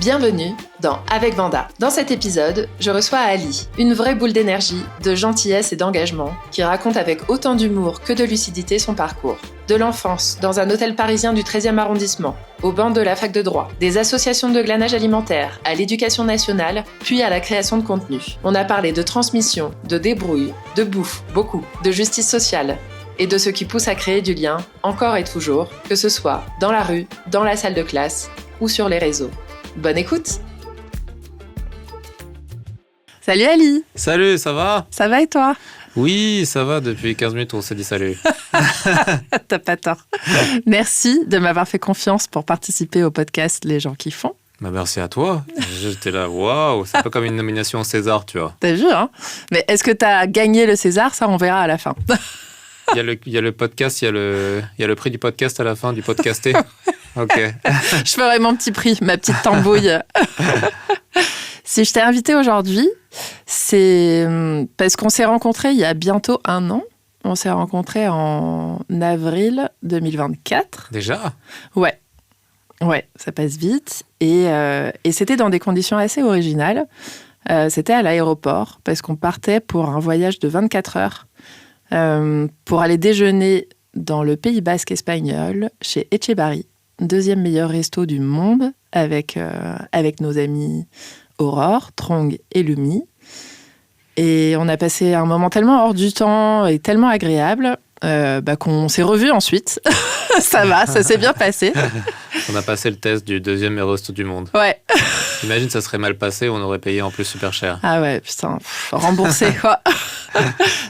Bienvenue dans Avec Vanda. Dans cet épisode, je reçois Ali, une vraie boule d'énergie, de gentillesse et d'engagement, qui raconte avec autant d'humour que de lucidité son parcours. De l'enfance, dans un hôtel parisien du 13e arrondissement, aux bancs de la fac de droit, des associations de glanage alimentaire, à l'éducation nationale, puis à la création de contenu. On a parlé de transmission, de débrouille, de bouffe, beaucoup, de justice sociale, et de ce qui pousse à créer du lien, encore et toujours, que ce soit dans la rue, dans la salle de classe ou sur les réseaux. Bonne écoute! Salut Ali! Salut, ça va? Ça va et toi? Oui, ça va, depuis 15 minutes on s'est dit salut. T'as pas tort. Merci de m'avoir fait confiance pour participer au podcast Les gens qui font. Bah merci à toi. J'étais là, waouh, c'est un peu comme une nomination au César, tu vois. T'as vu, hein? Mais est-ce que t'as gagné le César? Ça, on verra à la fin. Il y a le podcast, il y a le prix du podcast à la fin, du podcasté. Ok. Je ferai mon petit prix, ma petite tambouille. Si je t'ai invité aujourd'hui, c'est parce qu'on s'est rencontrés il y a bientôt 1 an. On s'est rencontrés en avril 2024. Déjà? Ouais, ça passe vite. Et c'était dans des conditions assez originales. C'était à l'aéroport, parce qu'on partait pour un voyage de 24 heures pour aller déjeuner dans le Pays Basque espagnol, chez Etxebarri, 2e meilleur resto du monde, avec nos amis Aurore, Trong et Lumi. Et on a passé un moment tellement hors du temps et tellement agréable qu'on s'est revus ensuite. Ça s'est bien passé. On a passé le test du 2e meilleur resto du monde. Ouais. Imagine, ça serait mal passé, on aurait payé en plus super cher. Ah ouais, putain, remboursé quoi.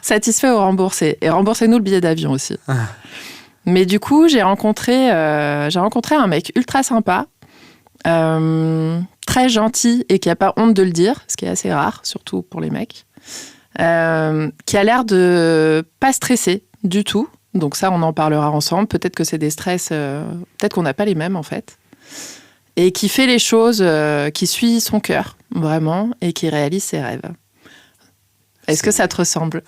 Satisfait ou remboursé. Et remboursez-nous le billet d'avion aussi. Mais du coup, j'ai rencontré un mec ultra sympa, très gentil et qui n'a pas honte de le dire, ce qui est assez rare, surtout pour les mecs, qui a l'air de pas stresser du tout. Donc ça, on en parlera ensemble. Peut-être que c'est des stress, peut-être qu'on n'a pas les mêmes en fait. Et qui fait les choses, qui suit son cœur, vraiment, et qui réalise ses rêves. Est-ce que ça te ressemble?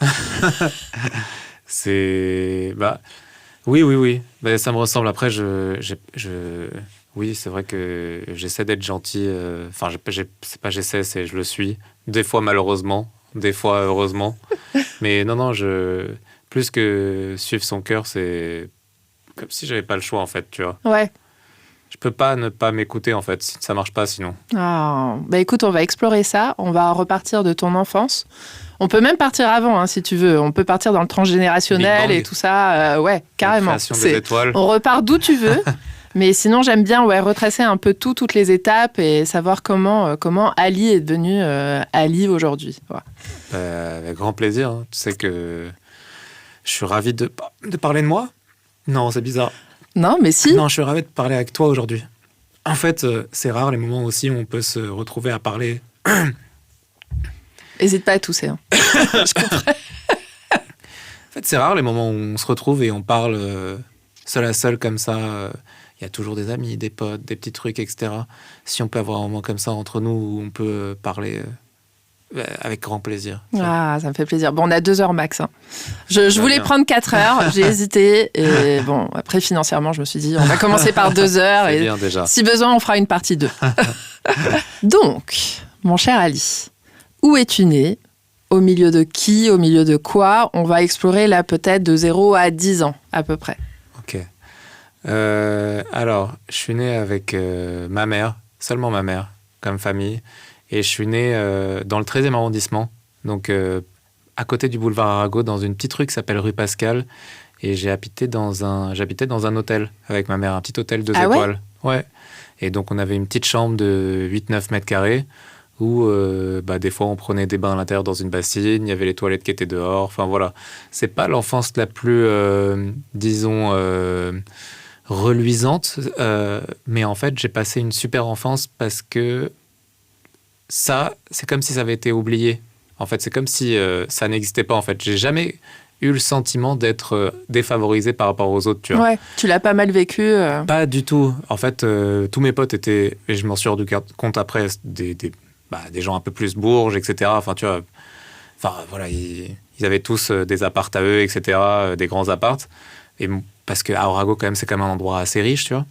Oui. Ben, ça me ressemble. Après, oui, c'est vrai que j'essaie d'être gentil. Enfin, c'est pas j'essaie, c'est je le suis. Des fois, malheureusement. Des fois, heureusement. Mais non, plus que suivre son cœur, c'est comme si j'avais pas le choix, en fait, tu vois. Ouais. Je peux pas ne pas m'écouter, en fait. Ça marche pas, sinon. Ah, bah écoute, on va explorer ça. On va repartir de ton enfance. On peut même partir avant, hein, si tu veux. On peut partir dans le transgénérationnel et tout ça. Ouais, carrément. La création des étoiles. On repart d'où tu veux. Mais sinon, j'aime bien retracer un peu toutes les étapes et savoir comment Ali est devenu Ali aujourd'hui. Ouais. Avec grand plaisir. Hein. Tu sais que je suis ravi de parler de moi. Non, c'est bizarre. Non, mais si. Non, je suis ravi de parler avec toi aujourd'hui. En fait, c'est rare les moments aussi où on peut se retrouver à parler. Hésite pas à tousser. Hein. Je comprends. En fait, c'est rare les moments où on se retrouve et on parle seul à seul comme ça. Il y a toujours des amis, des potes, des petits trucs, etc. Si on peut avoir un moment comme ça entre nous où on peut parler avec grand plaisir. Ah, ça me fait plaisir. Bon, on a 2 heures max. Hein. Je voulais prendre 4 heures, j'ai hésité. Et bon, après, financièrement, je me suis dit, on va commencer par 2 heures. C'est et bien déjà. Si besoin, on fera une partie 2. Donc, mon cher Ali, où es-tu né? Au milieu de qui? Au milieu de quoi? On va explorer là peut-être de 0 à 10 ans, à peu près. Ok. Alors, je suis né avec ma mère, seulement ma mère, comme famille. Et je suis né dans le 13e arrondissement, donc à côté du boulevard Arago, dans une petite rue qui s'appelle rue Pascal. Et j'habitais dans un hôtel avec ma mère, un petit hôtel 2 étoiles. Ouais. Et donc, on avait une petite chambre de 8-9 mètres carrés où des fois, on prenait des bains à l'intérieur dans une bassine. Il y avait les toilettes qui étaient dehors. Enfin, voilà. C'est pas l'enfance la plus, disons, reluisante. Mais en fait, j'ai passé une super enfance parce que ça, c'est comme si ça avait été oublié. En fait, c'est comme si ça n'existait pas. En fait, j'ai jamais eu le sentiment d'être défavorisé par rapport aux autres, tu vois. Ouais, tu l'as pas mal vécu. Pas du tout. En fait, tous mes potes étaient, et je m'en suis rendu compte après, des gens un peu plus bourges, etc. Enfin, tu vois. Enfin, voilà, ils avaient tous des apparts à eux, etc. Des grands apparts. Et parce qu'à Orago, quand même, c'est quand même un endroit assez riche, tu vois.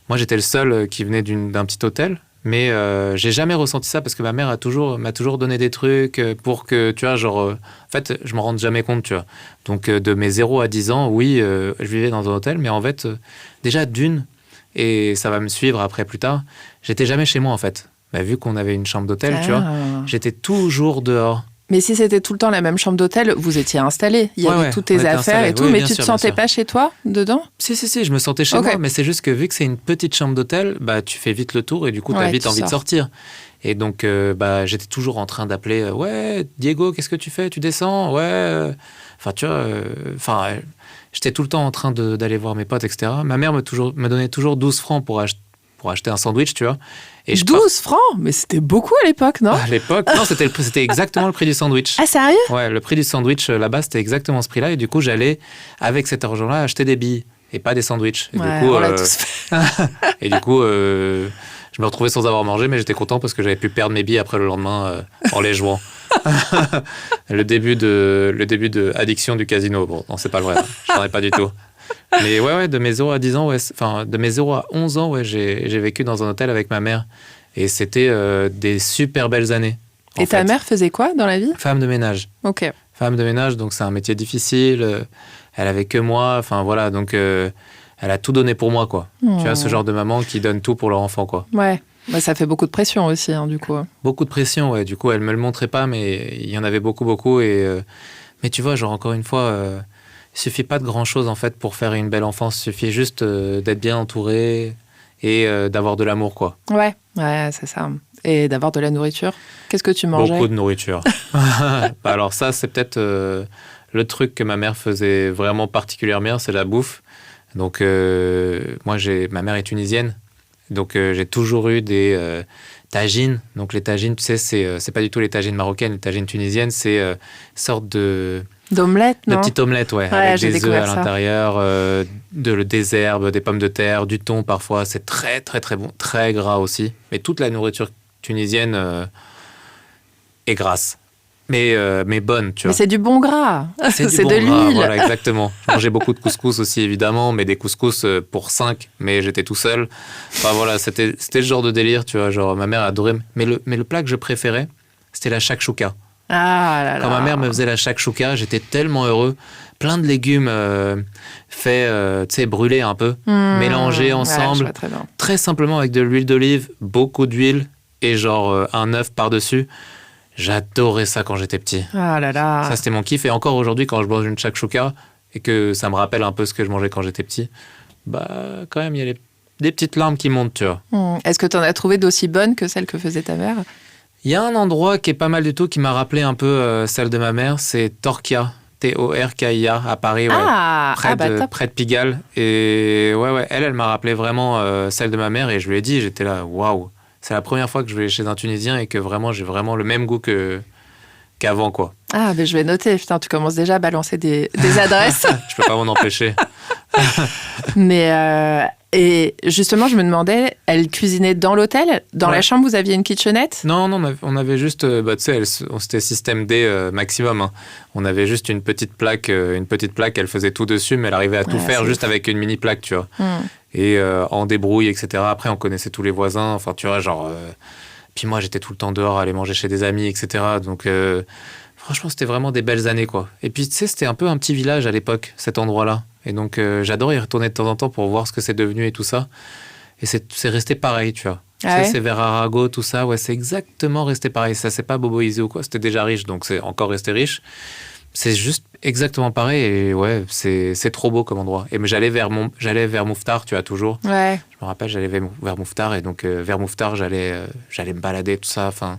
Moi, j'étais le seul qui venait d'un petit hôtel. Mais j'ai jamais ressenti ça parce que ma mère m'a toujours donné des trucs pour que, tu vois, genre... en fait, je m'en rende jamais compte, tu vois. Donc, de mes 0 à 10 ans, oui, je vivais dans un hôtel, mais en fait, déjà d'une, et ça va me suivre après plus tard, j'étais jamais chez moi, en fait. Bah, vu qu'on avait une chambre d'hôtel, tu vois, j'étais toujours dehors. Mais si c'était tout le temps la même chambre d'hôtel, vous étiez installé. Il y avait toutes tes affaires et tout, mais tu te sentais pas chez toi, dedans ? Si, je me sentais chez moi, mais c'est juste que vu que c'est une petite chambre d'hôtel, bah, tu fais vite le tour et du coup, tu as vite envie de sortir. Et donc, j'étais toujours en train d'appeler « Ouais, Diego, qu'est-ce que tu fais ? Tu descends ? Ouais. » Enfin, tu vois, j'étais tout le temps en train d'aller voir mes potes, etc. Ma mère me donnait toujours 12 francs pour acheter un sandwich, tu vois. Et 12 francs ? Mais c'était beaucoup à l'époque, non ? À l'époque, non, c'était exactement le prix du sandwich. Ah, sérieux ? Ouais, le prix du sandwich, là-bas, c'était exactement ce prix-là. Et du coup, j'allais, avec cet argent-là, acheter des billes et pas des sandwichs. Et ouais, du coup, on l'a tous fait. Et du coup, je me retrouvais sans avoir mangé, mais j'étais content parce que j'avais pu perdre mes billes après le lendemain en les jouant. le début de addiction du casino. Bon, non, c'est pas le vrai. J'en ai pas du tout. Mais ouais, de mes 0 à 10 ans, de mes 0 à 11 ans, j'ai vécu dans un hôtel avec ma mère. Et c'était des super belles années. Et ta mère faisait quoi dans la vie ? Femme de ménage. Ok. Femme de ménage, donc c'est un métier difficile. Elle avait que moi. Enfin, voilà, donc elle a tout donné pour moi, quoi. Tu vois, ce genre de maman qui donne tout pour leur enfant, quoi. Ouais. Bah, ça fait beaucoup de pression aussi, hein, du coup. Beaucoup de pression, ouais. Du coup, elle me le montrait pas, mais il y en avait beaucoup. Mais tu vois, genre, encore une fois... il suffit pas de grand-chose, en fait, pour faire une belle enfance. Il suffit juste d'être bien entouré et d'avoir de l'amour, quoi. Ouais, c'est ça. Et d'avoir de la nourriture. Qu'est-ce que tu mangeais ? Beaucoup de nourriture. Alors ça, c'est peut-être le truc que ma mère faisait vraiment particulièrement, c'est la bouffe. Donc, ma mère est tunisienne. Donc, j'ai toujours eu des tagines. Donc, les tagines, tu sais, c'est pas du tout les tagines marocaines. Les tagines tunisiennes, c'est une sorte de... D'omelette, non ? De petite omelette, ouais, avec des œufs à l'intérieur, des herbes, des pommes de terre, du thon parfois. C'est très, très, très bon, très gras aussi. Mais toute la nourriture tunisienne est grasse, mais bonne, tu vois. Mais c'est du bon gras. C'est du bon de gras, l'huile. voilà, exactement. Je mangeais beaucoup de couscous aussi, évidemment, mais des couscous pour 5, mais j'étais tout seul. Enfin, voilà, c'était le genre de délire, tu vois. Genre, ma mère adorait. Mais le plat que je préférais, c'était la shakshuka. Ah là là. Quand ma mère me faisait la shakshuka, j'étais tellement heureux. Plein de légumes faits, tu sais, brûlés un peu, mélangés ensemble. Ouais, très simplement avec de l'huile d'olive, beaucoup d'huile et genre un œuf par-dessus. J'adorais ça quand j'étais petit. Ah là là. Ça, c'était mon kiff. Et encore aujourd'hui, quand je mange une shakshuka et que ça me rappelle un peu ce que je mangeais quand j'étais petit, bah, quand même, il y a des petites larmes qui montent, tu vois. Est-ce que tu en as trouvé d'aussi bonnes que celles que faisait ta mère ? Il y a un endroit qui est pas mal du tout, qui m'a rappelé un peu celle de ma mère, c'est Torkia, Torkia, à Paris, ouais, près de Pigalle. Et ouais, elle m'a rappelé vraiment celle de ma mère, et je lui ai dit, j'étais là, waouh, c'est la première fois que je vais chez un Tunisien et que vraiment, j'ai vraiment le même goût qu'avant, quoi. Ah, mais je vais noter, putain, tu commences déjà à balancer des adresses. Je peux pas m'en empêcher. Mais... Et justement, je me demandais, elle cuisinait dans l'hôtel ? Dans la chambre, vous aviez une kitchenette ? Non, on avait juste, tu sais, c'était système D maximum. Hein. On avait juste une petite plaque, elle faisait tout dessus, mais elle arrivait à tout faire juste avec une mini plaque, tu vois. Et en débrouille, etc. Après, on connaissait tous les voisins, enfin, tu vois, genre... Puis moi, j'étais tout le temps dehors à aller manger chez des amis, etc. Donc, franchement, c'était vraiment des belles années, quoi. Et puis, tu sais, c'était un peu un petit village à l'époque, cet endroit-là. Et donc, j'adore y retourner de temps en temps pour voir ce que c'est devenu et tout ça. Et c'est resté pareil, tu vois. Ah, c'est vers Arago, tout ça. Ouais, c'est exactement resté pareil. Ça, c'est pas boboisé ou quoi. C'était déjà riche, donc c'est encore resté riche. C'est juste exactement pareil. Et ouais, c'est trop beau comme endroit. Et mais j'allais vers Mouffetard, tu vois, toujours. Ouais. Je me rappelle, j'allais vers Mouffetard. Et donc, vers Mouffetard, j'allais me balader, tout ça. Enfin...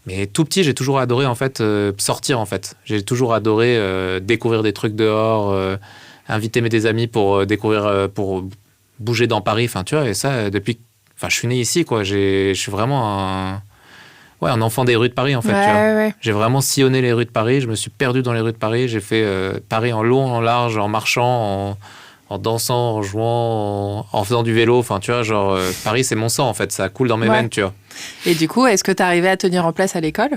Mais tout petit, j'ai toujours adoré, en fait, sortir, en fait. J'ai toujours adoré découvrir des trucs dehors... inviter des amis pour découvrir, pour bouger dans Paris, enfin tu vois, et ça depuis, enfin je suis né ici quoi, je suis vraiment un enfant des rues de Paris en fait, tu vois. Ouais. J'ai vraiment sillonné les rues de Paris, je me suis perdu dans les rues de Paris, j'ai fait Paris en long, en large, en marchant, en dansant, en jouant, en faisant du vélo, enfin tu vois, genre Paris c'est mon sang en fait, ça coule dans mes veines, tu vois. Et du coup, est-ce que tu arrivais à tenir en place à l'école ?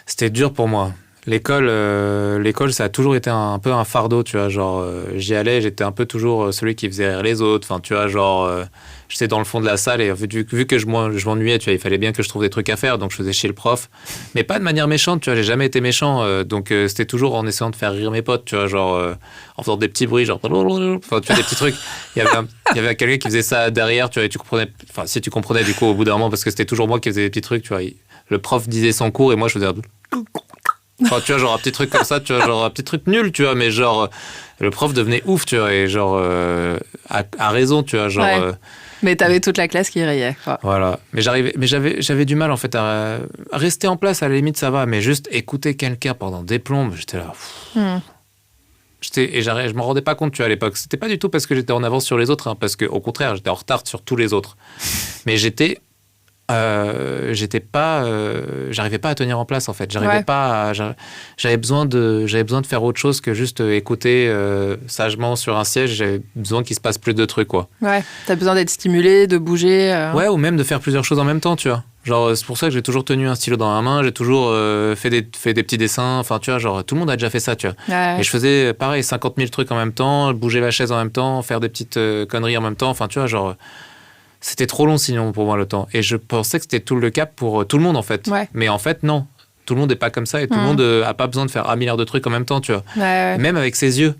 C'était dur pour moi. L'école, ça a toujours été un peu un fardeau, tu vois. Genre, j'y allais, j'étais un peu toujours celui qui faisait rire les autres. Enfin, tu vois, genre, j'étais dans le fond de la salle et vu que je m'ennuyais, tu vois, il fallait bien que je trouve des trucs à faire, donc je faisais chier le prof. Mais pas de manière méchante, tu vois, j'ai jamais été méchant. Donc, c'était toujours en essayant de faire rire mes potes, tu vois, genre, en faisant des petits bruits, genre, enfin, tu vois, des petits trucs. Il y avait quelqu'un qui faisait ça derrière, tu vois, et tu comprenais, enfin, si tu comprenais, du coup, au bout d'un moment, parce que c'était toujours moi qui faisais des petits trucs, tu vois. Le prof disait son cours et moi, je faisais enfin, tu vois, genre un petit truc comme ça, tu vois, genre un petit truc nul, tu vois, mais genre, le prof devenait ouf, tu vois, et genre, a raison, tu vois, genre. Ouais. Mais t'avais toute la classe qui riait, quoi. Voilà. Mais j'avais du mal, en fait, à rester en place, à la limite, ça va, mais juste écouter quelqu'un pendant des plombes, j'étais là. Je m'en rendais pas compte, tu vois, à l'époque. C'était pas du tout parce que j'étais en avance sur les autres, hein, parce qu'au contraire, j'étais en retard sur tous les autres. Mais j'arrivais pas à tenir en place, en fait. J'avais besoin de faire autre chose que juste écouter sagement sur un siège. J'avais besoin qu'il se passe plus de trucs, quoi. Ouais, t'as besoin d'être stimulé, de bouger. Ouais, ou même de faire plusieurs choses en même temps, tu vois. Genre, c'est pour ça que j'ai toujours tenu un stylo dans la main, j'ai toujours fait des petits dessins, enfin, tu vois, genre, tout le monde a déjà fait ça, tu vois. Ouais. Et je faisais, pareil, 50 000 trucs en même temps, bouger la chaise en même temps, faire des petites conneries en même temps, enfin, tu vois, genre... C'était trop long sinon pour moi le temps. Et je pensais que c'était tout le cap pour tout le monde en fait. Ouais. Mais en fait non. Tout le monde n'est pas comme ça et tout le monde a pas besoin de faire un milliard de trucs en même temps, tu vois. Ouais. Même avec ses yeux.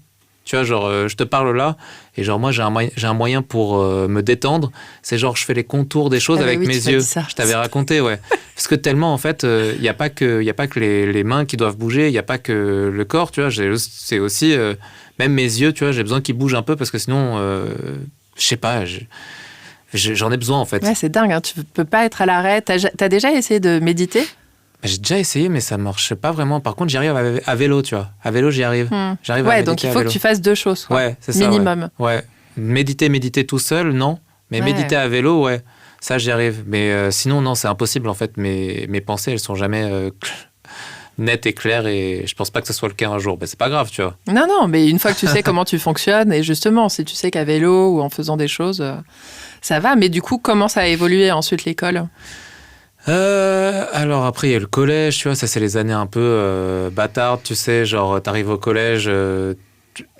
Tu vois, genre je te parle là et genre moi j'ai un moyen pour me détendre. C'est genre je fais les contours des choses avec mes yeux. Je t'avais raconté, ouais. Parce que tellement en fait, il n'y a pas que les mains qui doivent bouger, il n'y a pas que le corps, tu vois. C'est aussi, même mes yeux, tu vois, j'ai besoin qu'ils bougent un peu parce que sinon, je sais pas... J'en ai besoin en fait. Ouais, c'est dingue, hein. Tu peux pas être à l'arrêt. T'as déjà essayé de méditer ? J'ai déjà essayé, mais ça marche pas vraiment. Par contre, j'y arrive à vélo, tu vois. À vélo, j'y arrive. J'arrive à méditer donc il faut que tu fasses 2 choses. Quoi. Ouais, c'est ça. Minimum. Ouais. Méditer tout seul, non. Mais méditer à vélo, ouais. Ça, j'y arrive. Mais sinon, non, c'est impossible en fait. Mes pensées, elles sont jamais nettes et claires et je pense pas que ce soit le cas un jour. Ben, c'est pas grave, tu vois. Non, mais une fois que tu sais comment tu fonctionnes, et justement, si tu sais qu'à vélo ou en faisant des choses, ça va. Mais du coup, comment ça a évolué ensuite l'école ? Alors après, il y a le collège, tu vois, ça c'est les années un peu bâtardes, tu sais, genre t'arrives au collège,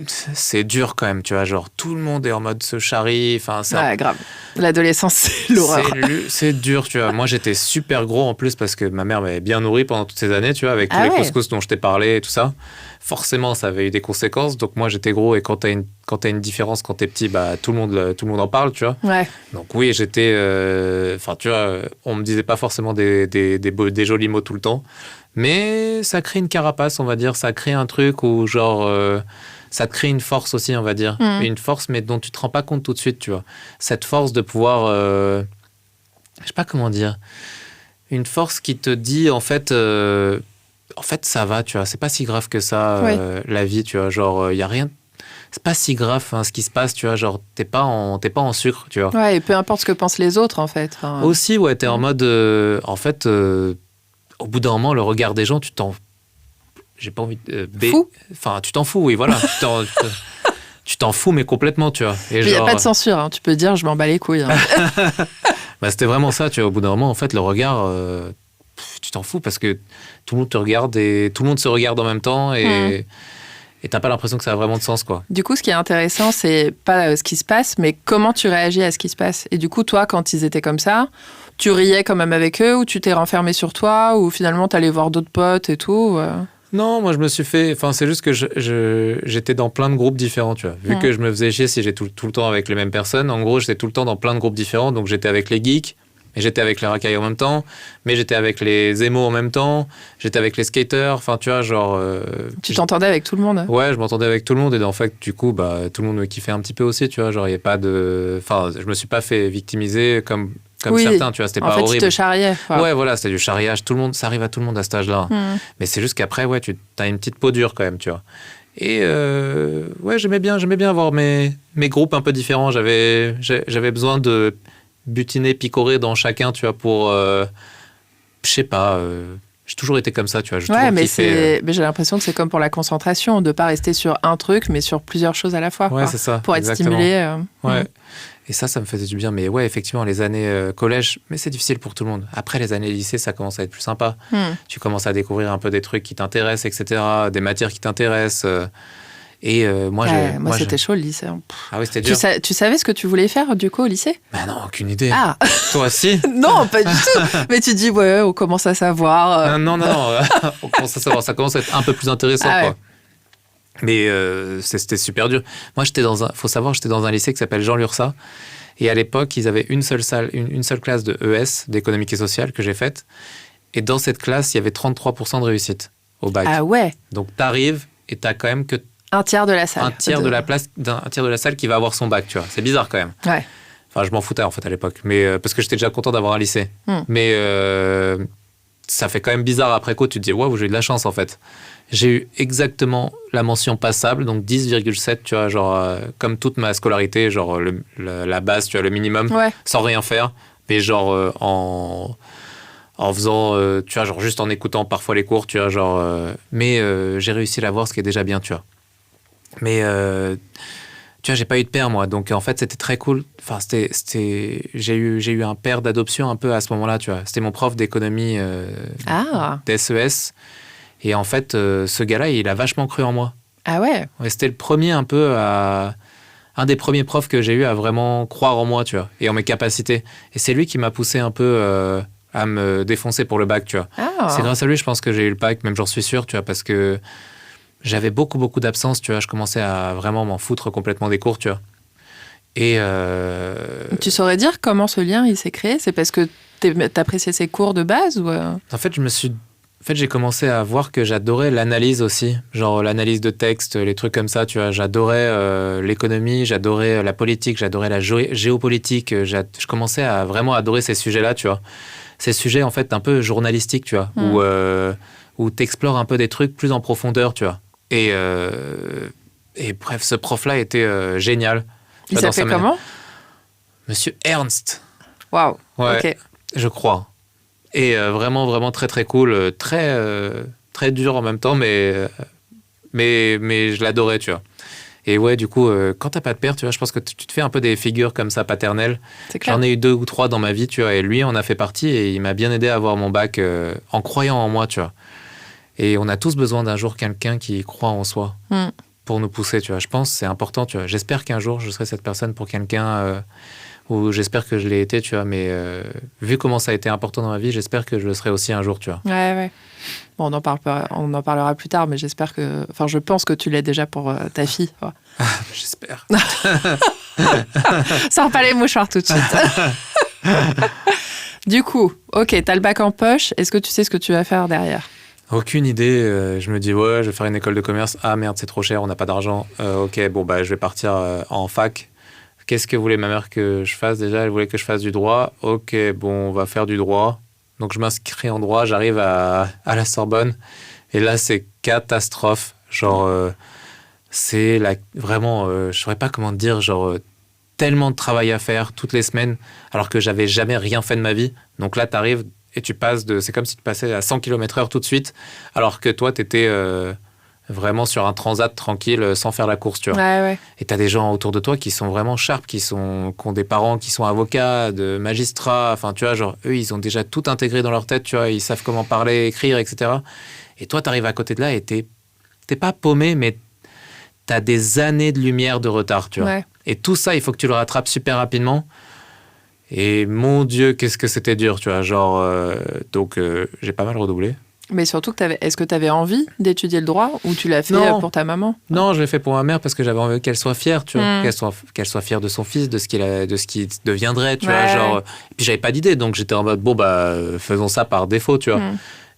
c'est dur quand même, tu vois, genre tout le monde est en mode se charrie, enfin ça. Ouais, grave. L'adolescence, c'est l'horreur. C'est dur, tu vois. Moi j'étais super gros en plus parce que ma mère m'avait bien nourri pendant toutes ces années, tu vois, avec tous les couscous dont je t'ai parlé et tout ça. Forcément, ça avait eu des conséquences. Donc moi j'étais gros et quand t'as une différence quand t'es petit, bah tout le monde en parle, tu vois. Ouais. Donc oui, j'étais, enfin tu vois, on me disait pas forcément des jolis mots tout le temps, mais ça crée une carapace, on va dire, ça crée un truc où genre ça te crée une force aussi, on va dire, une force mais dont tu te rends pas compte tout de suite, tu vois. Cette force de pouvoir, je sais pas comment dire, une force qui te dit en fait ça va, tu vois, c'est pas si grave que ça la vie, tu vois, genre y a rien. C'est pas si grave hein, ce qui se passe, tu vois, genre t'es pas en sucre, tu vois. Ouais, et peu importe ce que pensent les autres, en fait. Enfin, aussi, ouais, t'es en mode, en fait, au bout d'un moment, le regard des gens, j'ai pas envie de... Fou. Enfin, tu t'en fous, oui, voilà. Tu t'en fous, mais complètement, tu vois. Il n'y a pas de censure, hein. Tu peux dire, je m'en bats les couilles. Hein. Bah, c'était vraiment ça, tu vois. Au bout d'un moment, en fait, le regard, tu t'en fous parce que tout le monde te regarde et tout le monde se regarde en même temps et t'as pas l'impression que ça a vraiment de sens, quoi. Du coup, ce qui est intéressant, c'est pas ce qui se passe, mais comment tu réagis à ce qui se passe. Et du coup, toi, quand ils étaient comme ça, tu riais quand même avec eux ou tu t'es renfermé sur toi ou finalement t'allais voir d'autres potes et tout Non, moi je me suis fait... Enfin, c'est juste que j'étais dans plein de groupes différents, tu vois. Vu que je me faisais chier si j'étais tout le temps avec les mêmes personnes, en gros, j'étais tout le temps dans plein de groupes différents. Donc j'étais avec les geeks, mais j'étais avec les racailles en même temps, mais j'étais avec les émos en même temps, j'étais avec les skaters, enfin tu vois, genre... Tu t'entendais avec tout le monde ? Ouais, je m'entendais avec tout le monde et en fait, du coup, bah, tout le monde me kiffait un petit peu aussi, tu vois, genre il n'y a pas de... Enfin, je me suis pas fait victimiser comme certains, tu vois, c'était pas horrible. En fait, tu te charriais. Ouais, voilà, c'était du charriage, tout le monde, ça arrive à tout le monde à cet âge-là. Mais c'est juste qu'après, ouais, tu as une petite peau dure quand même, tu vois. Et ouais, j'aimais bien avoir mes groupes un peu différents, j'avais besoin de butiner, picorer dans chacun, tu vois, pour... je sais pas... j'ai toujours été comme ça, tu vois. Ouais, mais j'ai l'impression que c'est comme pour la concentration, de ne pas rester sur un truc, mais sur plusieurs choses à la fois. Ouais, quoi, c'est ça. Pour être stimulé. Ouais. Et ça me faisait du bien. Mais ouais, effectivement, les années collège, mais c'est difficile pour tout le monde. Après, les années lycée, ça commence à être plus sympa. Tu commences à découvrir un peu des trucs qui t'intéressent, etc., des matières qui t'intéressent. Moi, c'était chaud le lycée. Ah oui, c'était dur. Tu savais ce que tu voulais faire du coup au lycée? Bah non, aucune idée. Ah. Toi aussi? Non, pas du tout. Mais tu dis, ouais, on commence à savoir. Non. On commence à savoir. Ça commence à être un peu plus intéressant, quoi. Ouais. Mais c'était super dur. Moi, faut savoir, j'étais dans un lycée qui s'appelle Jean Lursa. Et à l'époque, ils avaient une seule classe de ES, d'économique et sociale, que j'ai faite. Et dans cette classe, il y avait 33% de réussite au bac. Ah ouais. Donc, t'arrives et t'as quand même que... Un tiers de la salle. Un tiers de la salle qui va avoir son bac, tu vois. C'est bizarre quand même. Ouais. Enfin, je m'en foutais en fait à l'époque. Mais, parce que j'étais déjà content d'avoir un lycée. Mais ça fait quand même bizarre après coup. Tu te dis, waouh, j'ai eu de la chance en fait. J'ai eu exactement la mention passable, donc 10,7, tu vois, genre, comme toute ma scolarité, genre la base, tu vois, le minimum, sans rien faire, mais genre en faisant, tu vois, genre juste en écoutant parfois les cours, tu vois, genre, mais j'ai réussi à l'avoir, ce qui est déjà bien, tu vois. Mais, tu vois, j'ai pas eu de père, moi, donc en fait, c'était très cool. Enfin, j'ai eu un père d'adoption un peu à ce moment-là, tu vois. C'était mon prof d'économie d'SES. Et en fait, ce gars-là, il a vachement cru en moi. Ah ouais? C'était le premier un des premiers profs que j'ai eu à vraiment croire en moi, tu vois, et en mes capacités. Et c'est lui qui m'a poussé un peu à me défoncer pour le bac, tu vois. C'est grâce à lui, je pense que j'ai eu le bac, même j'en suis sûr, tu vois, parce que j'avais beaucoup, beaucoup d'absence, tu vois. Je commençais à vraiment m'en foutre complètement des cours, tu vois. Et tu saurais dire comment ce lien, il s'est créé? C'est parce que t'appréciais ses cours de base ou En fait, j'ai commencé à voir que j'adorais l'analyse aussi, genre l'analyse de texte, les trucs comme ça, tu vois. J'adorais l'économie, j'adorais la politique, j'adorais la géopolitique. Je commençais à vraiment adorer ces sujets-là, tu vois. Ces sujets, en fait, un peu journalistiques, tu vois, où t'explores un peu des trucs plus en profondeur, tu vois. Et bref, ce prof-là était génial. Il s'appelait comment? Monsieur Ernst. Waouh, ouais, ok. Je crois. Et vraiment, vraiment très, très cool. Très dur en même temps, mais je l'adorais, tu vois. Et ouais, du coup, quand t'as pas de père, tu vois, je pense que tu te fais un peu des figures comme ça, paternelles. J'en ai eu 2 ou 3 dans ma vie, tu vois, et lui en a fait partie et il m'a bien aidé à avoir mon bac en croyant en moi, tu vois. Et on a tous besoin d'un jour quelqu'un qui croit en soi pour nous pousser, tu vois. Je pense que c'est important, tu vois. J'espère qu'un jour, je serai cette personne pour quelqu'un... ou j'espère que je l'ai été, tu vois, mais vu comment ça a été important dans ma vie, j'espère que je le serai aussi un jour, tu vois. Ouais. Bon, on en parlera plus tard, mais j'espère que... Enfin, je pense que tu l'es déjà pour ta fille. Ouais. J'espère. Sors pas les mouchoirs tout de suite. Du coup, ok, t'as le bac en poche. Est-ce que tu sais ce que tu vas faire derrière? Aucune idée. Je me dis, ouais, je vais faire une école de commerce. Ah merde, c'est trop cher, on n'a pas d'argent. Ok, bon, bah, je vais partir en fac. Qu'est-ce que voulait ma mère que je fasse déjà? Elle voulait que je fasse du droit. Ok, bon, on va faire du droit. Donc, je m'inscris en droit, j'arrive à la Sorbonne. Et là, c'est catastrophe. Genre, c'est vraiment, je ne saurais pas comment te dire, genre, tellement de travail à faire toutes les semaines, alors que j'avais jamais rien fait de ma vie. Donc là, tu arrives et tu passes c'est comme si tu passais à 100 km/h tout de suite, alors que toi, tu étais... vraiment sur un transat tranquille sans faire la course, tu vois. Ouais. Et t'as des gens autour de toi qui sont vraiment sharp, qui ont des parents qui sont avocats, de magistrats, enfin tu vois, genre eux ils ont déjà tout intégré dans leur tête, tu vois, ils savent comment parler, écrire, etc. Et toi t'arrives à côté de là et t'es pas paumé, mais t'as des années de lumière de retard, tu vois. Ouais. Et tout ça, il faut que tu le rattrapes super rapidement. Et mon Dieu, qu'est-ce que c'était dur, tu vois, genre donc j'ai pas mal redoublé. Mais surtout, est-ce que tu avais envie d'étudier le droit ou tu l'as fait pour ta maman? Non, je l'ai fait pour ma mère parce que j'avais envie qu'elle soit fière, tu vois, qu'elle soit fière de son fils, de ce qu'il deviendrait, tu vois, genre. Et puis j'avais pas d'idée, donc j'étais en mode bon bah faisons ça par défaut, tu vois.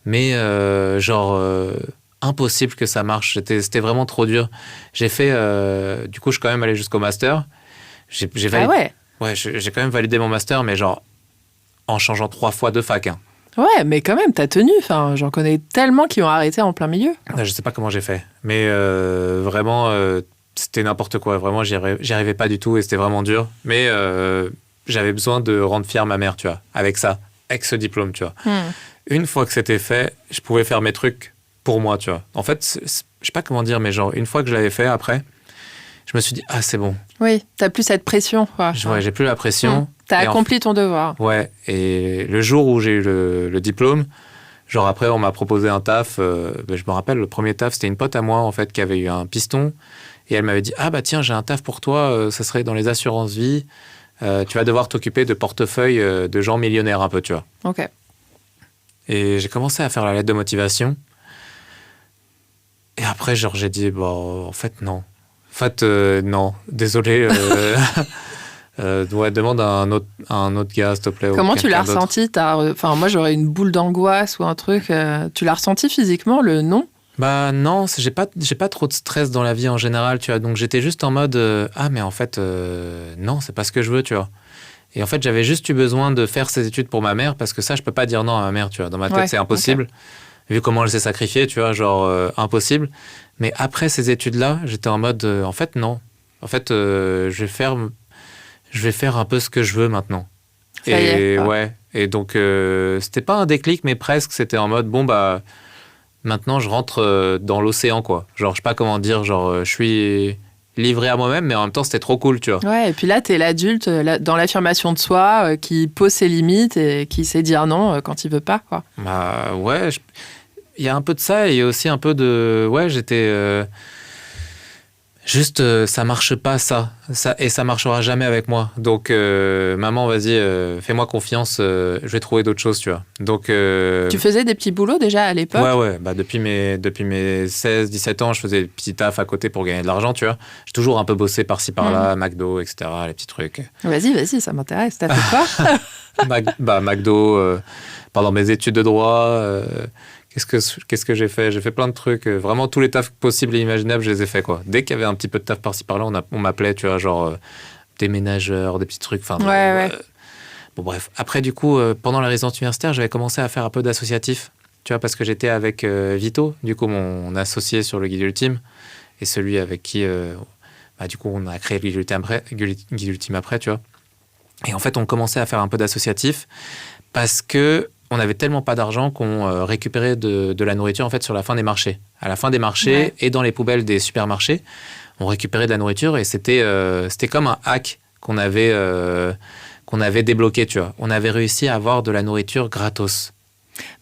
Mais impossible que ça marche. C'était vraiment trop dur. J'ai fait, du coup, je suis quand même allé jusqu'au master. J'ai validé. Ah ouais. Ouais, j'ai quand même validé mon master, mais genre en changeant 3 fois de fac. Hein. Ouais, mais quand même, t'as tenu. Enfin, j'en connais tellement qui ont arrêté en plein milieu. Je sais pas comment j'ai fait, mais vraiment, c'était n'importe quoi. Vraiment, j'y arrivais pas du tout et c'était vraiment dur. Mais j'avais besoin de rendre fière ma mère, tu vois, avec ce diplôme, tu vois. Une fois que c'était fait, je pouvais faire mes trucs pour moi, tu vois. En fait, je sais pas comment dire, mais genre, une fois que je l'avais fait, après, je me suis dit, c'est bon. Oui, t'as plus cette pression, quoi. Ouais, j'ai plus la pression. T'as accompli ton devoir. Ouais, et le jour où j'ai eu le diplôme, genre après, on m'a proposé un taf. Je me rappelle, le premier taf, c'était une pote à moi, en fait, qui avait eu un piston. Et elle m'avait dit, tiens, j'ai un taf pour toi, ça serait dans les assurances vie. Tu vas devoir t'occuper de portefeuille de gens millionnaires un peu, tu vois. Ok. Et j'ai commencé à faire la lettre de motivation. Et après, genre, j'ai dit, en fait, non. En fait, non. Désolé. Demande à un autre gars, s'il te plaît. Comment tu l'as ressenti? Enfin, moi, j'aurais une boule d'angoisse ou un truc. Tu l'as ressenti physiquement, le non? Non, j'ai pas trop de stress dans la vie en général, tu vois. Donc, j'étais juste en mode, mais en fait, non, c'est pas ce que je veux, tu vois. Et en fait, j'avais juste eu besoin de faire ces études pour ma mère parce que ça, je peux pas dire non à ma mère, tu vois. Dans ma tête, c'est impossible. Okay. Vu comment elle s'est sacrifiée, tu vois, genre, impossible. Mais après ces études-là, j'étais en mode, en fait, non. En fait, je vais faire un peu ce que je veux maintenant. Ça y est. Ouais. Et donc, c'était pas un déclic, mais presque. C'était en mode, maintenant, je rentre dans l'océan, quoi. Genre, je sais pas comment dire, genre, je suis livré à moi-même, mais en même temps, c'était trop cool, tu vois. Ouais, et puis là, t'es l'adulte dans l'affirmation de soi, qui pose ses limites et qui sait dire non quand il veut pas, quoi. Ouais, il y a un peu de ça, et il y a aussi un peu de... Ouais, j'étais... Juste, ça marche pas, ça, et ça marchera jamais avec moi. Donc, maman, vas-y, fais-moi confiance, je vais trouver d'autres choses, tu vois. Donc, tu faisais des petits boulots déjà à l'époque? Ouais. Depuis mes 16, 17 ans, je faisais des petits tafs à côté pour gagner de l'argent, tu vois. J'ai toujours un peu bossé par-ci, par-là, McDo, etc., les petits trucs. Vas-y, ça m'intéresse. T'as fait quoi? McDo, pendant mes études de droit... Qu'est-ce que j'ai fait? J'ai fait plein de trucs. Vraiment, tous les tafs possibles et imaginables, je les ai faits, quoi. Dès qu'il y avait un petit peu de taf par-ci, par-là, on m'appelait, tu vois, genre des ménageurs, des petits trucs. Ouais. Bon, bref. Après, du coup, pendant la résidence universitaire, j'avais commencé à faire un peu d'associatif, tu vois, parce que j'étais avec Vito, du coup, mon associé sur le Guide Ultime, et celui avec qui, du coup, on a créé le Guide Ultime après, tu vois. Et en fait, on commençait à faire un peu d'associatif parce que on n'avait tellement pas d'argent qu'on récupérait de la nourriture en fait sur la fin des marchés. À la fin des marchés et dans les poubelles des supermarchés, on récupérait de la nourriture et c'était comme un hack qu'on avait débloqué, tu vois. On avait réussi à avoir de la nourriture gratos.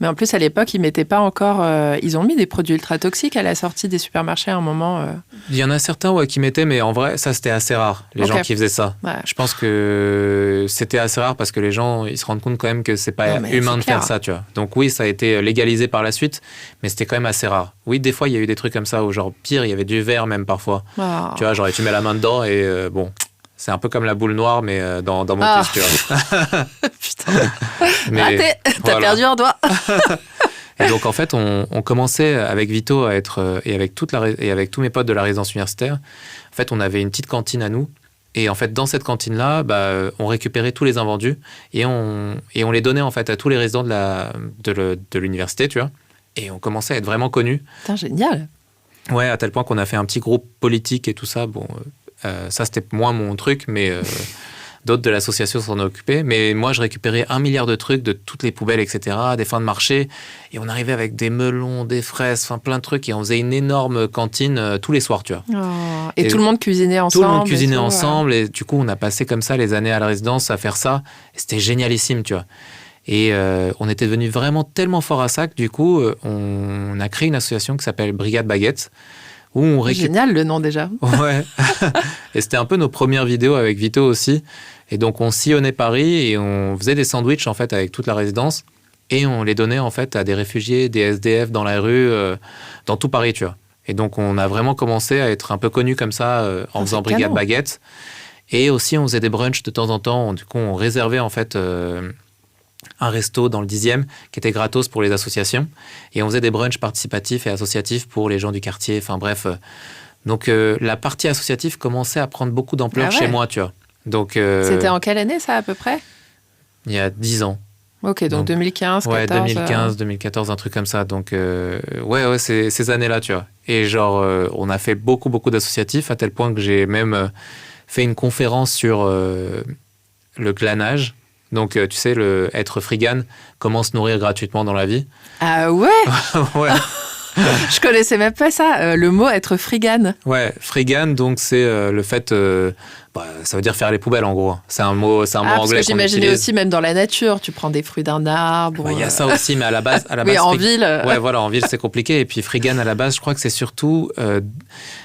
Mais en plus, à l'époque, ils mettaient pas encore... ils ont mis des produits ultra toxiques à la sortie des supermarchés à un moment. Il y en a certains qui mettaient, mais en vrai, ça, c'était assez rare, les gens qui faisaient ça. Ouais. Je pense que c'était assez rare parce que les gens, ils se rendent compte quand même que c'est pas humain de faire ça, tu vois. Donc oui, ça a été légalisé par la suite, mais c'était quand même assez rare. Oui, des fois, il y a eu des trucs comme ça, où genre, pire, il y avait du verre même parfois. Oh. Tu vois, genre, tu mets la main dedans et bon... C'est un peu comme la boule noire, mais dans mon fils, tu vois. Putain. Raté, t'as perdu un doigt. Et donc, en fait, on commençait avec Vito à être, et avec tous mes potes de la résidence universitaire. En fait, on avait une petite cantine à nous. Et en fait, dans cette cantine-là, on récupérait tous les invendus et on les donnait en fait à tous les résidents de l'université, tu vois. Et on commençait à être vraiment connus. Putain, génial. Ouais, à tel point qu'on a fait un petit groupe politique et tout ça. Bon... ça, c'était moins mon truc, mais d'autres de l'association s'en occupaient. Mais moi, je récupérais 1 milliard de trucs de toutes les poubelles, etc., des fins de marché. Et on arrivait avec des melons, des fraises, enfin plein de trucs. Et on faisait une énorme cantine tous les soirs, tu vois. Oh, et tout le monde cuisinait ensemble. Tout le monde cuisinait ensemble. Et du coup, on a passé comme ça les années à la résidence à faire ça. Et c'était génialissime, tu vois. Et on était devenus vraiment tellement forts à ça que du coup, on a créé une association qui s'appelle Brigade Baguette. Génial le nom déjà. Ouais. Et c'était un peu nos premières vidéos avec Vito aussi. Et donc on sillonnait Paris et on faisait des sandwichs en fait avec toute la résidence et on les donnait en fait à des réfugiés, des SDF dans la rue, dans tout Paris, tu vois. Et donc on a vraiment commencé à être un peu connus comme ça en faisant Brigade Baguette. Et aussi on faisait des brunchs de temps en temps. Du coup on réservait en fait un resto dans le 10e qui était gratos pour les associations. Et on faisait des brunchs participatifs et associatifs pour les gens du quartier. Enfin bref. Donc la partie associative commençait à prendre beaucoup d'ampleur chez moi, tu vois. Donc, c'était en quelle année ça à peu près? Il y a 10 ans. Ok, donc 2015, 14. Ouais, 2015, 2014, un truc comme ça. Donc ouais, c'est ces années-là, tu vois. Et genre, on a fait beaucoup d'associatifs à tel point que j'ai même fait une conférence sur le glanage. Donc, tu sais, être frigane, comment se nourrir gratuitement dans la vie. Ah ouais. Ouais. Je connaissais même pas ça, le mot être frigane. Ouais, frigane, donc c'est le fait... ça veut dire faire les poubelles, en gros. C'est un mot anglais parce que qu'on j'imaginais utilise. aussi, même dans la nature, tu prends des fruits d'un arbre. Il y a ça aussi, mais à la base... Oui, en ville... Ouais, voilà, en ville, c'est compliqué. Et puis frigane, à la base, je crois que c'est surtout...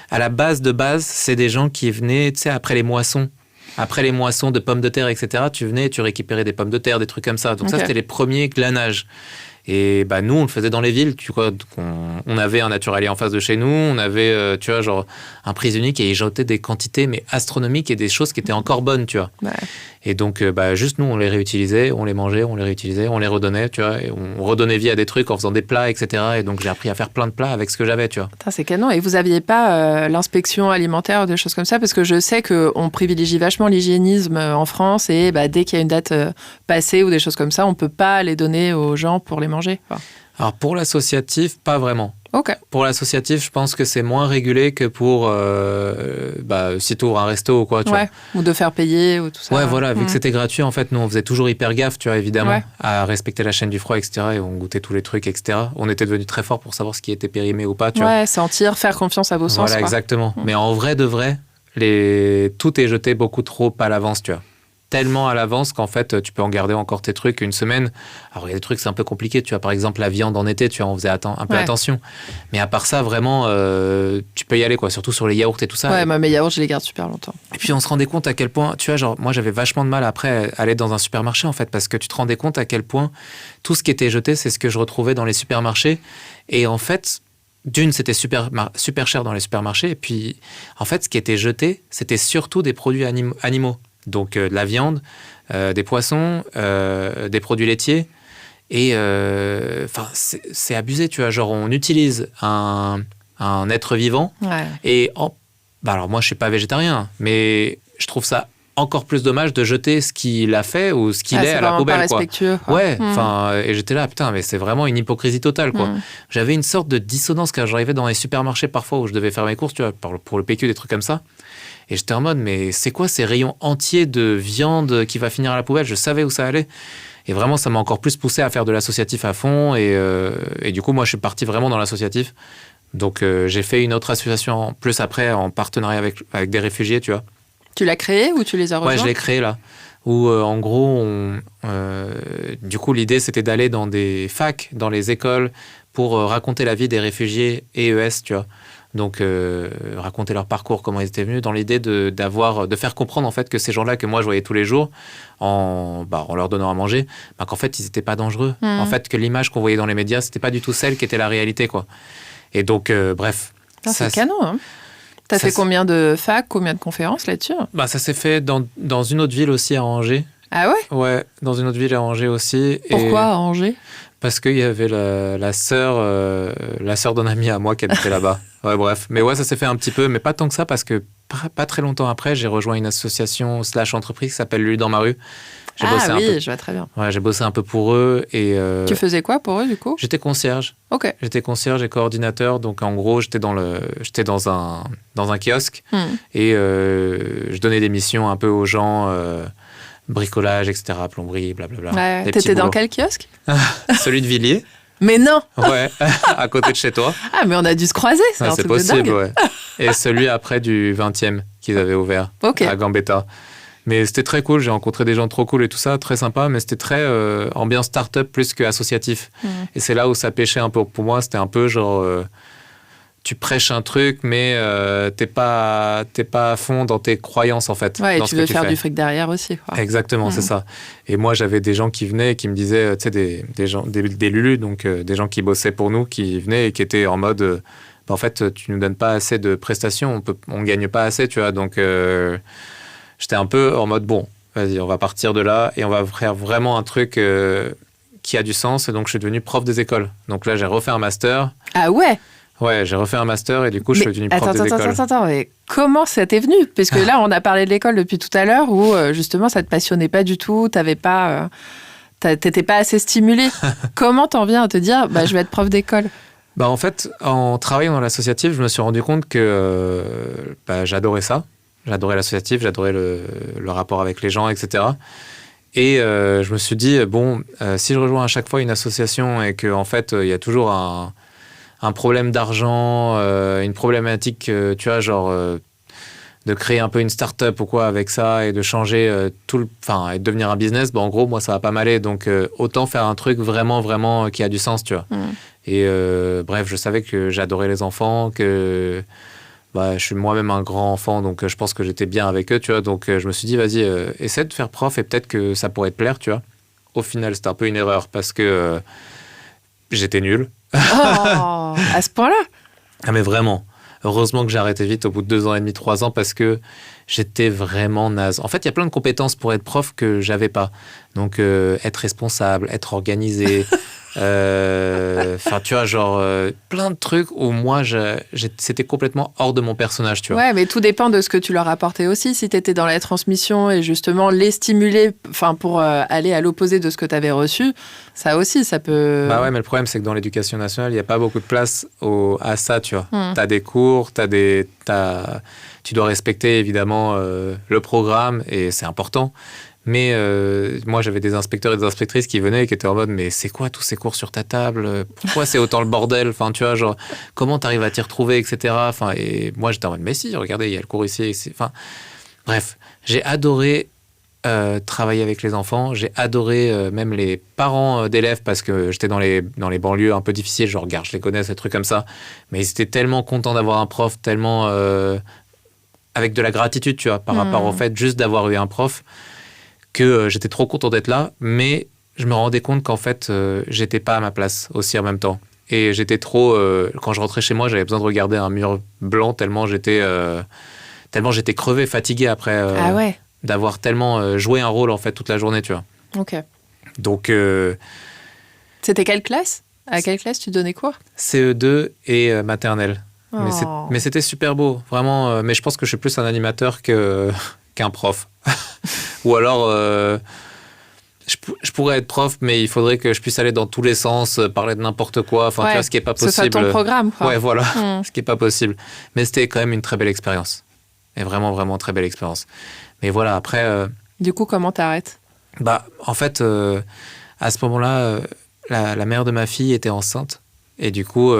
à la base, c'est des gens qui venaient, tu sais, après les moissons. Après les moissons de pommes de terre, etc., tu venais et tu récupérais des pommes de terre, des trucs comme ça. Donc ça, c'était les premiers glanages. Et bah, nous, on le faisait dans les villes. Tu vois, on avait un naturalier en face de chez nous. On avait, tu vois, genre un prise unique et ils jetaient des quantités mais astronomiques et des choses qui étaient encore bonnes, tu vois. Ouais. Et donc, juste nous, on les réutilisait, on les mangeait, on les réutilisait, on les redonnait, tu vois. Et on redonnait vie à des trucs en faisant des plats, etc. Et donc, j'ai appris à faire plein de plats avec ce que j'avais, tu vois. Putain, c'est canon. Et vous n'aviez pas l'inspection alimentaire ou des choses comme ça? Parce que je sais qu'on privilégie vachement l'hygiénisme en France et dès qu'il y a une date passée ou des choses comme ça, on ne peut pas les donner aux gens pour les manger. Enfin. Alors, pour l'associatif, pas vraiment. Ok. Pour l'associatif, je pense que c'est moins régulé que pour si tu ouvres un resto ou quoi, tu vois. Ou de faire payer ou tout ça. Ouais, voilà, vu que c'était gratuit, en fait, nous, on faisait toujours hyper gaffe, tu vois, évidemment, Ouais. à respecter la chaîne du froid, etc. Et on goûtait tous les trucs, etc. On était devenus très forts pour savoir ce qui était périmé ou pas, tu vois. Ouais, sentir, faire confiance à vos sens. Voilà, Quoi. exactement. Mais en vrai de vrai, tout est jeté beaucoup trop à l'avance, tu vois. Tellement à l'avance qu'en fait, tu peux en garder encore tes trucs une semaine. Alors, il y a des trucs, c'est un peu compliqué. Tu vois, par exemple, la viande en été, tu vois, on faisait un peu attention. Mais à part ça, vraiment, tu peux y aller, quoi. Surtout sur les yaourts et tout ça. Ouais, mes yaourts, je les garde super longtemps. Et puis, on se rendait compte à quel point, tu vois, genre, moi, j'avais vachement de mal après à aller dans un supermarché, en fait, parce que tu te rendais compte à quel point tout ce qui était jeté, c'est ce que je retrouvais dans les supermarchés. Et en fait, d'une, c'était super cher dans les supermarchés. Et puis, en fait, ce qui était jeté, c'était surtout des produits animaux. Donc, de la viande, des poissons, des produits laitiers. Et c'est abusé, tu vois. Genre, on utilise un être vivant. Ouais. Et alors, moi, je ne suis pas végétarien, mais je trouve ça encore plus dommage de jeter ce qu'il a fait ou ce qu'il est à la poubelle. C'est pas respectueux. Quoi. Ouais, et j'étais là, putain, mais c'est vraiment une hypocrisie totale, quoi. J'avais une sorte de dissonance quand j'arrivais dans les supermarchés parfois où je devais faire mes courses, tu vois, pour le PQ, des trucs comme ça. Et j'étais en mode, mais c'est quoi ces rayons entiers de viande qui va finir à la poubelle? Je savais où ça allait. Et vraiment, ça m'a encore plus poussé à faire de l'associatif à fond. Et du coup, moi, je suis parti vraiment dans l'associatif. Donc, j'ai fait une autre association plus après, en partenariat avec des réfugiés, tu vois. Tu l'as créé ou tu les as rejoints? Ouais, je l'ai créé là. Où, en gros, du coup, l'idée, c'était d'aller dans des facs, dans les écoles, pour raconter la vie des réfugiés EES, tu vois. Donc, raconter leur parcours, comment ils étaient venus, dans l'idée de faire comprendre en fait que ces gens-là que moi je voyais tous les jours, en leur donnant à manger, qu'en fait ils n'étaient pas dangereux. En fait, que l'image qu'on voyait dans les médias, c'était pas du tout celle qui était la réalité, quoi. Et donc, bref. C'est canon, hein. T'as fait combien de facs, combien de conférences là-dessus? Ça s'est fait dans une autre ville aussi, à Angers. Ah ouais? Ouais, dans une autre ville à Angers aussi. Pourquoi à Angers? Parce qu'il y avait la sœur d'un ami à moi qui habitait là-bas. Ouais, bref. Mais ouais, ça s'est fait un petit peu, mais pas tant que ça, parce que pas très longtemps après, j'ai rejoint une association / entreprise qui s'appelle Lulu dans ma rue. Je vois très bien. Ouais, j'ai bossé un peu pour eux. Et, tu faisais quoi pour eux, du coup? J'étais concierge. Ok. J'étais concierge et coordinateur. Donc, en gros, j'étais dans un kiosque. Et je donnais des missions un peu aux gens... bricolage, etc., plomberie, blablabla. Ouais, t'étais dans quel kiosque? Celui de Villiers. Mais non! Ouais, à côté de chez toi. Ah, mais on a dû se croiser, c'est possible, ouais. Et celui après du 20e qu'ils avaient ouvert à Gambetta. Mais c'était très cool, j'ai rencontré des gens trop cool et tout ça, très sympa, mais c'était très ambiance start-up plus qu'associatif. Et c'est là où ça pêchait un peu pour moi, c'était un peu genre... tu prêches un truc, mais t'es pas à fond dans tes croyances, en fait. Ouais, et dans tu veux faire du fric derrière aussi, quoi. Exactement, c'est ça. Et moi, j'avais des gens qui venaient et qui me disaient, tu sais, des lulus, donc des gens qui bossaient pour nous, qui venaient et qui étaient en mode, en fait, tu nous donnes pas assez de prestations, on gagne pas assez, tu vois. Donc, j'étais un peu en mode, bon, vas-y, on va partir de là et on va faire vraiment un truc qui a du sens. Et donc, je suis devenu prof des écoles. Donc là, j'ai refait un master. Ah ouais? Ouais, j'ai refait un master et du coup, je suis devenu prof des écoles. Attends, mais comment ça t'est venu? Parce que là, on a parlé de l'école depuis tout à l'heure où justement, ça te passionnait pas du tout, t'étais pas assez stimulé. Comment t'en viens à te dire, je vais être prof d'école? En fait, en travaillant dans l'associatif, je me suis rendu compte que j'adorais ça. J'adorais l'associatif, j'adorais le rapport avec les gens, etc. Et je me suis dit, si je rejoins à chaque fois une association et qu'en fait, il y a toujours un problème d'argent, une problématique, tu vois, genre de créer un peu une start-up ou quoi avec ça et de changer et de devenir un business, en gros, moi, ça va pas m'aller. Donc, autant faire un truc vraiment, vraiment qui a du sens, tu vois. Et bref, je savais que j'adorais les enfants, que je suis moi-même un grand enfant, donc je pense que j'étais bien avec eux, tu vois. Donc, je me suis dit, vas-y, essaie de faire prof et peut-être que ça pourrait te plaire, tu vois. Au final, c'était un peu une erreur parce que j'étais nul. Oh, à ce point-là? Ah, mais vraiment. Heureusement que j'ai arrêté vite au bout de 2 ans et demi, 3 ans parce que j'étais vraiment naze. En fait, il y a plein de compétences pour être prof que j'avais pas. Donc, être responsable, être organisé. Enfin, tu vois, genre, plein de trucs où moi, c'était complètement hors de mon personnage, tu vois. Ouais, mais tout dépend de ce que tu leur apportais aussi. Si tu étais dans la transmission et justement les stimuler pour aller à l'opposé de ce que tu avais reçu, ça aussi, ça peut... Bah ouais, mais le problème, c'est que dans l'éducation nationale, il n'y a pas beaucoup de place à ça, tu vois. T'as des cours, tu dois respecter, évidemment, le programme, et c'est important. Mais moi, j'avais des inspecteurs et des inspectrices qui venaient et qui étaient en mode « Mais c'est quoi tous ces cours sur ta table? Pourquoi c'est autant le bordel? Enfin, tu vois, genre, comment t'arrives à t'y retrouver, etc. » Enfin, et moi, j'étais en mode « Mais si, regardez, il y a le cours ici. » Enfin, bref, j'ai adoré travailler avec les enfants. J'ai adoré même les parents d'élèves parce que j'étais dans les banlieues un peu difficiles. Genre, regarde, je les connais, ces trucs comme ça. Mais ils étaient tellement contents d'avoir un prof, tellement avec de la gratitude, tu vois, par rapport au fait juste d'avoir eu un prof, que j'étais trop content d'être là, mais je me rendais compte qu'en fait, j'étais pas à ma place aussi en même temps. Et j'étais trop... quand je rentrais chez moi, j'avais besoin de regarder un mur blanc tellement j'étais crevé, fatigué après d'avoir tellement joué un rôle en fait toute la journée, tu vois. Ok. Donc... C'était quelle classe? À quelle classe tu donnais cours? CE2 et maternelle. Oh. Mais c'était super beau, vraiment. Mais je pense que je suis plus un animateur qu'un prof. Ou alors, je pourrais être prof, mais il faudrait que je puisse aller dans tous les sens, parler de n'importe quoi. Enfin, tu vois, ce qui n'est pas possible. C'est ça ton programme, quoi. Ouais, voilà. Ce qui n'est pas possible. Mais c'était quand même une très belle expérience. Et vraiment, vraiment très belle expérience. Mais voilà, après... Du coup, comment t'arrêtes? En fait, à ce moment-là, la mère de ma fille était enceinte. Et du coup,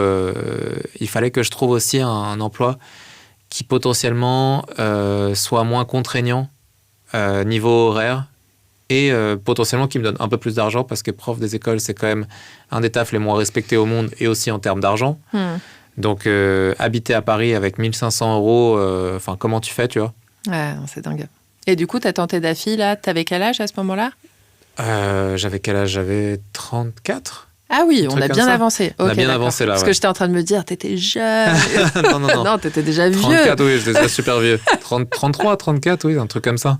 il fallait que je trouve aussi un emploi qui potentiellement soit moins contraignant niveau horaire et potentiellement qui me donne un peu plus d'argent parce que prof des écoles, c'est quand même un des tafs les moins respectés au monde et aussi en termes d'argent. Donc, habiter à Paris avec 1 500 €, comment tu fais, tu vois? Ouais, c'est dingue. Et du coup, t'as tenté ta fille, là, t'avais quel âge à ce moment-là? J'avais quel âge? J'avais 34. Ah oui, on a bien avancé. On a bien avancé là. Parce que j'étais en train de me dire, t'étais jeune. non. Non, t'étais déjà vieux. 34, oui, j'étais déjà super vieux. 33, 34, oui, un truc comme ça.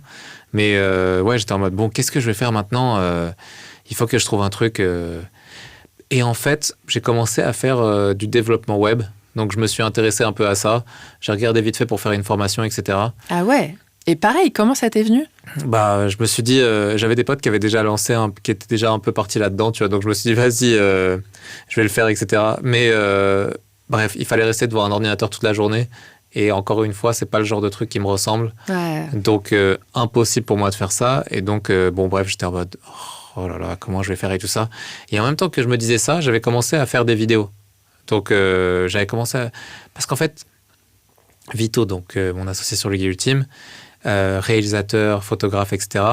Mais ouais, j'étais en mode, bon, qu'est-ce que je vais faire maintenant? Il faut que je trouve un truc. Et en fait, j'ai commencé à faire du développement web. Donc, je me suis intéressé un peu à ça. J'ai regardé vite fait pour faire une formation, etc. Ah ouais. Et pareil, comment ça t'est venu? Je me suis dit, j'avais des potes qui avaient déjà qui étaient déjà un peu partis là-dedans, tu vois. Donc je me suis dit, vas-y, je vais le faire, etc. Mais bref, il fallait rester devant un ordinateur toute la journée. Et encore une fois, c'est pas le genre de truc qui me ressemble. Ouais. Donc impossible pour moi de faire ça. Et donc, bref, j'étais en mode, oh là là, comment je vais faire et tout ça. Et en même temps que je me disais ça, j'avais commencé à faire des vidéos. Donc j'avais commencé à... Parce qu'en fait, Vito, donc mon associé sur le Guide Ultime, réalisateur, photographe, etc.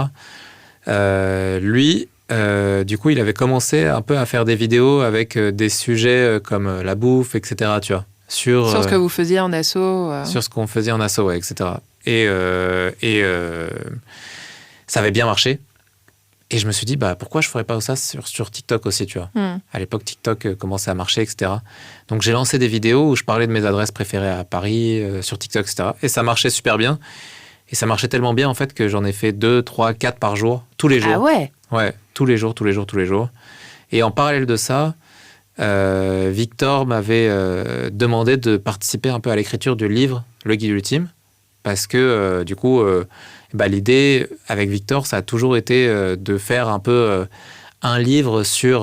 Lui, du coup, il avait commencé un peu à faire des vidéos avec des sujets comme la bouffe, etc. Tu vois, sur ce que vous faisiez en asso. Sur ce qu'on faisait en asso, ouais, etc. Et ça avait bien marché. Et je me suis dit, pourquoi je ne ferais pas ça sur TikTok aussi, tu vois. À l'époque, TikTok commençait à marcher, etc. Donc, j'ai lancé des vidéos où je parlais de mes adresses préférées à Paris, sur TikTok, etc. Et ça marchait super bien. Et ça marchait tellement bien, en fait, que j'en ai fait 2, 3, 4 par jour, tous les jours. Ah ouais? Ouais, tous les jours. Et en parallèle de ça, Victor m'avait demandé de participer un peu à l'écriture du livre Le Guide Ultime. Parce que, du coup, l'idée, avec Victor, ça a toujours été de faire un peu un livre sur...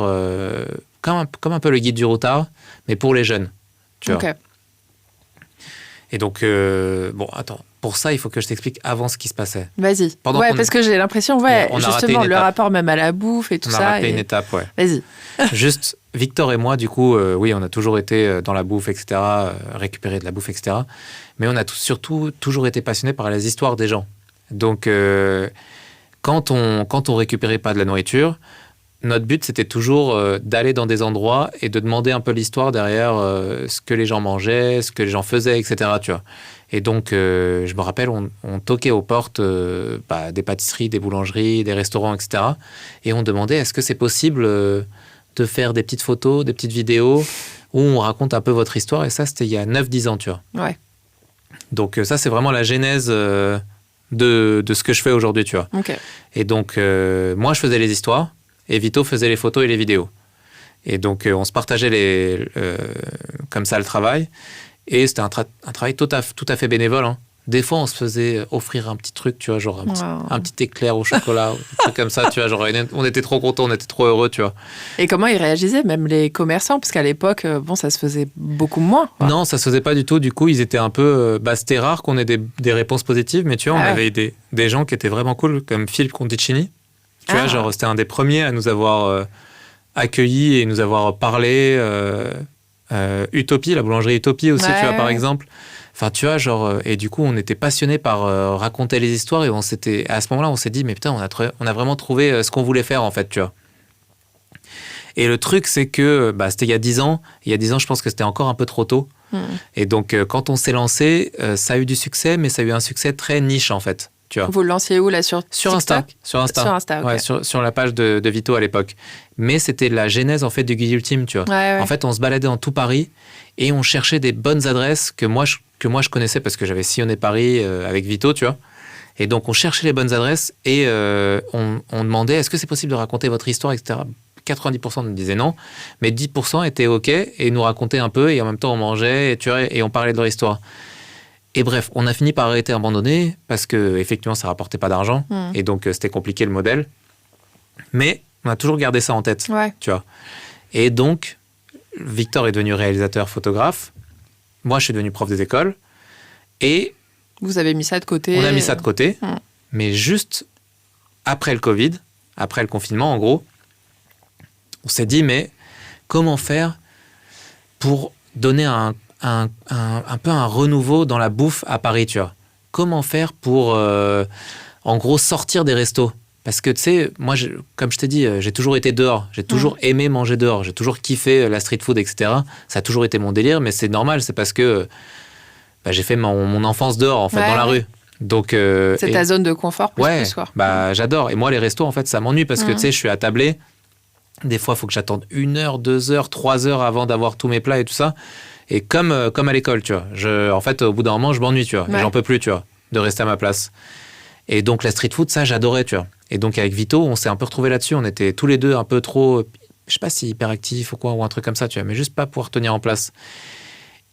comme un peu le guide du routard, mais pour les jeunes. Tu vois. Et donc, bon, attends, pour ça, il faut que je t'explique avant ce qui se passait. Vas-y. Parce que j'ai l'impression, justement, le rapport même à la bouffe et tout ça. On a raté une étape, ouais. Vas-y. Juste, Victor et moi, du coup, oui, on a toujours été dans la bouffe, etc., récupérer de la bouffe, etc. Mais on a surtout toujours été passionnés par les histoires des gens. Donc, quand on récupérait pas de la nourriture, notre but, c'était toujours d'aller dans des endroits et de demander un peu l'histoire derrière ce que les gens mangeaient, ce que les gens faisaient, etc., tu vois. Et donc, je me rappelle, on toquait aux portes des pâtisseries, des boulangeries, des restaurants, etc. Et on demandait, est-ce que c'est possible de faire des petites photos, des petites vidéos où on raconte un peu votre histoire. Et ça, c'était il y a 9-10 ans, tu vois. Ouais. Donc ça, c'est vraiment la genèse de ce que je fais aujourd'hui, tu vois. Okay. Et donc, moi, je faisais les histoires et Vito faisait les photos et les vidéos. Et donc, on se partageait comme ça le travail. Et c'était un travail tout à fait bénévole, hein. Des fois, on se faisait offrir un petit truc, tu vois, genre un petit éclair au chocolat, un truc comme ça, tu vois, genre on était trop contents, on était trop heureux, tu vois. Et comment ils réagissaient, même les commerçants, parce qu'à l'époque, ça se faisait beaucoup moins, quoi. Non, ça se faisait pas du tout. Du coup, ils étaient un peu... c'était rare qu'on ait des réponses positives, mais tu vois, on avait des gens qui étaient vraiment cool, comme Philippe Condicini. Tu vois, genre, c'était un des premiers à nous avoir accueillis et nous avoir parlé. Utopie, la boulangerie Utopie aussi, tu vois, par exemple. Enfin, tu vois, genre, et du coup, on était passionnés par raconter les histoires et à ce moment-là, on s'est dit, mais putain, on a vraiment trouvé ce qu'on voulait faire, en fait, tu vois. Et le truc, c'est que, c'était il y a 10 ans. Il y a 10 ans, je pense que c'était encore un peu trop tôt. Et donc, quand on s'est lancé, ça a eu du succès, mais ça a eu un succès très niche, en fait. Tu vois. Vous le lanciez où, là, sur Insta. Sur Insta, okay. sur la page de Vito à l'époque. Mais c'était la genèse, en fait, du Guide Ultime, tu vois. Ouais. En fait, on se baladait dans tout Paris et on cherchait des bonnes adresses que moi, je connaissais parce que j'avais sillonné Paris avec Vito, tu vois. Et donc, on cherchait les bonnes adresses et on demandait, est-ce que c'est possible de raconter votre histoire, etc. 90% nous disaient non, mais 10% étaient OK et nous racontaient un peu et en même temps, on mangeait et on parlait de leur histoire. Et bref, on a fini par arrêter, abandonner parce que effectivement, ça rapportait pas d'argent et donc c'était compliqué le modèle. Mais on a toujours gardé ça en tête, tu vois. Et donc, Victor est devenu réalisateur, photographe. Moi, je suis devenu prof des écoles. Et vous avez mis ça de côté. On a mis ça de côté, mais juste après le Covid, après le confinement, en gros, on s'est dit, mais comment faire pour donner un peu un renouveau dans la bouffe à Paris, tu vois. Comment faire pour, en gros, sortir des restos? Parce que, tu sais, moi, comme je t'ai dit, j'ai toujours été dehors. J'ai toujours aimé manger dehors. J'ai toujours kiffé la street food, etc. Ça a toujours été mon délire, mais c'est normal. C'est parce que j'ai fait mon enfance dehors, en fait, dans la rue. Donc, c'est ta zone de confort plus que soir. J'adore. Et moi, les restos, en fait, ça m'ennuie parce que, tu sais, je suis attablé. Des fois, il faut que j'attende 1 heure, 2 heures, 3 heures avant d'avoir tous mes plats et tout ça. Et comme à l'école, tu vois. En fait, au bout d'un moment, je m'ennuie, tu vois. Et j'en peux plus, tu vois, de rester à ma place. Et donc, la street food, ça, j'adorais, tu vois. Et donc, avec Vito, on s'est un peu retrouvés là-dessus. On était tous les deux un peu trop, je sais pas si hyperactifs ou quoi, ou un truc comme ça, tu vois, mais juste pas pouvoir tenir en place.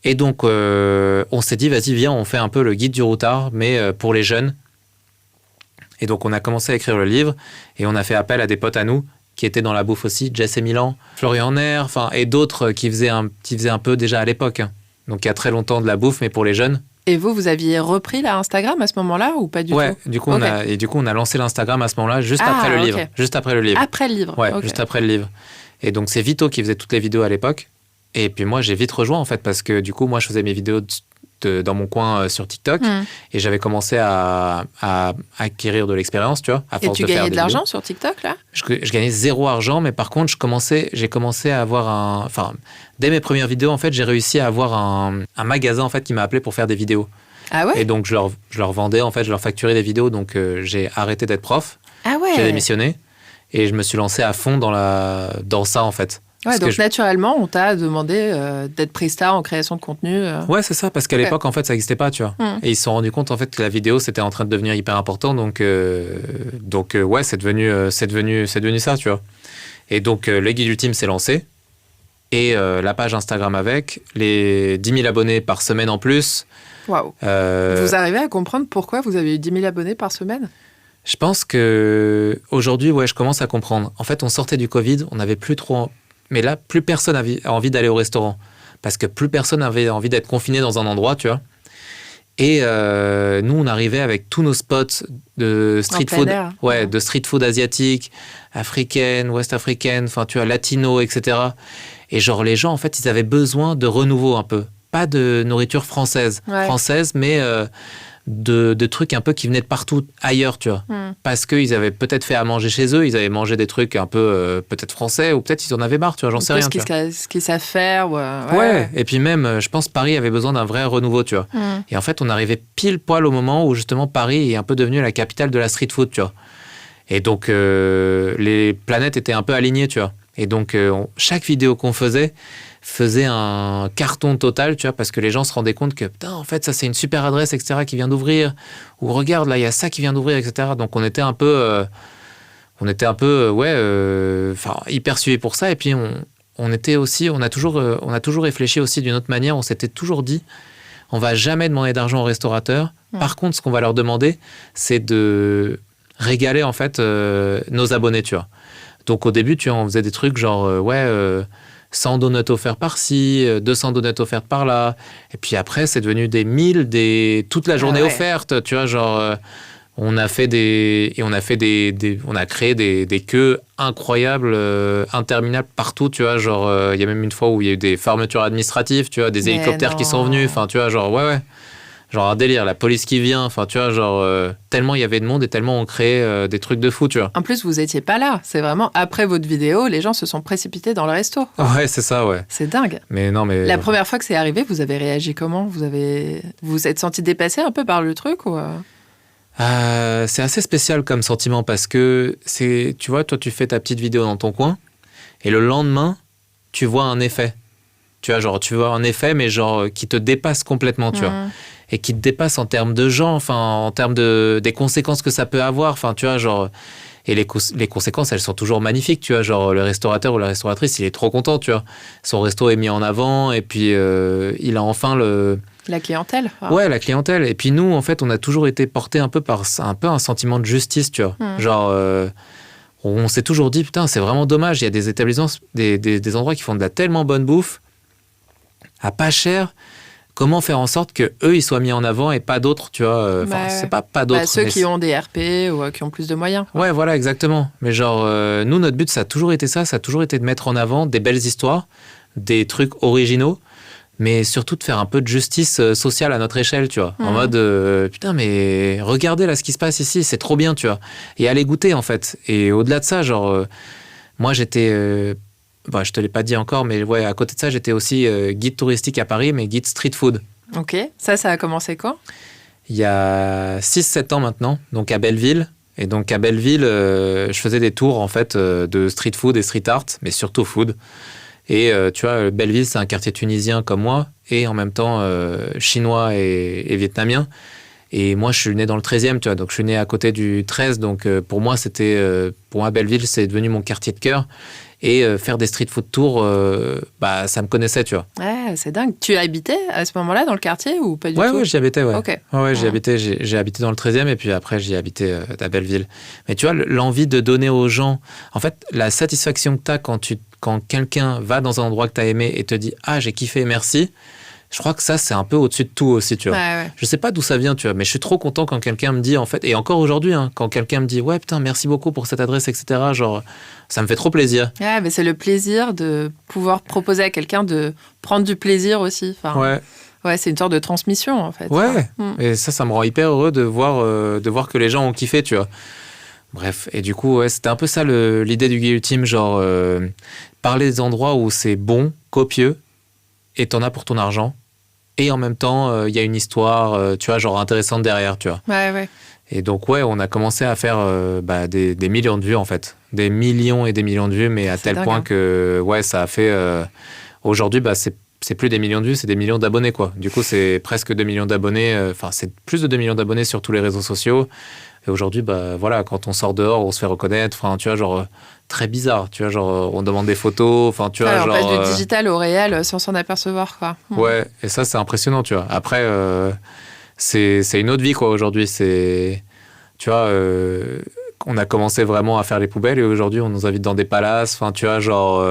Et donc, on s'est dit, vas-y, viens, on fait un peu le guide du routard, mais pour les jeunes. Et donc, on a commencé à écrire le livre et on a fait appel à des potes à nous qui étaient dans la bouffe aussi, Jess et Milan, Florian Nair, et d'autres qui faisaient un peu déjà à l'époque. Hein. Donc, il y a très longtemps de la bouffe, mais pour les jeunes. Et vous aviez repris Instagram à ce moment-là ou pas du tout? Ouais, du coup, on a lancé l'Instagram à ce moment-là, juste après le livre. Juste après le livre. Après le livre. Ouais, juste après le livre. Et donc, c'est Vito qui faisait toutes les vidéos à l'époque. Et puis moi, j'ai vite rejoint, en fait, parce que du coup, moi, je faisais mes vidéos dans mon coin sur TikTok. Et j'avais commencé à acquérir de l'expérience, tu vois, à force de faire des vidéos. Et tu gagnais de l'argent sur TikTok, là? Je gagnais 0 argent, mais par contre, j'ai commencé à avoir dès mes premières vidéos, en fait, j'ai réussi à avoir un magasin, en fait, qui m'a appelé pour faire des vidéos. Ah ouais? Et donc, je leur vendais, en fait, je leur facturais des vidéos. Donc, j'ai arrêté d'être prof. Ah ouais? J'ai démissionné. Et je me suis lancé à fond dans ça, en fait. Ouais, donc naturellement, on t'a demandé d'être presta en création de contenu. Ouais, c'est ça, parce qu'à l'époque, en fait, ça n'existait pas, tu vois. Et ils se sont rendus compte, en fait, que la vidéo, c'était en train de devenir hyper important. Donc ouais, c'est devenu ça, tu vois. Et donc, le Guide Ultime s'est lancé. Et la page Instagram avec, les 10 000 abonnés par semaine en plus. Waouh. Vous arrivez à comprendre pourquoi vous avez eu 10 000 abonnés par semaine? Je pense qu'aujourd'hui, ouais, je commence à comprendre. En fait, on sortait du Covid, on n'avait plus trop... Mais là, plus personne a envie d'aller au restaurant. Parce que plus personne avait envie d'être confiné dans un endroit, tu vois. Et nous, on arrivait avec tous nos spots de street food, de street food asiatique, africaine, ouest-africaine, enfin, tu vois, latino, etc. Et genre, les gens, en fait, ils avaient besoin de renouveau un peu. Pas de nourriture française, mais de trucs un peu qui venaient de partout ailleurs, tu vois. Parce qu'ils avaient peut-être fait à manger chez eux, ils avaient mangé des trucs un peu peut-être français, ou peut-être ils en avaient marre, tu vois, j'en sais rien. Ce qu'ils savent faire. Ouais, et puis même, je pense Paris avait besoin d'un vrai renouveau, tu vois. Et en fait, on arrivait pile poil au moment où justement Paris est un peu devenu la capitale de la street food, tu vois. Et donc, les planètes étaient un peu alignées, tu vois. Et donc, chaque vidéo qu'on faisait un carton total, tu vois, parce que les gens se rendaient compte que, putain, en fait, ça, c'est une super adresse, etc., qui vient d'ouvrir. Ou regarde, là, il y a ça qui vient d'ouvrir, etc. Donc, on était un peu, hyper suivis pour ça. Et puis, on a toujours réfléchi aussi d'une autre manière. On s'était toujours dit, on va jamais demander d'argent aux restaurateurs. Par contre, ce qu'on va leur demander, c'est de régaler, en fait, nos abonnés, tu vois. Donc, au début, tu vois, on faisait des trucs genre, 100 donuts offerts par-ci, 200 donuts offertes par-là. Et puis après, c'est devenu des 1000, toute la journée offerte. Tu vois, genre, on a créé des queues incroyables, interminables partout. Tu vois, genre, il y a même une fois où il y a eu des fermetures administratives, tu vois, des hélicoptères qui sont venus. Enfin, tu vois, genre, ouais. Genre un délire, la police qui vient, enfin tu vois, genre tellement il y avait de monde et tellement on créait des trucs de fou, tu vois. En plus, vous étiez pas là, c'est vraiment après votre vidéo, les gens se sont précipités dans le resto. Ouais, c'est ça, ouais. C'est dingue. Mais non, mais... La première fois que c'est arrivé, vous avez réagi comment ? Vous vous êtes senti dépassé un peu par le truc ou... C'est assez spécial comme sentiment parce que tu vois, toi tu fais ta petite vidéo dans ton coin et le lendemain, tu vois un effet. Tu vois, genre, tu vois un effet, mais genre qui te dépasse complètement, tu vois. Et qui te dépasse en termes de gens, enfin, en termes des conséquences que ça peut avoir, enfin, tu vois, genre... Et les conséquences, elles sont toujours magnifiques, tu vois, genre, le restaurateur ou la restauratrice, il est trop content, tu vois. Son resto est mis en avant, et puis il a enfin La clientèle. Ouais, la clientèle. Et puis nous, en fait, on a toujours été portés un peu par un sentiment de justice, tu vois. Genre... on s'est toujours dit, putain, c'est vraiment dommage, il y a des établissements, des endroits qui font de la tellement bonne bouffe, à pas cher... Comment faire en sorte que eux ils soient mis en avant et pas d'autres, tu vois. C'est pas d'autres. Ceux qui ont des RP ou qui ont plus de moyens. Ouais, voilà, exactement. Mais genre, nous, notre but, ça a toujours été ça. Ça a toujours été de mettre en avant des belles histoires, des trucs originaux, mais surtout de faire un peu de justice sociale à notre échelle, tu vois. En mode, putain, mais regardez là ce qui se passe ici, c'est trop bien, tu vois. Et allez goûter, en fait. Et au-delà de ça, genre, moi, j'étais... je te l'ai pas dit encore, mais ouais, à côté de ça, j'étais aussi guide touristique à Paris, mais guide street food. Ok, ça a commencé quand ? Il y a 6-7 ans maintenant, donc à Belleville. Et donc à Belleville, je faisais des tours en fait de street food et street art, mais surtout food. Et tu vois, Belleville, c'est un quartier tunisien comme moi, et en même temps chinois et vietnamien. Et moi, je suis né dans le 13e, tu vois, donc je suis né à côté du 13, donc pour moi, Belleville, c'est devenu mon quartier de cœur. Et faire des street food tours, ça me connaissait, tu vois. Ouais, c'est dingue. Tu habitais à ce moment-là dans le quartier ou pas du tout ? Ouais, j'y habitais, ouais. Ok. Ouais, j'y habitais, j'ai habité dans le 13e et puis après, j'y habitais à Belleville. Mais tu vois, l'envie de donner aux gens... En fait, la satisfaction que tu as quand quelqu'un va dans un endroit que tu as aimé et te dit « Ah, j'ai kiffé, merci », je crois que ça, c'est un peu au-dessus de tout aussi, tu vois. Ouais. Je sais pas d'où ça vient, tu vois, mais je suis trop content quand quelqu'un me dit, en fait, et encore aujourd'hui, hein, quand quelqu'un me dit, ouais, putain, merci beaucoup pour cette adresse, etc., genre, ça me fait trop plaisir. Ouais, mais c'est le plaisir de pouvoir proposer à quelqu'un de prendre du plaisir aussi. Enfin, ouais, c'est une sorte de transmission, en fait. Ouais, et ça me rend hyper heureux de voir que les gens ont kiffé, tu vois. Bref, et du coup, ouais, c'était un peu ça l'idée du guide ultime, genre, parler des endroits où c'est bon, copieux, et t'en as pour ton argent. Et en même temps, il y a une histoire, tu vois, genre intéressante derrière, tu vois. Ouais. Et donc, ouais, on a commencé à faire des millions de vues, en fait. Des millions et des millions de vues, mais à tel point que, ouais, ça a fait... aujourd'hui, c'est plus des millions de vues, c'est des millions d'abonnés, quoi. Du coup, c'est presque 2 millions d'abonnés. Enfin, c'est plus de 2 millions d'abonnés sur tous les réseaux sociaux. Et aujourd'hui, voilà, quand on sort dehors, on se fait reconnaître. Enfin, tu vois, genre... très bizarre, tu vois, genre on demande des photos, enfin tu vois, on passe du digital au réel sans s'en apercevoir, quoi. Ouais, et ça c'est impressionnant, tu vois. Après, c'est une autre vie, quoi, aujourd'hui. C'est, tu vois, on a commencé vraiment à faire les poubelles et aujourd'hui on nous invite dans des palaces, enfin tu vois, genre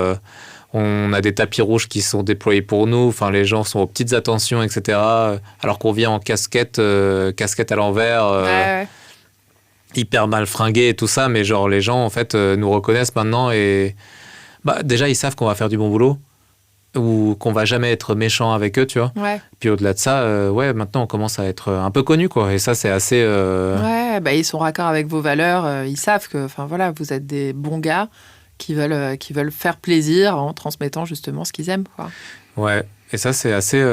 On a des tapis rouges qui sont déployés pour nous. Enfin, les gens sont aux petites attentions, etc. Alors qu'on vient en casquette à l'envers, hyper mal fringué et tout ça. Mais genre, les gens, en fait, nous reconnaissent maintenant. Et déjà, ils savent qu'on va faire du bon boulot ou qu'on va jamais être méchant avec eux, tu vois. Ouais. Puis au-delà de ça, maintenant, on commence à être un peu connu, quoi. Et ça, c'est assez... Ouais, ils sont raccords avec vos valeurs. Ils savent que, vous êtes des bons gars qui veulent faire plaisir en transmettant justement ce qu'ils aiment, quoi. Ouais, et ça, c'est assez,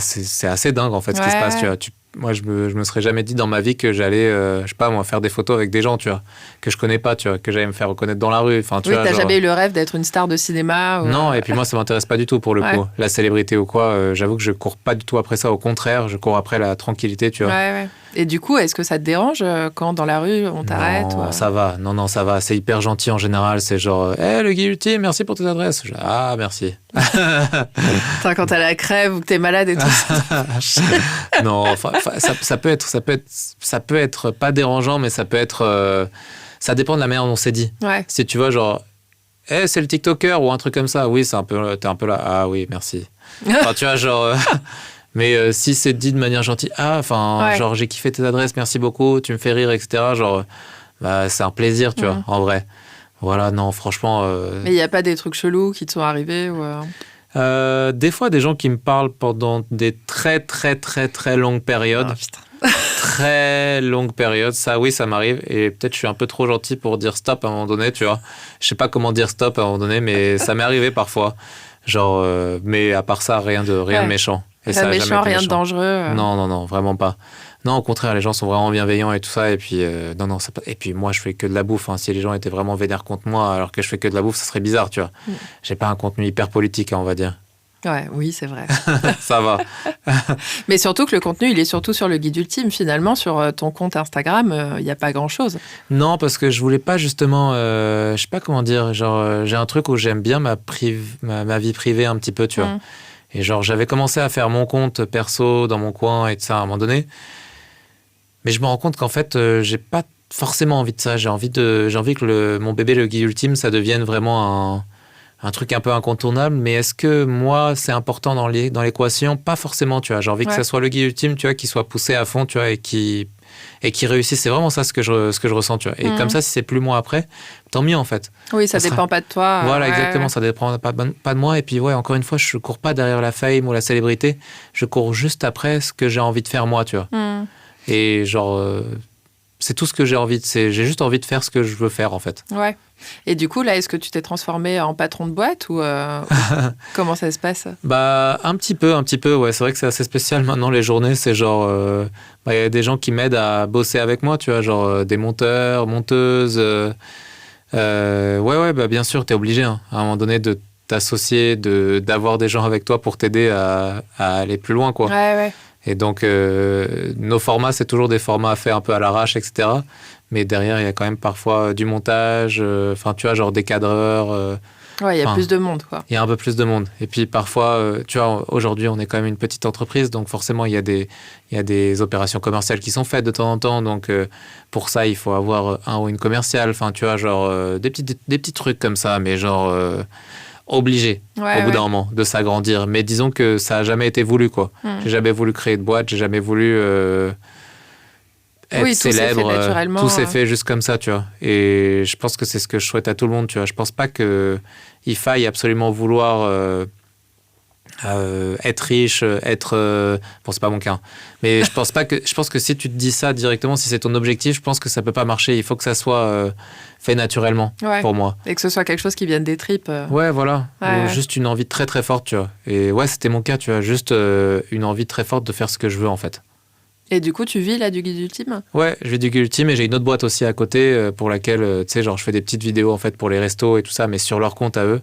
c'est assez dingue, en fait, ce qui se passe, tu vois. Moi, je me serais jamais dit dans ma vie que j'allais, je sais pas, moi, faire des photos avec des gens, tu vois, que je connais pas, tu vois, que j'allais me faire reconnaître dans la rue. Enfin, tu vois, t'as jamais eu le rêve d'être une star de cinéma ou... Non, et puis moi, ça m'intéresse pas du tout, pour le coup. La célébrité ou quoi, j'avoue que je cours pas du tout après ça. Au contraire, je cours après la tranquillité, tu vois. Ouais. Et du coup, est-ce que ça te dérange quand dans la rue, on t'arrête? Non, ça va. Non, ça va. C'est hyper gentil en général. C'est genre, le Guy Ultime, merci pour tes adresses. Ah, merci. Quand t'as la crève ou que t'es malade et tout ça. Non, ça peut être pas dérangeant, mais ça peut être... ça dépend de la manière dont c'est dit. Ouais. Si tu vois, genre, c'est le TikToker ou un truc comme ça, oui, t'es un peu là. Ah oui, merci. Enfin, tu vois, genre... mais si c'est dit de manière gentille, genre, j'ai kiffé tes adresses, merci beaucoup, tu me fais rire, etc. Genre, c'est un plaisir, tu vois, en vrai. Voilà, non, franchement... Mais il n'y a pas des trucs chelous qui te sont arrivés ou... Des fois, des gens qui me parlent pendant des très, très, très, très longues périodes. Très longues périodes. Ça, oui, ça m'arrive. Et peut-être je suis un peu trop gentil pour dire stop à un moment donné, tu vois. Je sais pas comment dire stop à un moment donné, mais ça m'est arrivé parfois. Genre, mais à part ça, rien de méchant. Et rien de méchant, rien de dangereux. Non, vraiment pas. Non, au contraire, les gens sont vraiment bienveillants et tout ça. Et puis, non, c'est pas... Et puis, moi, je fais que de la bouffe. Hein. Si les gens étaient vraiment vénères contre moi, alors que je fais que de la bouffe, ça serait bizarre, tu vois. J'ai pas un contenu hyper politique, on va dire. Oui, c'est vrai. Ça va. Mais surtout que le contenu, il est surtout sur le Guide Ultime. Finalement, sur ton compte Instagram, il n'y a pas grand-chose. Non, parce que je voulais pas justement... je sais pas comment dire. Genre, j'ai un truc où j'aime bien ma vie privée un petit peu, tu vois. Et genre, j'avais commencé à faire mon compte perso dans mon coin et tout ça à un moment donné. Mais je me rends compte qu'en fait, j'ai pas forcément envie de ça. J'ai envie que mon bébé, le Guide Ultime, ça devienne vraiment un truc un peu incontournable. Mais est-ce que moi, c'est important dans l'équation? Pas forcément, tu vois. J'ai envie que ça soit le Guide Ultime, tu vois, qui soit poussé à fond, tu vois, et qui réussisse. C'est vraiment ça ce que je ressens, tu vois. Et comme ça, si c'est plus moi après, tant mieux, en fait. Oui, ça dépend pas de toi. Voilà, exactement. Ça dépend pas de moi. Et puis, encore une fois, je cours pas derrière la fame ou la célébrité. Je cours juste après ce que j'ai envie de faire moi, tu vois. Et genre, c'est tout ce que j'ai envie. J'ai juste envie de faire ce que je veux faire, en fait. Ouais. Et du coup, là, est-ce que tu t'es transformé en patron de boîte ou comment ça se passe? Un petit peu, ouais. C'est vrai que c'est assez spécial maintenant, les journées. C'est genre, y a des gens qui m'aident à bosser avec moi, tu vois, genre des monteurs, monteuses. Bien sûr, t'es obligé, hein, à un moment donné, de t'associer, d'avoir des gens avec toi pour t'aider à aller plus loin, quoi. Ouais. Et donc, nos formats, c'est toujours des formats faits un peu à l'arrache, etc. Mais derrière, il y a quand même parfois du montage, tu vois, genre des cadreurs. Il y a plus de monde, quoi. Il y a un peu plus de monde. Et puis parfois, tu vois, aujourd'hui, on est quand même une petite entreprise, donc forcément, il y a des opérations commerciales qui sont faites de temps en temps. Donc, pour ça, il faut avoir un ou une commerciale. Enfin, tu vois, genre des petits trucs comme ça, mais genre... obligé au bout d'un moment de s'agrandir, mais disons que ça a jamais été voulu, quoi. J'ai jamais voulu créer de boîte, j'ai jamais voulu être célèbre, tout s'est fait juste comme ça, tu vois. Et je pense que c'est ce que je souhaite à tout le monde, tu vois. Je pense pas que il faille absolument vouloir être riche, bon, c'est pas mon cas, mais je pense que si tu te dis ça directement, si c'est ton objectif, je pense que ça peut pas marcher. Il faut que ça soit fait naturellement, pour moi. Et que ce soit quelque chose qui vienne des tripes. Ouais, voilà. Ou juste une envie très très forte, tu vois. Et ouais, c'était mon cas, tu vois. Juste une envie très forte de faire ce que je veux, en fait. Et du coup, tu vis là du Guide Ultime? Ouais, je vis du Guide Ultime et j'ai une autre boîte aussi à côté pour laquelle, tu sais, genre je fais des petites vidéos en fait pour les restos et tout ça, mais sur leur compte à eux,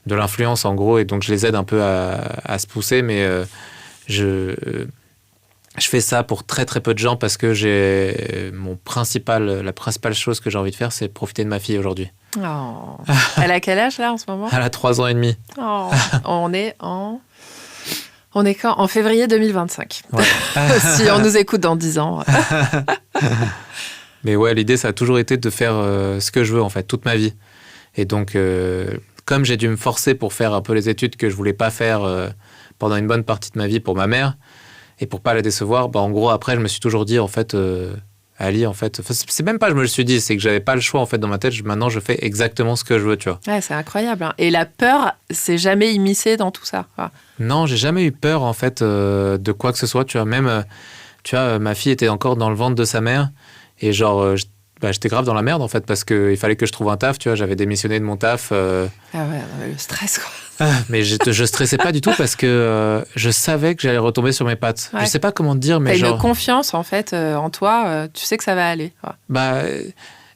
de l'influence en gros, et donc je les aide un peu à se pousser, mais je fais ça pour très très peu de gens parce que la principale chose que j'ai envie de faire, c'est profiter de ma fille aujourd'hui. Oh. Elle a quel âge là en ce moment? Elle a 3 ans et demi. Oh. On est quand? En février 2025. Ouais. Si on nous écoute dans 10 ans. Mais ouais, l'idée, ça a toujours été de faire ce que je veux, en fait, toute ma vie. Et donc, comme j'ai dû me forcer pour faire un peu les études que je voulais pas faire pendant une bonne partie de ma vie pour ma mère, et pour pas la décevoir, bah, en gros, après, je me suis toujours dit, en fait, Ali, en fait, c'est même pas je me le suis dit, c'est que j'avais pas le choix, en fait, dans ma tête. Maintenant, je fais exactement ce que je veux, tu vois. Ouais, c'est incroyable. Hein. Et la peur, c'est jamais immiscé dans tout ça. Quoi. Non, j'ai jamais eu peur, en fait, de quoi que ce soit, tu vois. Même, tu vois, ma fille était encore dans le ventre de sa mère, et genre, j'étais grave dans la merde, en fait, parce qu'il fallait que je trouve un taf, tu vois. J'avais démissionné de mon taf. Ah ouais, le stress, quoi. Mais je stressais pas du tout parce que je savais que j'allais retomber sur mes pattes. Ouais. Je sais pas comment te dire, mais t'as genre... une confiance, en fait, en toi. Tu sais que ça va aller. Quoi. Bah,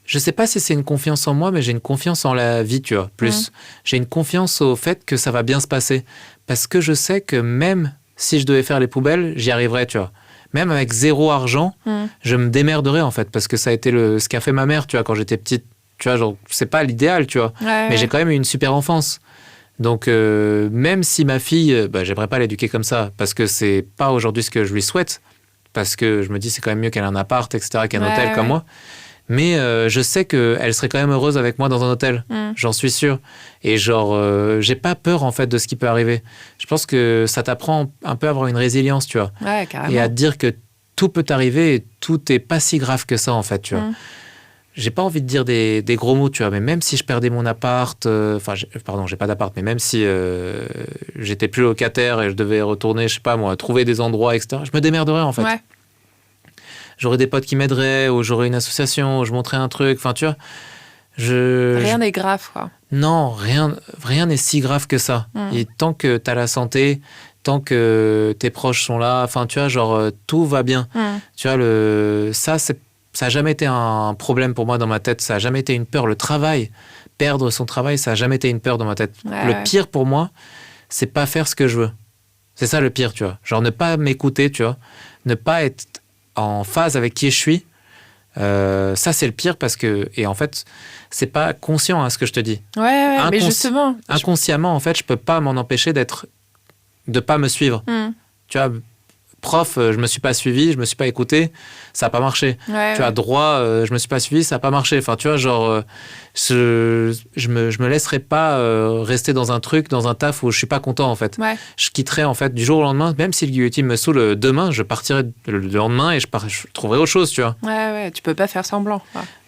je sais pas si c'est une confiance en moi, mais j'ai une confiance en la vie, tu vois. Plus, j'ai une confiance au fait que ça va bien se passer. Parce que je sais que même si je devais faire les poubelles, j'y arriverais, tu vois. Même avec 0 argent, je me démerderais, en fait. Parce que ça a été ce qu'a fait ma mère, tu vois, quand j'étais petite. Tu vois, genre, c'est pas l'idéal, tu vois. Mais j'ai quand même eu une super enfance. Donc, même si ma fille, j'aimerais pas l'éduquer comme ça, parce que c'est pas aujourd'hui ce que je lui souhaite, parce que je me dis c'est quand même mieux qu'elle ait un appart, etc., qu'un hôtel comme moi. Mais je sais qu'elle serait quand même heureuse avec moi dans un hôtel, j'en suis sûr. Et genre, j'ai pas peur en fait de ce qui peut arriver. Je pense que ça t'apprend un peu à avoir une résilience, tu vois. Ouais, carrément. Et à te dire que tout peut arriver et tout est pas si grave que ça en fait, tu vois. J'ai pas envie de dire des gros mots, tu vois, mais même si je perdais mon appart, j'ai pas d'appart, mais même si j'étais plus locataire et je devais retourner, je sais pas moi, trouver des endroits, etc., je me démerderais en fait. Ouais. J'aurais des potes qui m'aideraient, ou j'aurais une association, ou je montrais un truc, enfin tu vois. Rien n'est grave, quoi. Non, rien n'est si grave que ça. Et tant que t'as la santé, tant que tes proches sont là, enfin tu vois, genre tout va bien. Tu vois, ça n'a jamais été un problème pour moi dans ma tête. Ça n'a jamais été une peur. Le travail, perdre son travail, ça n'a jamais été une peur dans ma tête. Le pire pour moi, c'est pas faire ce que je veux. C'est ça le pire, tu vois. Genre ne pas m'écouter, tu vois. Ne pas être en phase avec qui je suis. Ça, c'est le pire parce que... Et en fait, c'est pas conscient hein, ce que je te dis. Ouais, mais justement... Inconsciemment, en fait, je peux pas m'en empêcher de pas me suivre. Tu vois... Prof, je me suis pas suivi, je me suis pas écouté, ça a pas marché. Tu vois, droit, je me suis pas suivi, ça a pas marché. Enfin, tu vois, genre, je me laisserai pas rester dans un truc, dans un taf où je suis pas content en fait. Je quitterai en fait du jour au lendemain, même si le guillotine me saoule demain, je partirai le lendemain et je trouverai autre chose, tu vois. Ouais, tu peux pas faire semblant.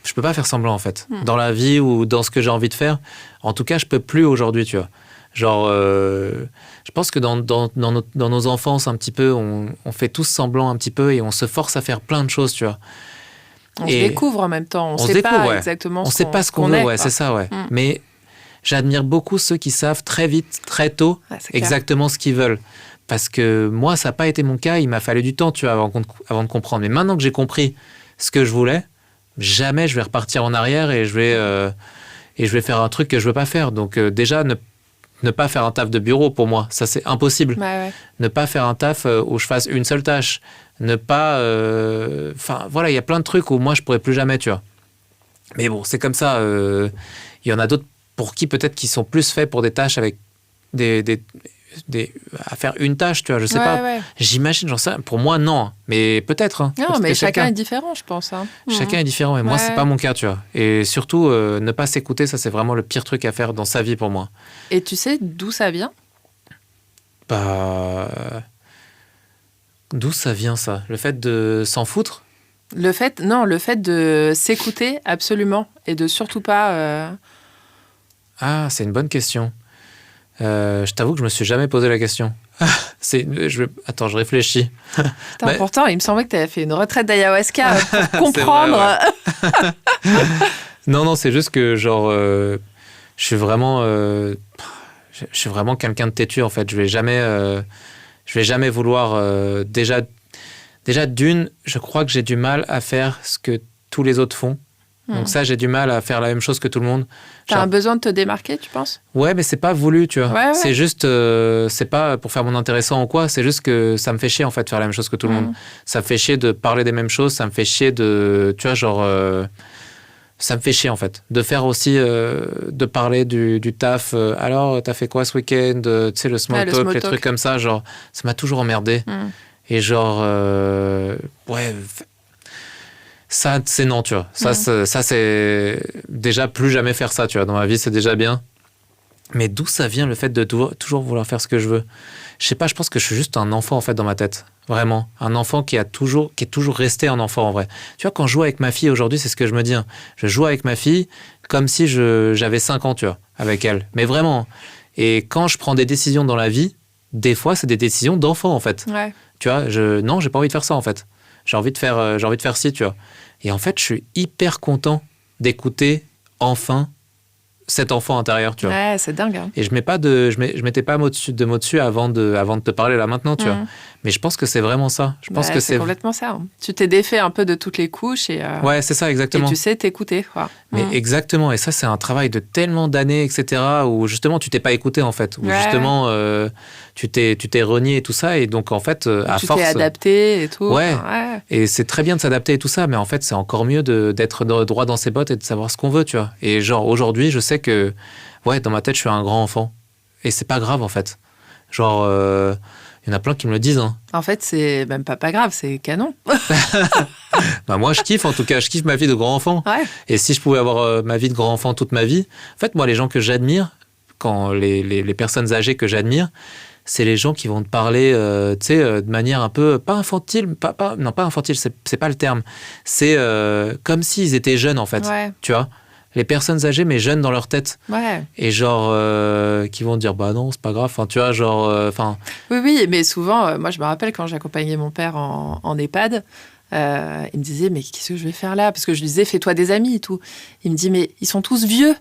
Je peux pas faire semblant en fait, dans la vie ou dans ce que j'ai envie de faire. En tout cas, je peux plus aujourd'hui, tu vois. Genre, je pense que dans nos enfances, un petit peu, on fait tous semblant un petit peu et on se force à faire plein de choses, tu vois. On se découvre en même temps. On sait pas exactement ce qu'on est. On sait pas ce qu'on veut, c'est ça, ouais. Mais j'admire beaucoup ceux qui savent très vite, très tôt, exactement ce qu'ils veulent. Parce que moi, ça n'a pas été mon cas. Il m'a fallu du temps, tu vois, avant de comprendre. Mais maintenant que j'ai compris ce que je voulais, jamais je vais repartir en arrière et je vais faire un truc que je veux pas faire. Donc déjà, ne pas faire un taf de bureau, pour moi, ça c'est impossible. Ne pas faire un taf où je fasse une seule tâche. Ne pas... Enfin, voilà, il y a plein de trucs où moi, je pourrais plus jamais, tu vois. Mais bon, c'est comme ça. Il y en a d'autres pour qui, peut-être, qui sont plus faits pour des tâches avec à faire une tâche, tu vois, je sais pas. J'imagine, j'en sais rien. Pour moi, non. Mais peut-être. Hein, non, mais chacun est différent, je pense. Hein. Chacun est différent. Et moi, c'est pas mon cas, tu vois. Et surtout, ne pas s'écouter, ça, c'est vraiment le pire truc à faire dans sa vie pour moi. Et tu sais d'où ça vient ? D'où ça vient, ça ? Le fait de s'en foutre ? Le fait de s'écouter, absolument. Et de surtout pas... Ah, c'est une bonne question. Je t'avoue que je me suis jamais posé la question. Attends, je réfléchis. Pourtant, il me semblait que tu avais fait une retraite d'ayahuasca pour comprendre. Vrai, ouais. Non, c'est juste que genre, je suis vraiment quelqu'un de têtu en fait. Je vais jamais vouloir déjà d'une. Je crois que j'ai du mal à faire ce que tous les autres font. Donc ça, j'ai du mal à faire la même chose que tout le monde. T'as un besoin de te démarquer, tu penses ? Ouais, mais c'est pas voulu, tu vois. Ouais. C'est juste, c'est pas pour faire mon intéressant ou quoi, c'est juste que ça me fait chier, en fait, de faire la même chose que tout le monde. Ça me fait chier de parler des mêmes choses, ça me fait chier de, tu vois, genre... ça me fait chier, en fait. De faire aussi, de parler du taf. Alors, t'as fait quoi ce week-end ? Tu sais, le small talk, les trucs comme ça, genre, ça m'a toujours emmerdé. Et genre, ouais... Ça, c'est non, tu vois. Ça, c'est déjà plus jamais faire ça, tu vois. Dans ma vie, c'est déjà bien. Mais d'où ça vient le fait de toujours vouloir faire ce que je veux? Je sais pas, je pense que je suis juste un enfant en fait dans ma tête. Vraiment. Un enfant qui est toujours resté un enfant en vrai. Tu vois, quand je joue avec ma fille aujourd'hui, c'est ce que je me dis. Hein. Je joue avec ma fille comme si j'avais 5 ans, tu vois, avec elle. Mais vraiment. Et quand je prends des décisions dans la vie, des fois, c'est des décisions d'enfant en fait. Ouais. Tu vois, non, j'ai pas envie de faire ça en fait. J'ai envie de faire ci, tu vois. Et en fait, je suis hyper content d'écouter enfin cet enfant intérieur, tu vois. Ouais, c'est dingue. Hein. Et je mettais pas de mots dessus avant de te parler là maintenant, tu vois. Mais je pense que c'est vraiment ça. Je pense que c'est complètement ça. Hein. Tu t'es défait un peu de toutes les couches et ouais, c'est ça exactement. Et tu sais t'écouter, quoi. Mais exactement. Et ça, c'est un travail de tellement d'années, etc. Où justement, tu t'es pas écouté en fait. Où justement, tu t'es renié et tout ça. Et donc en fait, à force, tu t'es adapté et tout. Ouais. Et c'est très bien de s'adapter et tout ça. Mais en fait, c'est encore mieux d'être droit dans ses bottes et de savoir ce qu'on veut, tu vois. Et genre aujourd'hui, je sais que ouais, dans ma tête, je suis un grand enfant. Et c'est pas grave, en fait. Genre, il y en a plein qui me le disent. Hein. En fait, c'est même pas grave, c'est canon. Bah, moi, je kiffe, en tout cas. Je kiffe ma vie de grand enfant. Ouais. Et si je pouvais avoir ma vie de grand enfant toute ma vie... En fait, moi, les gens que j'admire, les personnes âgées que j'admire, c'est les gens qui vont te parler, tu sais, de manière un peu... Pas infantile, non, pas infantile, c'est pas le terme. C'est comme s'ils étaient jeunes, en fait. Ouais. Tu vois ? Les personnes âgées, mais jeunes dans leur tête. Ouais. Et genre, qui vont dire, bah non, c'est pas grave. Enfin, tu vois, genre... Oui, mais souvent, moi, je me rappelle quand j'accompagnais mon père en EHPAD, il me disait, mais qu'est-ce que je vais faire là? Parce que je lui disais, fais-toi des amis et tout. Il me dit, mais ils sont tous vieux.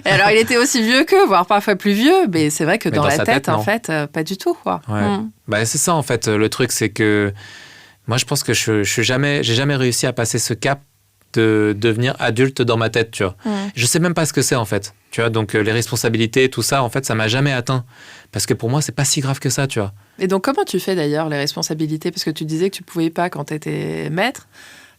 Et alors, il était aussi vieux qu'eux, voire parfois plus vieux. Mais c'est vrai que dans la tête, en fait, pas du tout, quoi. Ouais. Bah, c'est ça, en fait. Le truc, c'est que moi, je pense que j'ai jamais réussi à passer ce cap de devenir adulte dans ma tête, tu vois. Je sais même pas ce que c'est, en fait. Tu vois, donc les responsabilités, tout ça, en fait, ça m'a jamais atteint. Parce que pour moi, c'est pas si grave que ça, tu vois. Et donc, comment tu fais d'ailleurs les responsabilités? Parce que tu disais que tu pouvais pas quand tu étais maître.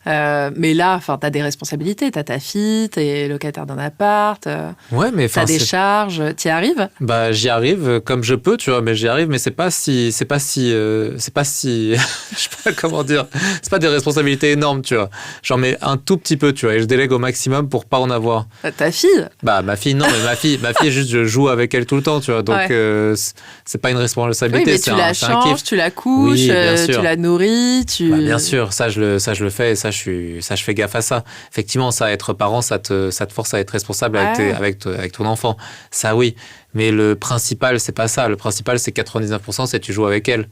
Mais là, tu as des responsabilités. Tu as ta fille, tu es locataire d'un appart. Ouais, mais tu as des charges. Tu y arrives? Bah, j'y arrive comme je peux, tu vois. Mais j'y arrive, mais c'est pas si. je sais pas comment dire. C'est pas des responsabilités énormes, tu vois. J'en mets un tout petit peu, tu vois. Et je délègue au maximum pour pas en avoir. Ta fille? Bah, ma fille, non, mais ma fille, juste, je joue avec elle tout le temps, tu vois. Donc, c'est pas une responsabilité. Oui, mais tu la changes, tu la couches, tu la nourris, Bah, bien sûr, ça je le fais et ça je fais gaffe à ça. Effectivement, ça, être parent, ça te force à être responsable avec ton enfant. Ça, oui. Mais le principal, c'est pas ça. Le principal, c'est 99%, c'est tu joues avec elle.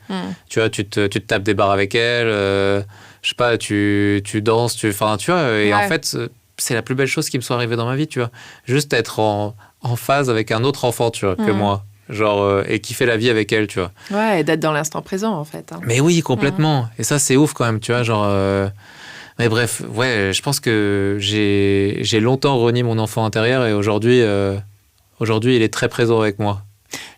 Tu vois, tu te tapes des barres avec elle. Je sais pas, tu danses, tu vois. Et en fait, c'est la plus belle chose qui me soit arrivée dans ma vie, tu vois. Juste être en phase avec un autre enfant, tu vois, que moi. Genre, et kiffer la vie avec elle, tu vois. Ouais, et d'être dans l'instant présent, en fait. Hein. Mais oui, complètement. Et ça, c'est ouf quand même, tu vois, genre... Mais bref, ouais, je pense que j'ai longtemps renié mon enfant intérieur et aujourd'hui, il est très présent avec moi.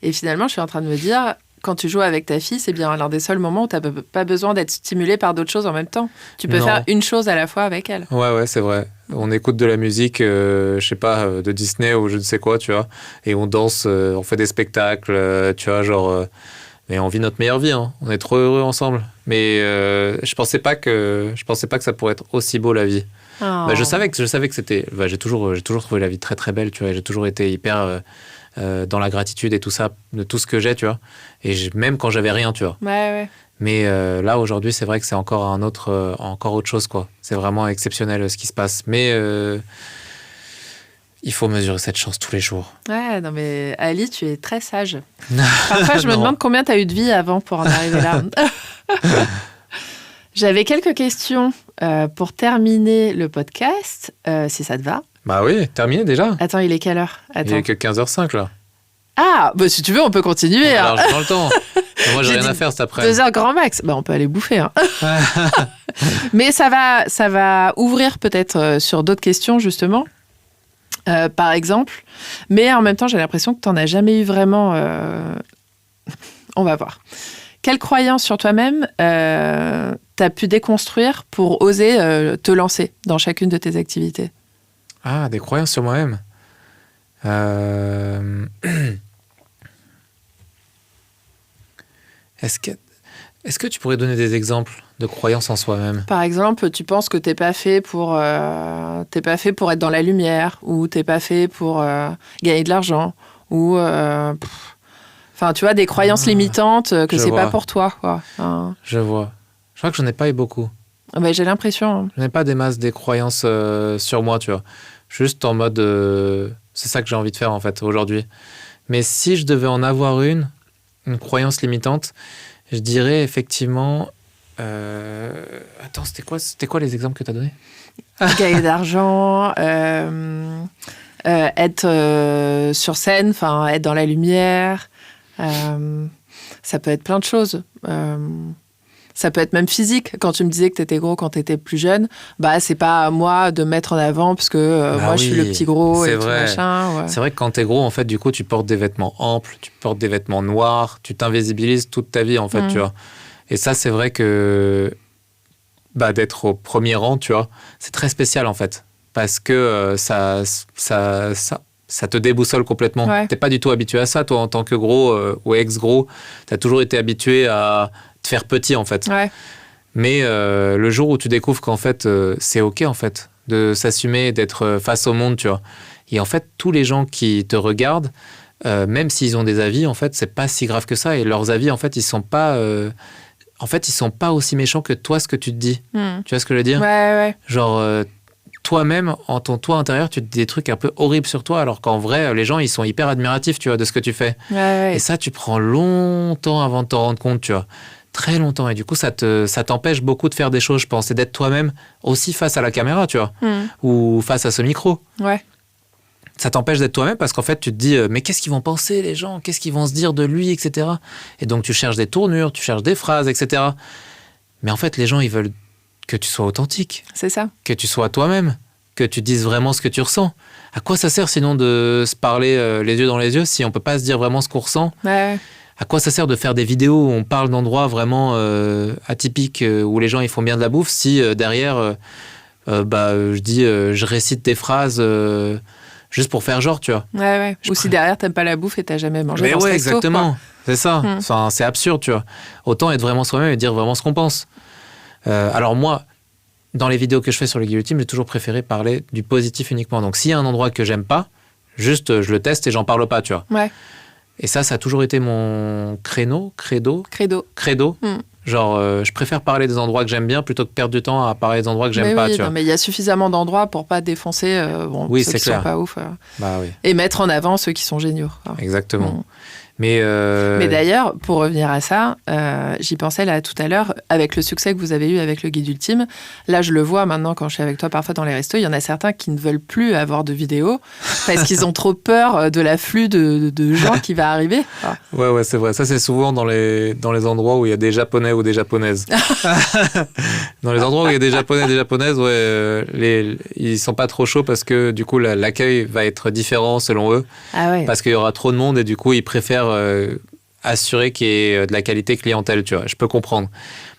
Et finalement, je suis en train de me dire, quand tu joues avec ta fille, c'est bien l'un des seuls moments où tu n'as pas besoin d'être stimulé par d'autres choses en même temps. Tu peux faire une chose à la fois avec elle. Ouais, c'est vrai. On écoute de la musique, je sais pas, de Disney ou je ne sais quoi, tu vois. Et on danse, on fait des spectacles, tu vois, genre... Mais on vit notre meilleure vie, hein. On est trop heureux ensemble. Mais je pensais pas que ça pourrait être aussi beau, la vie. Oh. Bah, je savais que c'était... Bah, j'ai toujours trouvé la vie très très belle, tu vois. J'ai toujours été hyper dans la gratitude et tout ça, de tout ce que j'ai, tu vois. Et même quand j'avais rien, tu vois. Ouais. Mais là, aujourd'hui, c'est vrai que c'est encore autre chose, quoi. C'est vraiment exceptionnel ce qui se passe. Mais... il faut mesurer cette chance tous les jours. Ouais, non mais Ali, tu es très sage. Parfois, je me demande combien tu as eu de vie avant pour en arriver là. J'avais quelques questions pour terminer le podcast, si ça te va. Bah oui, terminé déjà. Attends, il est quelle heure? Il est que 15h05 là. Ah, bah si tu veux, on peut continuer. Alors, j'ai pas le temps. Moi, j'ai rien à faire cet après-midi. 2 heures grand max. Bah, on peut aller bouffer. Hein. Mais ça va ouvrir peut-être sur d'autres questions, justement. Par exemple, mais en même temps, j'ai l'impression que tu n'en as jamais eu vraiment... On va voir. Quelle croyance sur toi-même tu as pu déconstruire pour oser te lancer dans chacune de tes activités? Ah, des croyances sur moi-même. Est-ce que... Est-ce que tu pourrais donner des exemples de croyances en soi-même? Par exemple, tu penses que t'es pas fait pour être dans la lumière, ou t'es pas fait pour gagner de l'argent, ou enfin, tu vois, des croyances limitantes que c'est pas pour toi, quoi. Je vois. Je crois que j'en ai pas eu beaucoup. Ben, j'ai l'impression. Je n'ai pas des masses des croyances sur moi, tu vois. Juste en mode, c'est ça que j'ai envie de faire en fait aujourd'hui. Mais si je devais en avoir une croyance limitante, je dirais effectivement. Attends, c'était quoi les exemples que tu as donnés? Gagner d'argent, être sur scène, enfin être dans la lumière. Ça peut être plein de choses. Ça peut être même physique. Quand tu me disais que tu étais gros quand tu étais plus jeune, bah c'est pas à moi de mettre en avant parce que moi je suis le petit gros et tout machin. Ouais. C'est vrai que quand t'es gros, en fait, du coup, tu portes des vêtements amples, tu portes des vêtements noirs, tu t'invisibilises toute ta vie, en fait, tu vois. Et ça, c'est vrai que d'être au premier rang, tu vois, c'est très spécial, en fait. Parce que ça te déboussole complètement. Ouais. T'es pas du tout habitué à ça, toi, en tant que gros ou ex-gros. T'as toujours été habitué à te faire petit, en fait. Ouais. Mais le jour où tu découvres qu'en fait, c'est OK, en fait, de s'assumer, d'être face au monde, tu vois. Et en fait, tous les gens qui te regardent, même s'ils ont des avis, en fait, c'est pas si grave que ça. Et leurs avis, en fait, ils sont pas aussi méchants que toi, ce que tu te dis. Tu vois ce que je veux dire? Ouais. Genre, toi-même, en ton toi intérieur, tu te dis des trucs un peu horribles sur toi, alors qu'en vrai, les gens, ils sont hyper admiratifs, tu vois, de ce que tu fais. Ouais. Et ça, tu prends longtemps avant de t'en rendre compte, tu vois. Très longtemps. Et du coup, ça t'empêche beaucoup de faire des choses, je pense, et d'être toi-même aussi face à la caméra, tu vois, ou face à ce micro. Ouais. Ça t'empêche d'être toi-même parce qu'en fait, tu te dis mais qu'est-ce qu'ils vont penser, les gens? Qu'est-ce qu'ils vont se dire de lui, etc. Et donc, tu cherches des tournures, tu cherches des phrases, etc. Mais en fait, les gens, ils veulent que tu sois authentique. C'est ça. Que tu sois toi-même. Que tu dises vraiment ce que tu ressens. À quoi ça sert sinon de se parler les yeux dans les yeux si on peut pas se dire vraiment ce qu'on ressent? Ouais. À quoi ça sert de faire des vidéos où on parle d'endroits vraiment atypiques où les gens ils font bien de la bouffe si derrière je récite des phrases juste pour faire genre, tu vois. Ouais. Ou si derrière t'aimes pas la bouffe et t'as jamais mangé dans ce resto. Exactement. Quoi. C'est ça. Enfin, c'est absurde, tu vois. Autant être vraiment soi-même et dire vraiment ce qu'on pense. Alors moi, dans les vidéos que je fais sur le Guide Ultime, j'ai toujours préféré parler du positif uniquement. Donc s'il y a un endroit que j'aime pas, juste je le teste et j'en parle pas, tu vois. Ouais. Et ça a toujours été mon credo. Genre, je préfère parler des endroits que j'aime bien plutôt que perdre du temps à parler des endroits que j'aime pas. Tu vois. Mais il y a suffisamment d'endroits pour pas défoncer ceux qui sont pas ouf. Bah oui. Et mettre en avant ceux qui sont géniaux. Exactement. Mais d'ailleurs, pour revenir à ça, j'y pensais là tout à l'heure, avec le succès que vous avez eu avec le Guide Ultime, là je le vois maintenant quand je suis avec toi parfois dans les restos, il y en a certains qui ne veulent plus avoir de vidéos parce qu'ils ont trop peur de l'afflux de gens qui va arriver. Ouais, c'est vrai. Ça, c'est souvent dans les endroits où il y a des Japonais ou des Japonaises. Dans les endroits où il y a des Japonais et des Japonaises, ils sont pas trop chauds parce que du coup, l'accueil va être différent selon eux. Ah ouais. Parce qu'il y aura trop de monde et du coup, ils préfèrent assurer qu'il y ait de la qualité clientèle, tu vois. Je peux comprendre.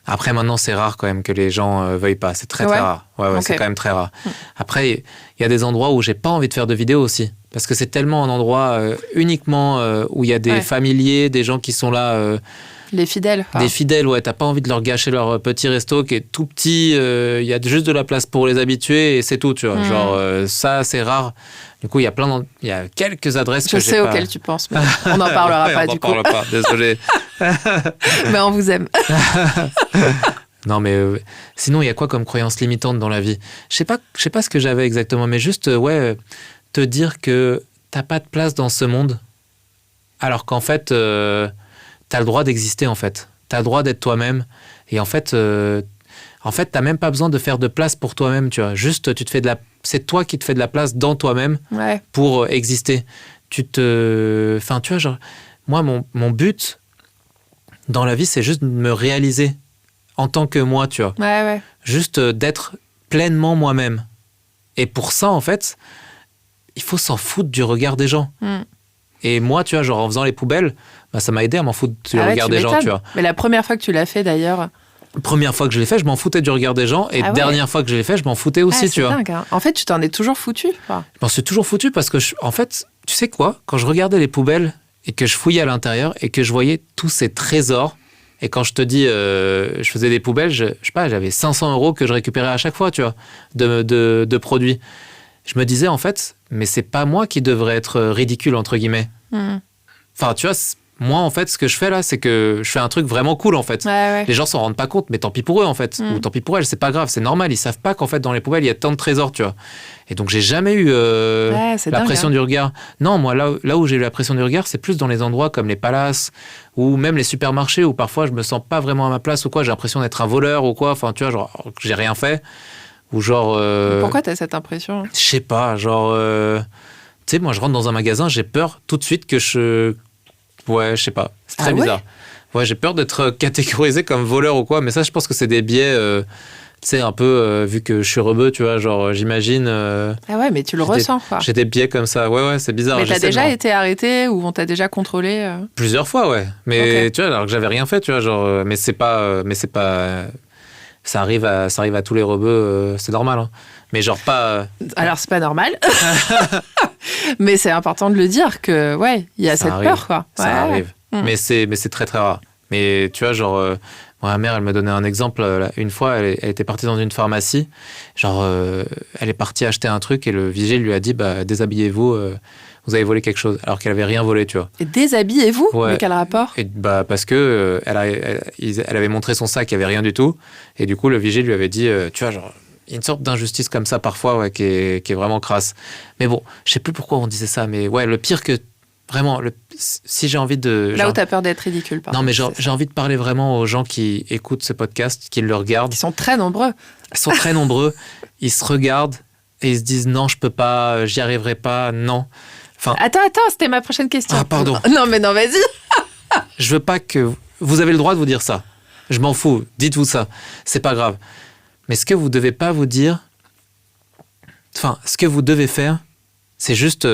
Après, maintenant, c'est rare quand même que les gens veuillent pas. C'est très, très rare. Ouais, okay. C'est quand même très rare. Après, il y a des endroits où j'ai pas envie de faire de vidéos aussi. Parce que c'est tellement un endroit uniquement où il y a des familiers, des gens qui sont là... les fidèles. Des fidèles, ouais. T'as pas envie de leur gâcher leur petit resto qui est tout petit. Il y a juste de la place pour les habitués et c'est tout, tu vois. Genre, ça, c'est rare. Du coup, il y a quelques adresses que j'ai pas... Je sais auxquelles tu penses, mais on n'en parlera pas du coup. On n'en parlera pas, désolé. Mais on vous aime. Non, mais sinon, il y a quoi comme croyance limitante dans la vie? Je sais pas ce que j'avais exactement, mais juste, te dire que t'as pas de place dans ce monde, alors qu'en fait, t'as le droit d'exister, en fait. T'as le droit d'être toi-même. Et en fait, t'as même pas besoin de faire de place pour toi-même, tu vois. Juste, c'est toi qui te fais de la place dans toi-même pour exister. Enfin, tu vois, genre, moi, mon but dans la vie, c'est juste de me réaliser en tant que moi, tu vois. Ouais. Juste d'être pleinement moi-même. Et pour ça, en fait, il faut s'en foutre du regard des gens. Et moi, tu vois, genre, en faisant les poubelles, ça m'a aidé à m'en foutre du regard des gens, tu vois. Mais la première fois que tu l'as fait, d'ailleurs... Première fois que je l'ai fait, je m'en foutais du regard des gens. Et dernière fois que je l'ai fait, je m'en foutais aussi, tu vois. C'est dingue, hein. En fait, tu t'en es toujours foutu. Je m'en suis toujours foutu parce que, en fait, tu sais quoi? Quand je regardais les poubelles et que je fouillais à l'intérieur et que je voyais tous ces trésors Et quand je te dis, je faisais des poubelles, je sais pas, j'avais 500 € que je récupérais à chaque fois, tu vois, de produits. Je me disais, en fait, mais c'est pas moi qui devrais être ridicule, entre guillemets. Enfin, tu vois, moi, en fait, ce que je fais là, c'est que je fais un truc vraiment cool, en fait. Ouais. Les gens s'en rendent pas compte, mais tant pis pour eux, en fait. Ou tant pis pour elles, c'est pas grave, c'est normal. Ils savent pas qu'en fait, dans les poubelles, il y a tant de trésors, tu vois. Et donc, j'ai jamais eu la pression du regard. Non, moi, là où j'ai eu la pression du regard, c'est plus dans les endroits comme les palaces ou même les supermarchés où parfois, je me sens pas vraiment à ma place ou quoi. J'ai l'impression d'être un voleur ou quoi. Enfin, tu vois, genre, que j'ai rien fait. Ou genre... Pourquoi t'as cette impression ? Je sais pas, genre... tu sais, moi, je rentre dans un magasin, j'ai peur tout de suite que je... Ouais, je sais pas. C'est très bizarre. Ouais, j'ai peur d'être catégorisé comme voleur ou quoi, mais ça, je pense que c'est des biais, tu sais, un peu, vu que je suis rebeu, tu vois, genre, j'imagine... Ah ouais, mais tu le ressens, quoi. J'ai des biais comme ça. Ouais, c'est bizarre. Mais t'as déjà été arrêté ou on t'a déjà contrôlé Plusieurs fois, ouais. Mais tu vois, alors que j'avais rien fait, tu vois, genre... mais c'est pas... ça arrive à tous les rebeux, c'est normal, hein. Mais genre pas... Alors, c'est pas normal. Mais c'est important de le dire que, ouais, il y a cette peur, quoi. Ça arrive. Mais c'est très, très rare. Mais tu vois, genre... ma mère, elle me donnait un exemple. Une fois, elle était partie dans une pharmacie. Genre, elle est partie acheter un truc et le vigile lui a dit, déshabillez-vous, vous avez volé quelque chose. Alors qu'elle avait rien volé, tu vois. Et déshabillez-vous ? Ouais. Mais quel rapport ? Et parce que elle avait montré son sac, il n'y avait rien du tout. Et du coup, le vigile lui avait dit, tu vois, genre... Il y a une sorte d'injustice comme ça parfois, ouais, qui est vraiment crasse. Mais bon, je sais plus pourquoi on disait ça, mais ouais, le pire que... Vraiment, si j'ai envie de... Là où t'as peur d'être ridicule, par Non, mais j'ai envie de parler vraiment aux gens qui écoutent ce podcast, qui le regardent. Ils sont très nombreux. Ils sont très nombreux. Ils se regardent et ils se disent non, je peux pas, j'y arriverai pas, non. Enfin... Attends, c'était ma prochaine question. Ah, pardon. Non, vas-y. Je veux pas que... Vous avez le droit de vous dire ça. Je m'en fous. Dites-vous ça. C'est pas grave. Mais ce que vous devez pas vous dire... Enfin, ce que vous devez faire, c'est juste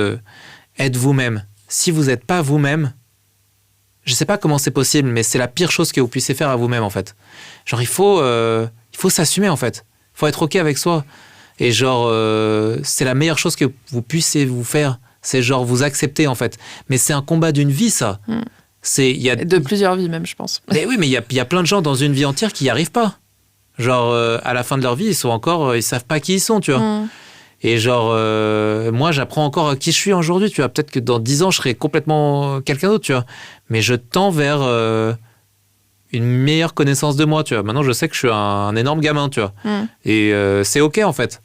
être vous-même. Si vous n'êtes pas vous-même, je sais pas comment c'est possible, mais c'est la pire chose que vous puissiez faire à vous-même, en fait. Genre, il faut s'assumer, en fait. Il faut être OK avec soi. Et genre, c'est la meilleure chose que vous puissiez vous faire. C'est genre vous accepter, en fait. Mais c'est un combat d'une vie, ça. De plusieurs vies, même, je pense. Mais oui, mais il y a plein de gens dans une vie entière qui n'y arrivent pas. Genre, à la fin de leur vie, ils savent pas qui ils sont, tu vois. Et genre, moi, j'apprends encore qui je suis aujourd'hui, tu vois. Peut-être que dans 10 ans, je serai complètement quelqu'un d'autre, tu vois. Mais je tends vers une meilleure connaissance de moi, tu vois. Maintenant, je sais que je suis un énorme gamin, tu vois. Et c'est OK, en fait.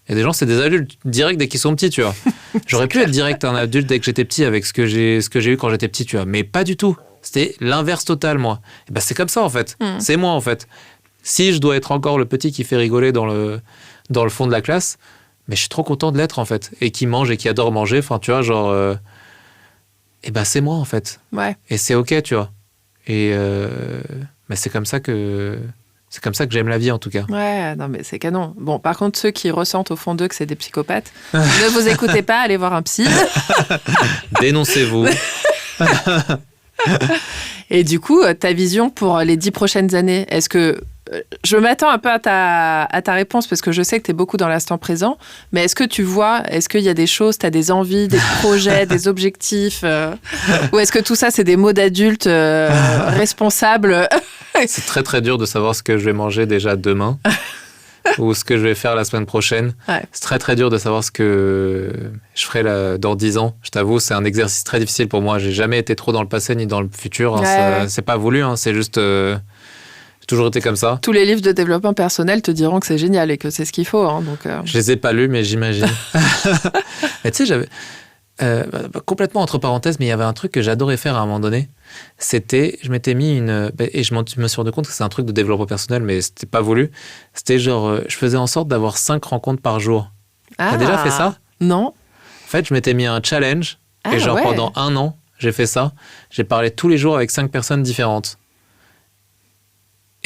Il y a des gens, c'est des adultes direct dès qu'ils sont petits, tu vois. J'aurais pu être direct un adulte dès que j'étais petit avec ce que j'ai eu quand j'étais petit, tu vois. Mais pas du tout. C'était l'inverse total, moi. Et ben, c'est comme ça, en fait. C'est moi, en fait. Si je dois être encore le petit qui fait rigoler dans le fond de la classe, mais je suis trop content de l'être, en fait. Et qui mange et qui adore manger, enfin, tu vois, genre... et ben, c'est moi, en fait. Ouais. Et c'est OK, tu vois. Et c'est comme ça que j'aime la vie, en tout cas. Ouais, non, mais c'est canon. Bon, par contre, ceux qui ressentent au fond d'eux que c'est des psychopathes, ne vous écoutez pas, allez voir un psy. Dénoncez-vous. Et du coup, ta vision pour les 10 prochaines années, est-ce que... Je m'attends un peu à ta réponse parce que je sais que tu es beaucoup dans l'instant présent, mais est-ce qu'il y a des choses, tu as des envies, des projets, des objectifs ou est-ce que tout ça, c'est des mots d'adultes responsables? C'est très très dur de savoir ce que je vais manger déjà demain ou ce que je vais faire la semaine prochaine. Ouais. C'est très très dur de savoir ce que je ferai dans 10 ans. Je t'avoue, c'est un exercice très difficile pour moi. J'ai jamais été trop dans le passé ni dans le futur. Hein. C'est pas voulu, hein. C'est juste... J'ai toujours été comme ça. Tous les livres de développement personnel te diront que c'est génial et que c'est ce qu'il faut. Hein, donc, Je les ai pas lus, mais j'imagine. Mais tu sais, j'avais... complètement entre parenthèses, mais il y avait un truc que j'adorais faire à un moment donné. C'était... Je m'étais mis et je me suis rendu compte que c'est un truc de développement personnel, mais c'était pas voulu. C'était genre... je faisais en sorte d'avoir 5 rencontres par jour. T'as déjà fait ça? Non. En fait, je m'étais mis un challenge. Et genre, pendant 1 an, j'ai fait ça. J'ai parlé tous les jours avec 5 personnes différentes.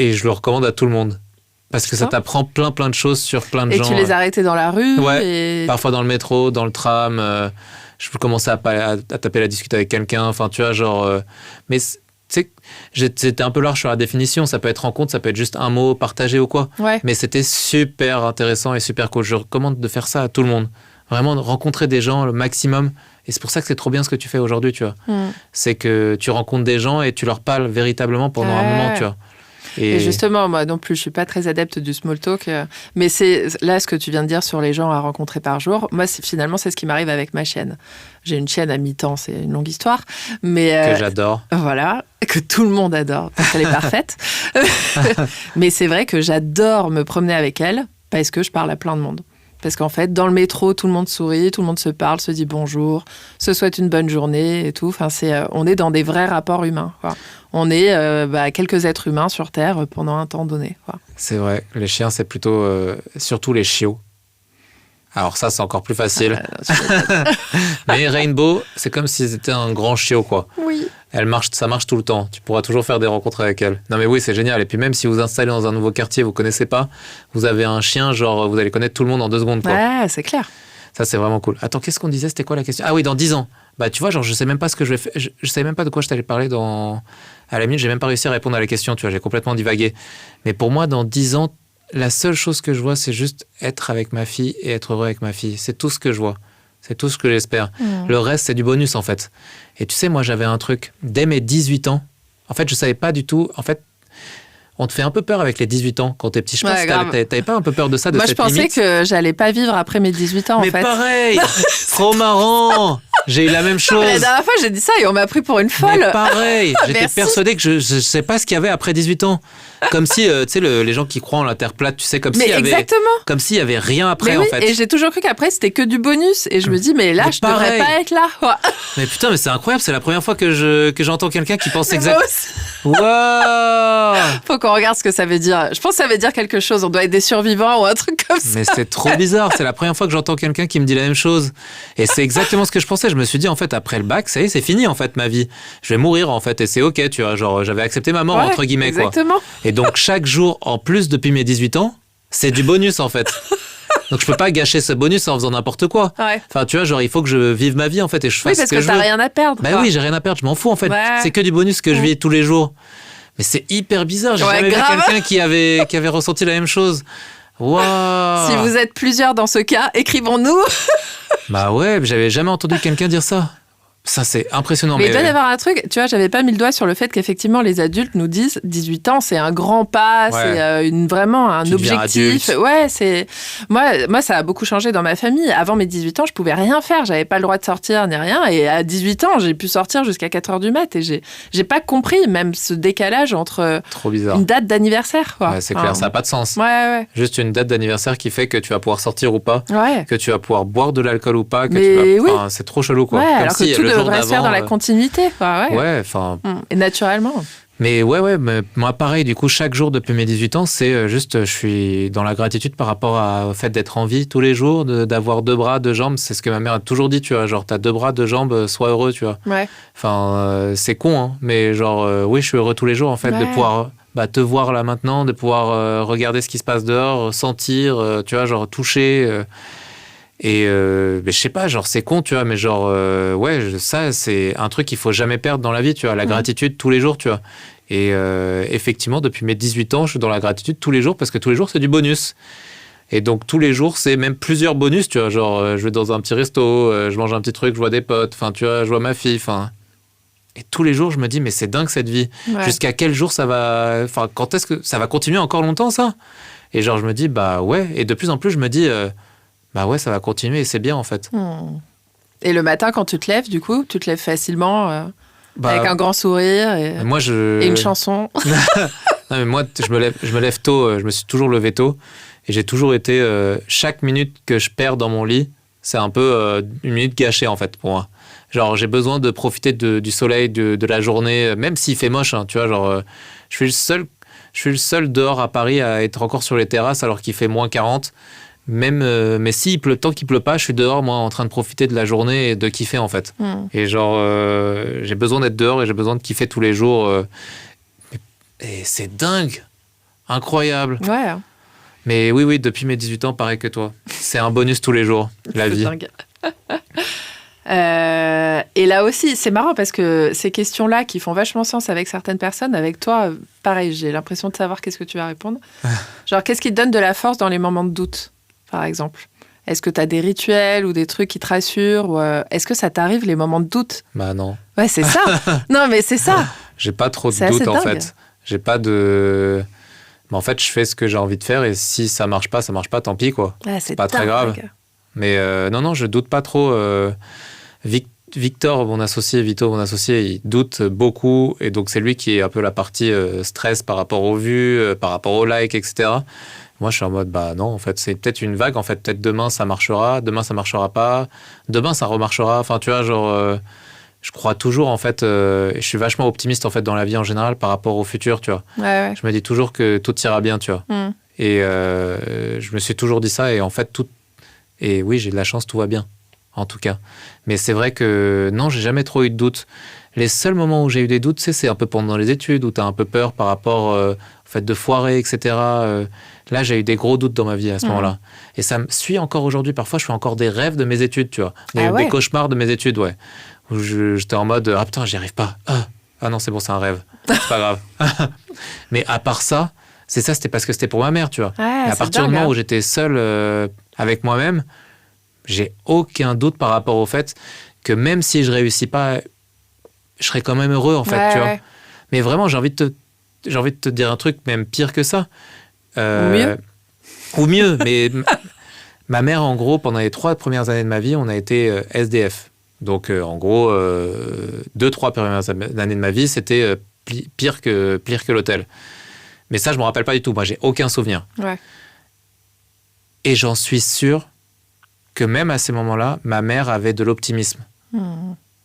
Et je le recommande à tout le monde. Parce que ça t'apprend plein de choses sur plein de gens. Et tu les as arrêtés dans la rue? Ouais, parfois dans le métro, dans le tram. Je peux commencer à taper la discute avec quelqu'un. Enfin, tu vois, genre... mais tu sais, j'étais un peu large sur la définition. Ça peut être rencontre, ça peut être juste un mot partagé ou quoi. Ouais. Mais c'était super intéressant et super cool. Je recommande de faire ça à tout le monde. Vraiment, de rencontrer des gens le maximum Et c'est pour ça que c'est trop bien ce que tu fais aujourd'hui, tu vois. C'est que tu rencontres des gens et tu leur parles véritablement pendant un moment, tu vois. Et justement, moi non plus, je suis pas très adepte du small talk. Mais c'est là ce que tu viens de dire sur les gens à rencontrer par jour. Moi, finalement, c'est ce qui m'arrive avec ma chienne. J'ai une chienne à mi-temps, c'est une longue histoire. Mais, que j'adore. Voilà, que tout le monde adore, parce qu'elle est parfaite. Mais c'est vrai que j'adore me promener avec elle parce que je parle à plein de monde. Parce qu'en fait, dans le métro, tout le monde sourit, tout le monde se parle, se dit bonjour, se souhaite une bonne journée et tout. Enfin, on est dans des vrais rapports humains, quoi. On est quelques êtres humains sur Terre pendant un temps donné, quoi. C'est vrai. Les chiens, c'est plutôt... surtout les chiots. Alors ça, c'est encore plus facile. Mais Rainbow, c'est comme si c'était un grand chiot, quoi. Oui. Ça marche tout le temps. Tu pourras toujours faire des rencontres avec elle. Non mais oui, c'est génial. Et puis même si vous installez dans un nouveau quartier, vous connaissez pas, vous avez un chien, genre vous allez connaître tout le monde en 2 secondes, quoi. Ouais, c'est clair. Ça, c'est vraiment cool. Attends, qu'est-ce qu'on disait? C'était quoi la question? Ah oui, dans 10 ans. Bah tu vois, genre je sais même pas ce que je vais faire. Je savais même pas de quoi je t'allais parler à la minute. J'ai même pas réussi à répondre à la question, tu vois. J'ai complètement divagué. Mais pour moi, dans 10 ans, la seule chose que je vois, c'est juste être avec ma fille et être heureux avec ma fille. C'est tout ce que je vois. C'est tout ce que j'espère. Le reste, c'est du bonus, en fait. Et tu sais, moi, j'avais un truc. Dès mes 18 ans, en fait, je savais pas du tout... En fait, on te fait un peu peur avec les 18 ans quand t'es petit. Je pense que t'avais pas un peu peur de ça, de moi, cette limite? Moi, je pensais que j'allais pas vivre après mes 18 ans, en fait. Mais pareil. Trop marrant. J'ai eu la même chose. La dernière fois, j'ai dit ça et on m'a pris pour une folle. Mais pareil. J'étais persuadé que je sais pas ce qu'il y avait après 18 ans. Comme si, tu sais, les gens qui croient en la Terre plate, tu sais, comme s'il y avait rien après, en fait. Et j'ai toujours cru qu'après, c'était que du bonus. Et je me dis, mais là, je devrais pas être là. Mais putain, mais c'est incroyable. C'est la première fois que j'entends quelqu'un qui pense exactement. Wow. Faut qu'on regarde ce que ça veut dire. Je pense que ça veut dire quelque chose. On doit être des survivants ou un truc comme ça. Mais c'est trop bizarre. C'est la première fois que j'entends quelqu'un qui me dit la même chose. Et c'est exactement ce que je pensais. Je me suis dit, en fait, après le bac, ça y est, c'est fini, en fait, ma vie. Je vais mourir, en fait. Et c'est OK, tu vois. Genre, j'avais accepté ma mort, entre guillemets, exactement. Quoi. Et donc, chaque jour, en plus, depuis mes 18 ans, c'est du bonus, en fait. Donc, je peux pas gâcher ce bonus en faisant n'importe quoi. Ouais. Enfin, tu vois, genre, il faut que je vive ma vie, en fait, et je fasse ce que je veux. Oui, parce que t'as rien à perdre. Bah oui, j'ai rien à perdre. Je m'en fous, en fait. Ouais. C'est que du bonus que je vis tous les jours. Mais c'est hyper bizarre. J'ai jamais vu quelqu'un qui avait ressenti la même chose. Waouh. Si vous êtes plusieurs dans ce cas, écrivons-nous. Bah ouais, j'avais jamais entendu quelqu'un dire ça. Ça, c'est impressionnant. Mais il doit y avoir un truc, tu vois, j'avais pas mis le doigt sur le fait qu'effectivement, les adultes nous disent 18 ans, c'est un grand pas, c'est vraiment un objectif. Ouais, c'est... Moi, ça a beaucoup changé dans ma famille. Avant mes 18 ans, je pouvais rien faire. J'avais pas le droit de sortir ni rien. Et à 18 ans, j'ai pu sortir jusqu'à 4h du mat. Et j'ai pas compris même ce décalage entre trop bizarre. Une date d'anniversaire, quoi. Ouais, c'est clair, ça n'a pas de sens. Ouais. Juste une date d'anniversaire qui fait que tu vas pouvoir sortir ou pas, que tu vas pouvoir boire de l'alcool ou pas, c'est trop chelou, quoi. Ouais, comme alors si que tout devrait se faire dans la continuité, quoi. Ouais, enfin... Et naturellement. Mais mais moi pareil, du coup, chaque jour depuis mes 18 ans, c'est juste, je suis dans la gratitude par rapport au fait d'être en vie tous les jours, d'avoir 2 bras, 2 jambes. C'est ce que ma mère a toujours dit, tu vois, genre t'as 2 bras, 2 jambes, sois heureux, tu vois. Ouais. Enfin, c'est con, hein, mais genre, oui, je suis heureux tous les jours, en fait, de pouvoir te voir là maintenant, de pouvoir regarder ce qui se passe dehors, sentir, tu vois, genre toucher... Et mais je sais pas, genre c'est con, tu vois, mais genre ça c'est un truc qu'il faut jamais perdre dans la vie, tu vois, la gratitude tous les jours, tu vois. Et effectivement, depuis mes 18 ans, je suis dans la gratitude tous les jours parce que tous les jours c'est du bonus. Et donc tous les jours c'est même plusieurs bonus, tu vois, genre je vais dans un petit resto, je mange un petit truc, je vois des potes, enfin tu vois, je vois ma fille, enfin. Et tous les jours je me dis mais c'est dingue cette vie. Ouais. Jusqu'à quel jour ça va, enfin quand est-ce que ça va continuer encore longtemps ça? Et genre je me dis bah ouais, et de plus en plus je me dis bah ouais, ça va continuer et c'est bien en fait. Et le matin, quand tu te lèves, du coup, tu te lèves facilement avec un grand sourire et une chanson. Non, mais moi, je me lève tôt, je me suis toujours levé tôt et j'ai toujours été... chaque minute que je perds dans mon lit, c'est un peu une minute gâchée en fait pour moi. Genre, j'ai besoin de profiter du soleil, de la journée, même s'il fait moche, hein, tu vois, genre, je suis le seul dehors à Paris à être encore sur les terrasses alors qu'il fait moins 40. Même, mais s'il pleut, tant qu'il pleut pas, je suis dehors, moi, en train de profiter de la journée et de kiffer, en fait. Et genre, j'ai besoin d'être dehors et j'ai besoin de kiffer tous les jours. Et c'est dingue. Incroyable. Ouais. Mais oui, depuis mes 18 ans, pareil que toi. C'est un bonus tous les jours, la vie. Dingue. Et là aussi, c'est marrant parce que ces questions-là qui font vachement sens avec certaines personnes, avec toi, pareil, j'ai l'impression de savoir qu'est-ce que tu vas répondre. Genre, qu'est-ce qui te donne de la force dans les moments de doute, par exemple? Est-ce que tu as des rituels ou des trucs qui te rassurent ou, est-ce que ça t'arrive les moments de doute? Bah non. Ouais, c'est ça. Non, mais c'est ça. J'ai pas trop de C'est doutes assez en dingue. fait. J'ai pas de... Mais en fait, je fais ce que j'ai envie de faire et si ça marche pas, tant pis quoi. Ah, c'est pas très grave. dingue. Mais non, je doute pas trop. Victor, mon associé, Vito, mon associé, il doute beaucoup. Et donc, c'est lui qui est un peu la partie stress par rapport aux vues, par rapport aux likes, etc. Moi, je suis en mode, bah non, en fait, c'est peut-être une vague. En fait, peut-être demain, ça marchera. Demain, ça marchera pas. Demain, ça remarchera. Enfin, tu vois, genre, je crois toujours, en fait, et je suis vachement optimiste, en fait, dans la vie en général par rapport au futur, tu vois. Ouais. Je me dis toujours que tout ira bien, tu vois. Mm. Et je me suis toujours dit ça. Et en fait, tout... Et oui, j'ai de la chance, tout va bien, en tout cas. Mais c'est vrai que non, j'ai jamais trop eu de doutes. Les seuls moments où j'ai eu des doutes, c'est un peu pendant les études, où tu as un peu peur par rapport au fait de foirer, etc. Là, j'ai eu des gros doutes dans ma vie à ce moment-là. Et ça me suit encore aujourd'hui. Parfois, je fais encore des rêves de mes études, tu vois. Des cauchemars de mes études, ouais. Où j'étais en mode, ah putain, j'y arrive pas. Ah non, c'est bon, c'est un rêve. C'est pas grave. Mais à part ça, c'était parce que c'était pour ma mère, tu vois. Et à partir du moment où j'étais seul avec moi-même, j'ai aucun doute par rapport au fait que même si je réussis pas, je serais quand même heureux, en fait, tu vois. Mais vraiment, j'ai envie de te dire un truc même pire que ça. Ou mieux, mais ma mère, en gros, pendant les 3 premières années de ma vie, on a été SDF. Donc, en gros, 2-3 premières années de ma vie, c'était pire que l'hôtel. Mais ça, je me rappelle pas du tout. Moi, j'ai aucun souvenir. Ouais. Et j'en suis sûr que même à ces moments-là, ma mère avait de l'optimisme.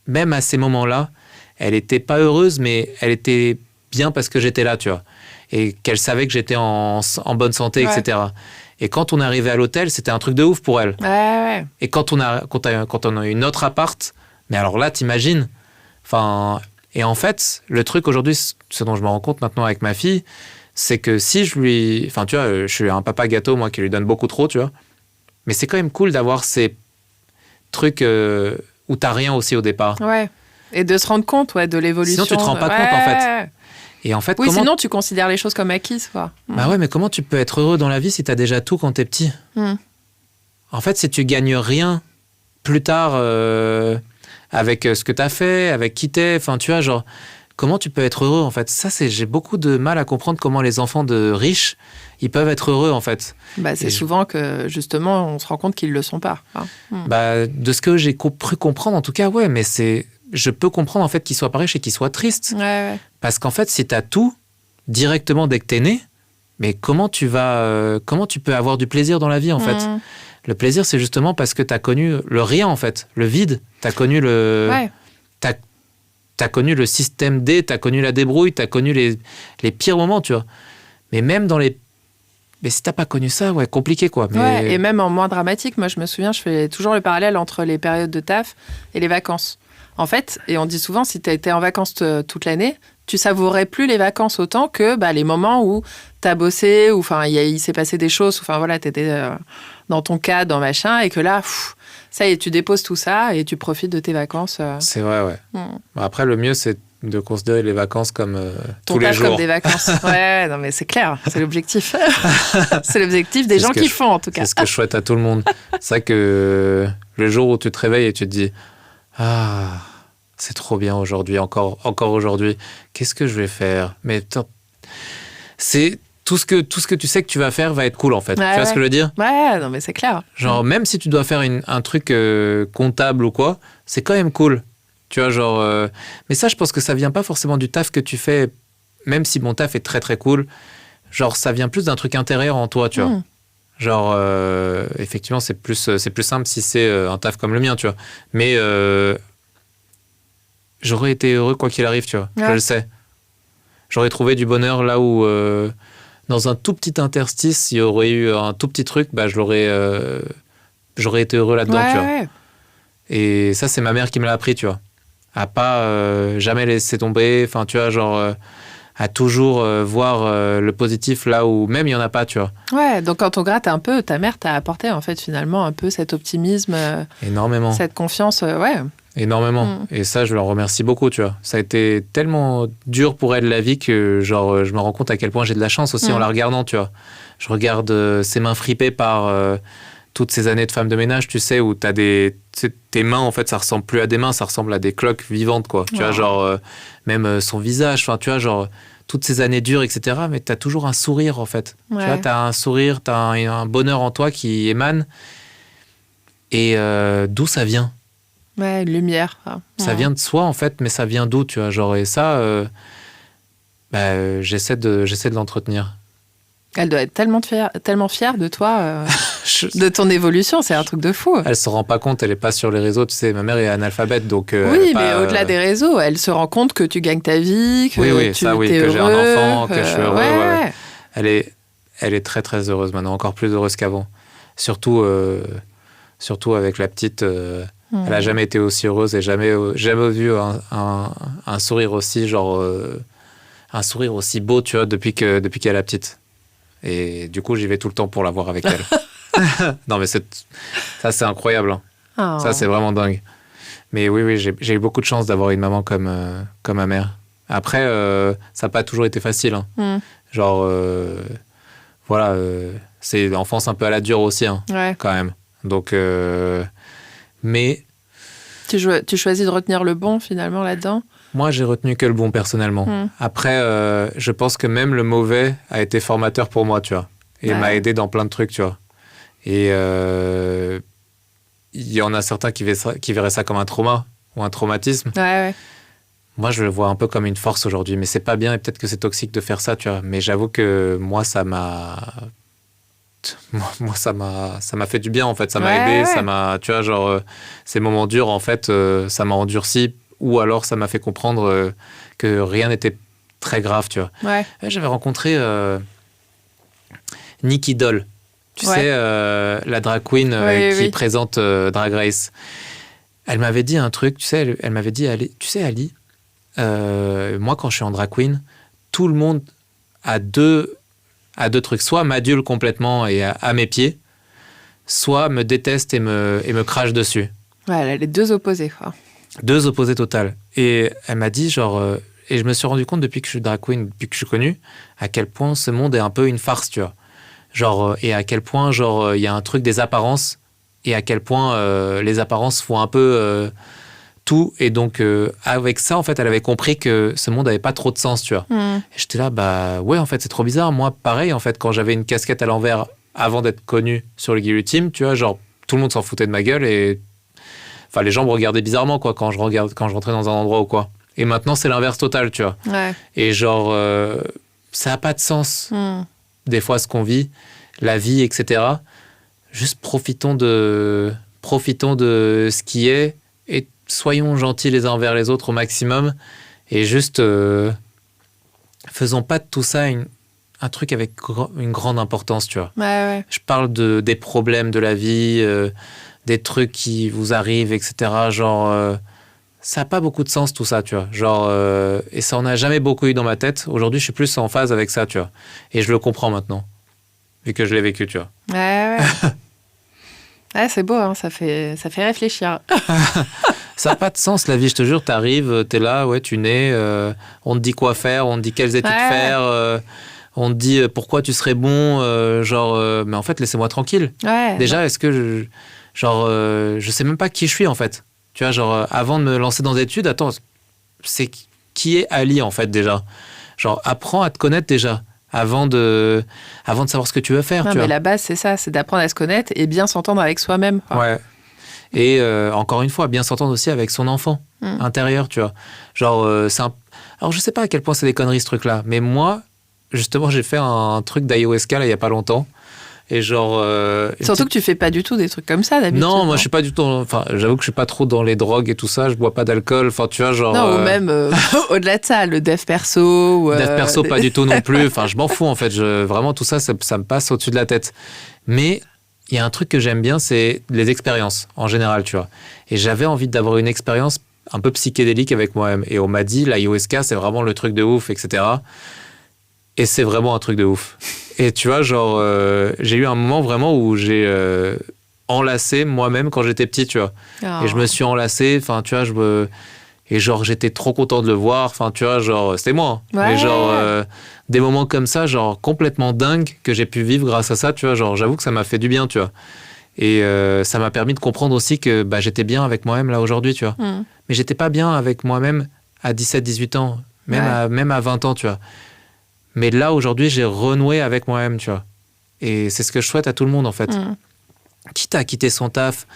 Même à ces moments-là, elle était pas heureuse, mais elle était bien parce que j'étais là, tu vois. Et qu'elle savait que j'étais en bonne santé, etc. Et quand on est arrivé à l'hôtel, c'était un truc de ouf pour elle. Ouais. Et quand on a eu notre appart, mais alors là, t'imagines. Enfin, et en fait, le truc aujourd'hui, ce dont je me rends compte maintenant avec ma fille, c'est que si je lui... Enfin, tu vois, je suis un papa gâteau, moi, qui lui donne beaucoup trop, tu vois. Mais c'est quand même cool d'avoir ces trucs où t'as rien aussi au départ. Ouais. Et de se rendre compte, de l'évolution. Sinon, tu te rends pas compte, en fait. Et en fait, sinon, tu considères les choses comme acquises, quoi. Bah ouais, mais comment tu peux être heureux dans la vie si t'as déjà tout quand t'es petit? En fait, si tu gagnes rien plus tard avec ce que t'as fait, avec qui t'es, enfin, tu vois, genre... Comment tu peux être heureux, en fait? Ça, j'ai beaucoup de mal à comprendre comment les enfants de riches, ils peuvent être heureux, en fait. Bah, c'est souvent que, justement, on se rend compte qu'ils ne le sont pas. Bah, de ce que j'ai cru comprendre, en tout cas, ouais, mais je peux comprendre, en fait, qu'ils soient pas riches et qu'ils soient tristes. Ouais. Parce qu'en fait, si tu as tout, directement dès que tu es né, mais comment tu peux avoir du plaisir dans la vie, en fait? Le plaisir, c'est justement parce que tu as connu le rien, en fait, le vide. Tu as connu T'as connu le système D, t'as connu la débrouille, t'as connu les pires moments, tu vois. Mais même dans les... Mais si t'as pas connu ça, ouais, compliqué, quoi. Mais... Ouais, et même en moins dramatique, moi, je me souviens, je fais toujours le parallèle entre les périodes de taf et les vacances. En fait, et on dit souvent, si t'as été en vacances toute l'année, tu savourerais plus les vacances autant que les moments où t'as bossé, ou il s'est passé des choses, ou voilà, t'étais dans ton cadre, dans machin, et que là... ça y est, tu déposes tout ça et tu profites de tes vacances. C'est vrai, ouais. Après, le mieux, c'est de considérer les vacances comme tous les jours. Comme des vacances. Ouais, non, mais c'est clair, c'est l'objectif. C'est l'objectif des gens qui font, en tout cas. C'est ce que je souhaite à tout le monde. C'est vrai que le jour où tu te réveilles et tu te dis « Ah, c'est trop bien aujourd'hui, encore aujourd'hui. Qu'est-ce que je vais faire ?» Mais c'est... Tout ce que tu sais que tu vas faire va être cool, en fait. Tu vois ce que je veux dire? Ouais, non, mais c'est clair. Genre, même si tu dois faire un truc comptable ou quoi, c'est quand même cool. Tu vois, genre... Mais ça, je pense que ça vient pas forcément du taf que tu fais, même si mon taf est très, très cool. Genre, ça vient plus d'un truc intérieur en toi, tu vois. Genre, effectivement, c'est plus simple si c'est un taf comme le mien, tu vois. Mais j'aurais été heureux quoi qu'il arrive, tu vois. Je le sais. J'aurais trouvé du bonheur là où... dans un tout petit interstice, il y aurait eu un tout petit truc, j'aurais été heureux là-dedans, tu vois. Ouais. Et ça, c'est ma mère qui me l'a appris, tu vois. À pas jamais laisser tomber, enfin, tu vois, genre, à toujours voir le positif là où même il n'y en a pas, tu vois. Ouais, donc quand on gratte un peu, ta mère t'a apporté, en fait, finalement, un peu cet optimisme. Énormément. Cette confiance, ouais. Énormément. Et ça, je leur remercie beaucoup, tu vois. Ça a été tellement dur pour elle, la vie, que genre, je me rends compte à quel point j'ai de la chance aussi en la regardant, tu vois. Je regarde ses mains fripées par toutes ces années de femme de ménage, tu sais, où tes mains, en fait, ça ressemble plus à des mains, ça ressemble à des cloques vivantes, quoi. Tu vois, genre, même son visage, enfin, tu vois, genre, toutes ces années dures, etc. Mais t'as toujours un sourire, en fait. Tu vois, t'as un sourire, t'as un bonheur en toi qui émane. Et d'où ça vient? Ouais, une lumière. Ça vient de soi, en fait, mais ça vient d'où, tu vois, genre, et ça, j'essaie de l'entretenir. Elle doit être tellement fière de toi, de ton évolution. C'est un truc de fou. Elle se rend pas compte, elle est pas sur les réseaux. Tu sais, ma mère est analphabète, donc. Oui, mais au-delà des réseaux, elle se rend compte que tu gagnes ta vie, que tu es heureux, que j'ai un enfant, que je suis heureux. Ouais. Elle est très très heureuse maintenant, encore plus heureuse qu'avant. Surtout avec la petite. Elle a jamais été aussi heureuse et jamais vu un sourire aussi un sourire aussi beau, tu vois, depuis qu'elle est la petite. Et du coup, j'y vais tout le temps pour la voir avec elle. Non, mais ça, c'est incroyable. Hein. Oh. Ça, c'est vraiment dingue. Mais oui, j'ai eu beaucoup de chance d'avoir une maman comme ma mère. Après, ça n'a pas toujours été facile. Hein. Genre, voilà, c'est l'enfance un peu à la dure aussi, hein, quand même. Donc, mais... Tu choisis de retenir le bon, finalement, là-dedans? Moi, j'ai retenu que le bon, personnellement. Après, je pense que même le mauvais a été formateur pour moi, tu vois. Et m'a aidé dans plein de trucs, tu vois. Et il y en a certains qui verraient ça comme un trauma ou un traumatisme. Ouais. Moi, je le vois un peu comme une force aujourd'hui. Mais c'est pas bien et peut-être que c'est toxique de faire ça, tu vois. Mais j'avoue que moi, ça m'a fait du bien, en fait. Ça m'a aidé, ça m'a... Tu vois, genre, ces moments durs, en fait, ça m'a endurci. Ou alors, ça m'a fait comprendre que rien n'était très grave, tu vois. Ouais. J'avais rencontré Nikki Doll. Tu sais, la drag queen qui présente Drag Race. Elle m'avait dit un truc, tu sais, elle m'avait dit, tu sais, Ali, moi, quand je suis en drag queen, tout le monde a deux trucs. Soit m'adule complètement et à mes pieds, soit me déteste et me crache dessus. Ouais, elle a les deux opposés, quoi. Deux opposés totales. Et elle m'a dit, genre... et je me suis rendu compte depuis que je suis drag queen, depuis que je suis connue, à quel point ce monde est un peu une farce, tu vois. Genre, et à quel point, genre, il y a un truc des apparences, et à quel point les apparences font un peu tout. Et donc, avec ça, en fait, elle avait compris que ce monde n'avait pas trop de sens, tu vois. Et j'étais là, bah ouais, en fait, c'est trop bizarre. Moi, pareil, en fait, quand j'avais une casquette à l'envers avant d'être connue sur le Guilty Team, tu vois, genre, tout le monde s'en foutait de ma gueule et... Enfin, les gens me regardaient bizarrement, quoi, quand je rentrais dans un endroit ou quoi. Et maintenant, c'est l'inverse total, tu vois. Ouais. Et genre, ça n'a pas de sens, des fois, ce qu'on vit, la vie, etc. Juste profitons de ce qui est et soyons gentils les uns envers les autres au maximum. Et juste, faisons pas de tout ça un truc avec une grande importance, tu vois. Ouais. Je parle des problèmes de la vie... des trucs qui vous arrivent, etc. Genre, ça n'a pas beaucoup de sens, tout ça, tu vois. Genre, et ça en a jamais beaucoup eu dans ma tête. Aujourd'hui, je suis plus en phase avec ça, tu vois. Et je le comprends maintenant, vu que je l'ai vécu, tu vois. Ouais. Ouais, c'est beau, hein, ça fait réfléchir. Ça n'a pas de sens, la vie, je te jure. T'arrives, t'es là, ouais, tu nais, on te dit quoi faire, on te dit quelles études faire... on te dit pourquoi tu serais bon, mais en fait, laissez-moi tranquille. Ouais, déjà, est-ce que je sais même pas qui je suis, en fait. Tu vois, genre, avant de me lancer dans des études, attends, c'est qui est Ali, en fait, déjà. Genre, apprends à te connaître déjà, avant de savoir ce que tu veux faire. Non, mais la base, c'est ça, c'est d'apprendre à se connaître et bien s'entendre avec soi-même. Quoi. Ouais. Et encore une fois, bien s'entendre aussi avec son enfant intérieur, tu vois. Genre, alors, je sais pas à quel point c'est des conneries, ce truc-là, mais moi, justement, j'ai fait un truc d'ayahuasca, là, il y a pas longtemps. Et genre... Surtout que tu fais pas du tout des trucs comme ça, d'habitude. Non, moi, je suis pas du tout... Enfin, j'avoue que je suis pas trop dans les drogues et tout ça. Je bois pas d'alcool. Enfin, tu vois, genre... Non, ou même au-delà de ça, le dev perso... Dev perso, pas du tout non plus. Enfin, je m'en fous, en fait. Vraiment, tout ça, ça me passe au-dessus de la tête. Mais il y a un truc que j'aime bien, c'est les expériences, en général, tu vois. Et j'avais envie d'avoir une expérience un peu psychédélique avec moi-même. Et on m'a dit, l'ayahuasca, c'est vraiment le truc de ouf, etc. Et c'est vraiment un truc de ouf. Et tu vois, genre, j'ai eu un moment vraiment où j'ai enlacé moi-même quand j'étais petit, tu vois. Oh. Et je me suis enlacé, enfin, tu vois, et genre, j'étais trop content de le voir, enfin, tu vois, genre, c'était moi. Ouais. Mais genre, des moments comme ça, genre, complètement dingues que j'ai pu vivre grâce à ça, tu vois, genre, j'avoue que ça m'a fait du bien, tu vois. Et ça m'a permis de comprendre aussi que j'étais bien avec moi-même là aujourd'hui, tu vois. Mais j'étais pas bien avec moi-même à 17, 18 ans, même à 20 ans, tu vois. Mais là, aujourd'hui, j'ai renoué avec moi-même, tu vois. Et c'est ce que je souhaite à tout le monde, en fait. Quitte à quitter son taf,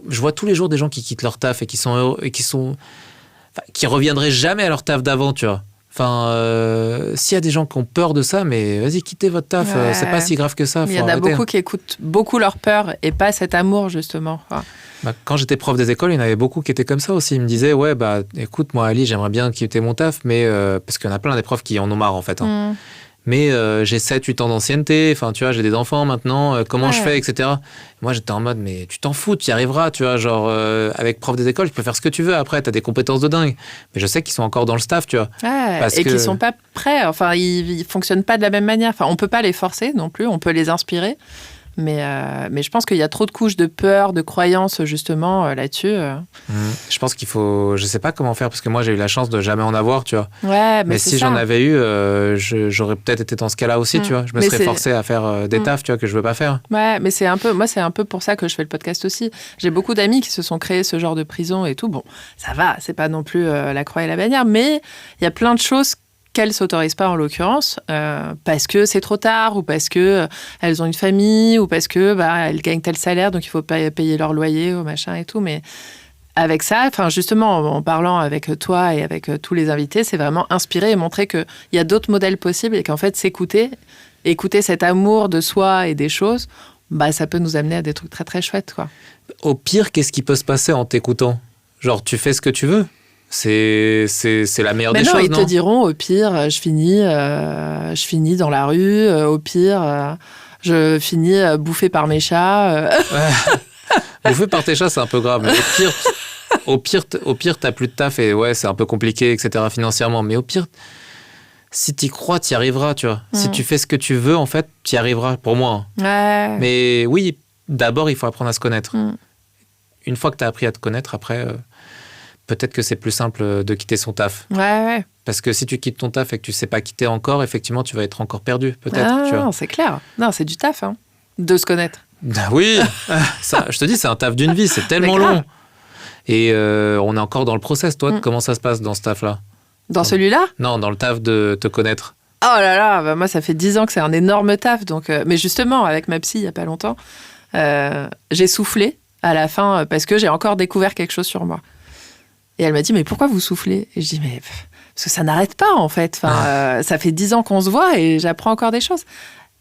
je vois tous les jours des gens qui quittent leur taf et qui sont heureux, et qui reviendraient jamais à leur taf d'avant, tu vois. S'il y a des gens qui ont peur de ça, mais vas-y, quittez votre taf, c'est pas si grave que ça. Il y en a beaucoup qui écoutent beaucoup leur peur et pas cet amour, justement. Quand j'étais prof des écoles, il y en avait beaucoup qui étaient comme ça aussi. Ils me disaient, écoute, moi, Ali, j'aimerais bien quitter mon taf, mais parce qu'il y en a plein des profs qui en ont marre, en fait. Mais j'ai 7-8 ans d'ancienneté, tu vois, j'ai des enfants maintenant, comment je fais, etc. Moi, j'étais en mode, mais tu t'en fous, tu y arriveras, tu vois, genre, avec prof des écoles, tu peux faire ce que tu veux après, t'as des compétences de dingue. Mais je sais qu'ils sont encore dans le staff, tu vois. Qu'ils sont pas prêts, ils fonctionnent pas de la même manière. On peut pas les forcer non plus, on peut les inspirer. Mais je pense qu'il y a trop de couches de peur, de croyances, justement, là-dessus. Je pense qu'il faut... Je sais pas comment faire, parce que moi, j'ai eu la chance de jamais en avoir, tu vois. Mais si j'en avais eu, j'aurais peut-être été dans ce cas-là aussi, tu vois. Je me serais forcé à faire des tafs, tu vois, que je veux pas faire. Mais c'est un peu pour ça que je fais le podcast aussi. J'ai beaucoup d'amis qui se sont créés ce genre de prison et tout. Bon, ça va, c'est pas non plus la croix et la bannière, mais il y a plein de choses qu'elles ne s'autorisent pas en l'occurrence, parce que c'est trop tard, ou parce qu'elles ont une famille, ou parce qu'elles gagnent tel salaire, donc il faut payer leur loyer, ou machin et tout. Mais avec ça, justement, en parlant avec toi et avec tous les invités, c'est vraiment inspirer et montrer qu'il y a d'autres modèles possibles et qu'en fait, écouter cet amour de soi et des choses, ça peut nous amener à des trucs très très chouettes, quoi. Au pire, qu'est-ce qui peut se passer en t'écoutant ? Genre, tu fais ce que tu veux ? C'est la meilleure des choses, non ? Ils te diront, au pire, je finis dans la rue, au pire, je finis bouffé par mes chats. Bouffé par tes chats, c'est un peu grave. Mais au pire, t'as plus de taf et c'est un peu compliqué, etc. financièrement. Mais au pire, si t'y crois, t'y arriveras, tu vois. Si tu fais ce que tu veux, en fait, t'y arriveras, pour moi. Mais oui, d'abord, il faut apprendre à se connaître. Une fois que t'as appris à te connaître, après... peut-être que c'est plus simple de quitter son taf. Parce que si tu quittes ton taf et que tu sais pas quitter encore, effectivement, tu vas être encore perdu, peut-être. Non, c'est clair. Non, c'est du taf, de se connaître. Oui, ça, je te dis, c'est un taf d'une vie, c'est tellement long. Et on est encore dans le process, toi. Comment ça se passe dans ce taf-là ? Dans celui-là ? Non, dans le taf de te connaître. Oh là là, moi, ça fait 10 ans que c'est un énorme taf. Donc, mais justement, avec ma psy, il y a pas longtemps, j'ai soufflé à la fin parce que j'ai encore découvert quelque chose sur moi. Et elle m'a dit, mais pourquoi vous soufflez ? Et je dis, mais parce que ça n'arrête pas, en fait. Ça fait 10 ans qu'on se voit et j'apprends encore des choses.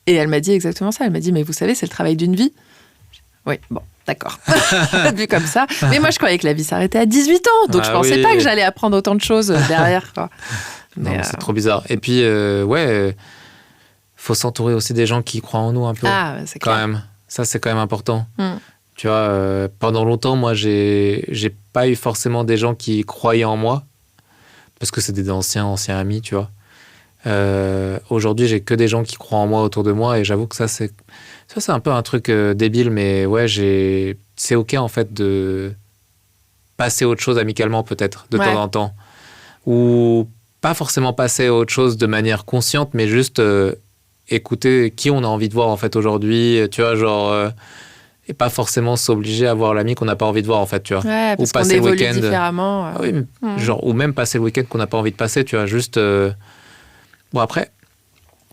Et elle m'a dit exactement ça. Elle m'a dit, mais vous savez, c'est le travail d'une vie. Oui, bon, d'accord. Vu comme ça. Mais moi, je croyais que la vie s'arrêtait à 18 ans. Donc, je pensais pas que j'allais apprendre autant de choses derrière, quoi. Non, c'est trop bizarre. Et puis, faut s'entourer aussi des gens qui croient en nous un peu. C'est quand clair. même. Ça, c'est quand même important. Tu vois, pendant longtemps, moi, j'ai pas eu forcément des gens qui croyaient en moi, parce que c'est des anciens amis, tu vois. Aujourd'hui, j'ai que des gens qui croient en moi autour de moi, et j'avoue que ça, c'est un peu un truc débile, mais c'est OK, en fait, de passer à autre chose amicalement, peut-être, de temps en temps. Ou pas forcément passer à autre chose de manière consciente, mais juste écouter qui on a envie de voir, en fait, aujourd'hui, tu vois, genre... et pas forcément s'obliger à voir l'ami qu'on n'a pas envie de voir, en fait, tu vois. Parce qu'on évolue différemment. Oui, ou même passer le week-end qu'on n'a pas envie de passer, tu vois, juste... Bon, après,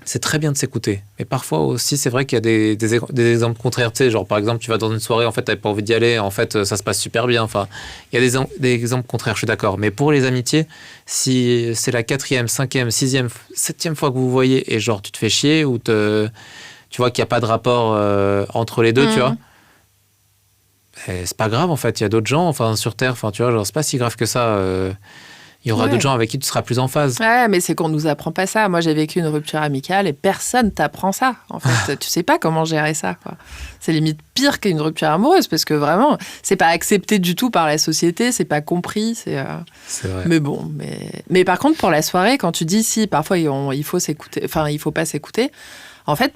c'est très bien de s'écouter. Mais parfois aussi, c'est vrai qu'il y a des exemples contraires, tu sais, genre, par exemple, tu vas dans une soirée, en fait, t'avais pas envie d'y aller, en fait, ça se passe super bien. Enfin, il y a des exemples contraires, je suis d'accord. Mais pour les amitiés, si c'est la 4e, 5e, 6e, 7e fois que vous vous voyez, et genre, tu te fais chier, ou tu vois qu'il n'y a pas de rapport entre les deux, tu vois, et c'est pas grave, en fait. Il y a d'autres gens, sur Terre, tu vois, genre, c'est pas si grave que ça. Il y aura d'autres gens avec qui tu seras plus en phase. Mais c'est qu'on nous apprend pas ça. Moi, j'ai vécu une rupture amicale et personne t'apprend ça. En fait, tu sais pas comment gérer ça, quoi. C'est limite pire qu'une rupture amoureuse parce que vraiment, c'est pas accepté du tout par la société, c'est pas compris. C'est vrai. Mais bon, mais par contre, pour la soirée, quand tu dis si parfois il faut s'écouter, il faut pas s'écouter. En fait,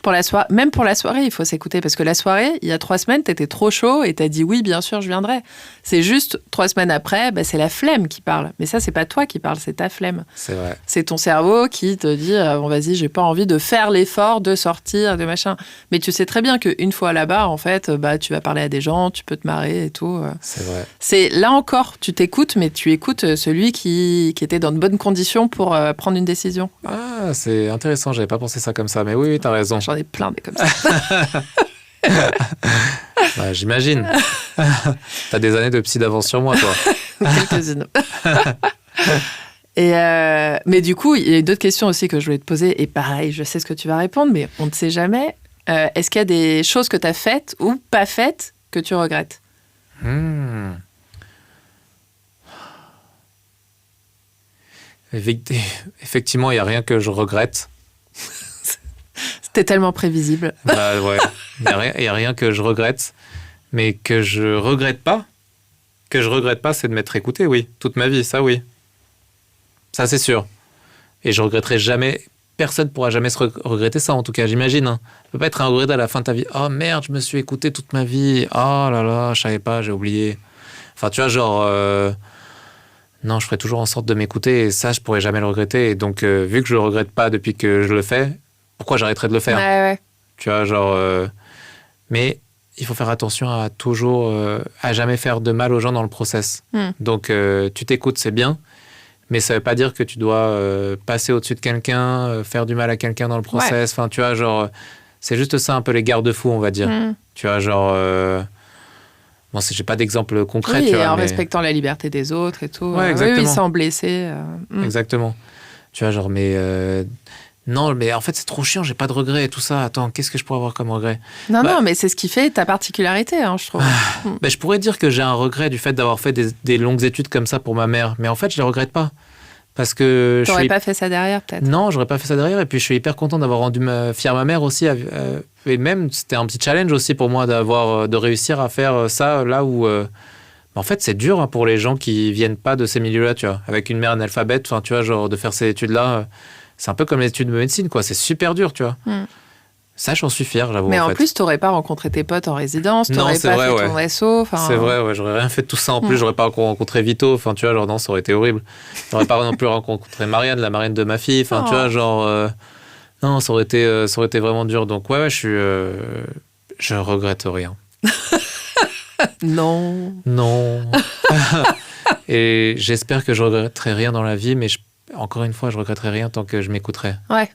même pour la soirée, il faut s'écouter. Parce que la soirée, il y a 3 semaines, t'étais trop chaud et t'as dit oui, bien sûr, je viendrai. C'est juste 3 semaines après, c'est la flemme qui parle. Mais ça, c'est pas toi qui parle, c'est ta flemme. C'est vrai. C'est ton cerveau qui te dit bon, vas-y, j'ai pas envie de faire l'effort de sortir, de machin. Mais tu sais très bien qu'une fois là-bas, en fait, tu vas parler à des gens, tu peux te marrer et tout. C'est vrai. C'est là encore, tu t'écoutes, mais tu écoutes celui qui était dans de bonnes conditions pour prendre une décision. Ah, c'est intéressant, j'avais pas pensé ça comme ça, mais oui, t'as raison. J'en ai plein des comme ça. Bah, j'imagine. T'as des années de psy d'avance sur moi, toi. Quelques-unes. Mais du coup, il y a d'autres questions aussi que je voulais te poser. Et pareil, je sais ce que tu vas répondre, mais on ne sait jamais. Est-ce qu'il y a des choses que tu as faites ou pas faites que tu regrettes? Effectivement, il n'y a rien que je regrette. C'était tellement prévisible. Bah ouais, il n'y a rien que je regrette, mais que je regrette pas. Que je regrette pas, c'est de m'être écouté, oui. Toute ma vie, ça oui. Ça, c'est sûr. Et je regretterai jamais... Personne ne pourra jamais se regretter ça, en tout cas, j'imagine. Hein. Ça peut pas être un regret à la fin de ta vie. Oh merde, je me suis écouté toute ma vie. Oh là là, je savais pas, j'ai oublié. Enfin, tu vois, genre... Non, je ferai toujours en sorte de m'écouter et ça, je pourrai jamais le regretter. Et donc, vu que je le regrette pas depuis que je le fais, pourquoi j'arrêterais de le faire? Ouais. Tu vois, genre... Mais il faut faire attention à toujours... à jamais faire de mal aux gens dans le process. Donc, tu t'écoutes, c'est bien. Mais ça veut pas dire que tu dois passer au-dessus de quelqu'un, faire du mal à quelqu'un dans le process. Ouais. Enfin, tu vois, genre... C'est juste ça, un peu les garde-fous, on va dire. Tu vois, genre... Bon, j'ai pas d'exemple concret, oui, tu vois. Et en respectant la liberté des autres et tout. Ouais, exactement. Oui, sans blesser. Exactement. Tu vois, genre, mais... Non, mais en fait, c'est trop chiant, j'ai pas de regrets et tout ça. Attends, qu'est-ce que je pourrais avoir comme regret? Non, mais c'est ce qui fait ta particularité, hein, je trouve. Je pourrais dire que j'ai un regret du fait d'avoir fait des longues études comme ça pour ma mère. Mais en fait, je les regrette pas. Parce que t'aurais pas fait ça derrière, peut-être? Non, j'aurais pas fait ça derrière. Et puis, je suis hyper content d'avoir rendu fière ma mère aussi. Et même, c'était un petit challenge aussi pour moi de réussir à faire ça là où... En fait, c'est dur hein, pour les gens qui viennent pas de ces milieux-là, tu vois. Avec une mère analphabète, enfin, tu vois, genre, de faire ces études-là... C'est un peu comme les études de médecine, quoi. C'est super dur, tu vois. Ça, j'en suis fier, j'avoue. Mais en plus, t'aurais pas rencontré tes potes en résidence, t'aurais pas fait ton SO. C'est vrai, ouais. J'aurais rien fait de tout ça. En plus, j'aurais pas rencontré Vito. Enfin, tu vois, genre, non, ça aurait été horrible. J'aurais pas non plus rencontré Marianne, la marraine de ma fille. Enfin, tu vois, genre... Non, ça aurait été vraiment dur. Donc, ouais, je regrette rien. Non. Et j'espère que je regretterai rien dans la vie, mais encore une fois, je regretterai rien tant que je m'écouterai. Ouais.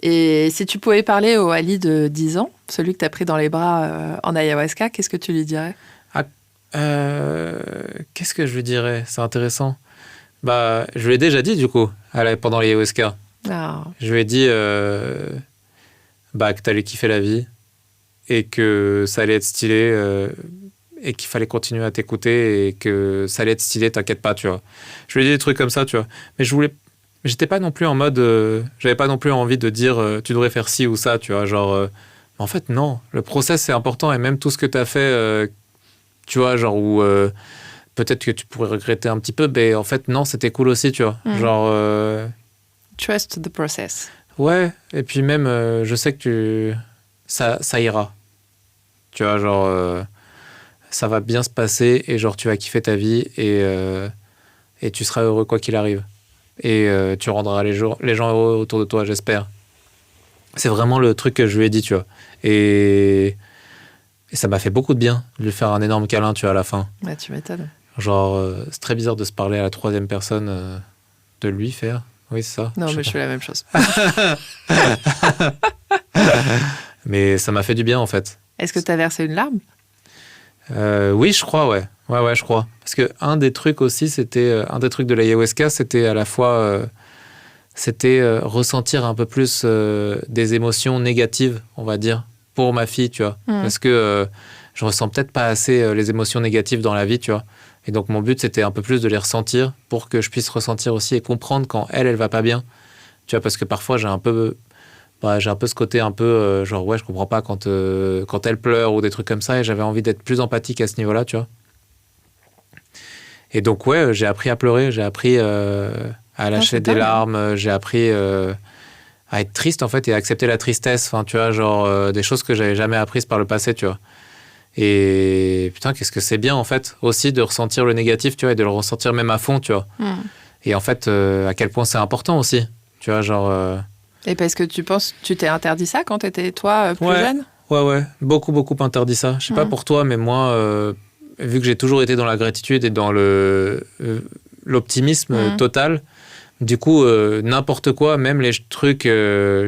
Et si tu pouvais parler au Ali de 10 ans, celui que tu as pris dans les bras en ayahuasca, qu'est-ce que tu lui dirais? Qu'est-ce que je lui dirais? C'est intéressant. Je lui ai déjà dit, du coup, pendant l'ayahuasca. Je lui ai dit que t'allais kiffer la vie et que ça allait être stylé et qu'il fallait continuer à t'écouter et que ça allait être stylé, t'inquiète pas, tu vois. Je lui ai dit des trucs comme ça, tu vois. Mais j'étais pas non plus en mode... j'avais pas non plus envie de dire tu devrais faire ci ou ça, tu vois. Genre, en fait, non. Le process, c'est important et même tout ce que t'as fait, tu vois, genre où peut-être que tu pourrais regretter un petit peu, mais en fait, non, c'était cool aussi, tu vois. Genre... Trust the process. Ouais, et puis même, je sais que ça ira. Tu vois, genre... ça va bien se passer et genre tu vas kiffer ta vie et tu seras heureux quoi qu'il arrive. Et tu rendras les gens heureux autour de toi, j'espère. C'est vraiment le truc que je lui ai dit, tu vois. Et ça m'a fait beaucoup de bien de lui faire un énorme câlin, tu vois, à la fin. Ouais, tu m'étonnes. Genre, c'est très bizarre de se parler à la troisième personne, de lui faire. Oui, c'est ça. Non, mais je fais la même chose. Mais ça m'a fait du bien, en fait. Est-ce que tu as versé une larme? Oui, je crois, ouais. Ouais, je crois. Parce que un des trucs aussi, un des trucs de l'ayahuasca, c'était à la fois... ressentir un peu plus des émotions négatives, on va dire, pour ma fille, tu vois. Parce que je ressens peut-être pas assez les émotions négatives dans la vie, tu vois. Et donc, mon but, c'était un peu plus de les ressentir pour que je puisse ressentir aussi et comprendre quand elle va pas bien. Tu vois, parce que parfois, j'ai un peu ce côté un peu genre ouais, je comprends pas quand elle pleure ou des trucs comme ça, et j'avais envie d'être plus empathique à ce niveau-là, tu vois. Et donc ouais, j'ai appris à pleurer, j'ai appris à lâcher des larmes, j'ai appris à être triste, en fait, et à accepter la tristesse. Enfin, tu vois, genre, des choses que j'avais jamais apprises par le passé, tu vois. Et putain, qu'est-ce que c'est bien, en fait, aussi de ressentir le négatif, tu vois, et de le ressentir même à fond, tu vois. Et en fait, à quel point c'est important aussi, tu vois, genre... Et parce que tu t'es interdit ça quand t'étais, toi, plus jeune ? Ouais. Beaucoup interdit ça. Je sais pas pour toi, mais moi, vu que j'ai toujours été dans la gratitude et dans l'optimisme total, du coup, n'importe quoi, même les trucs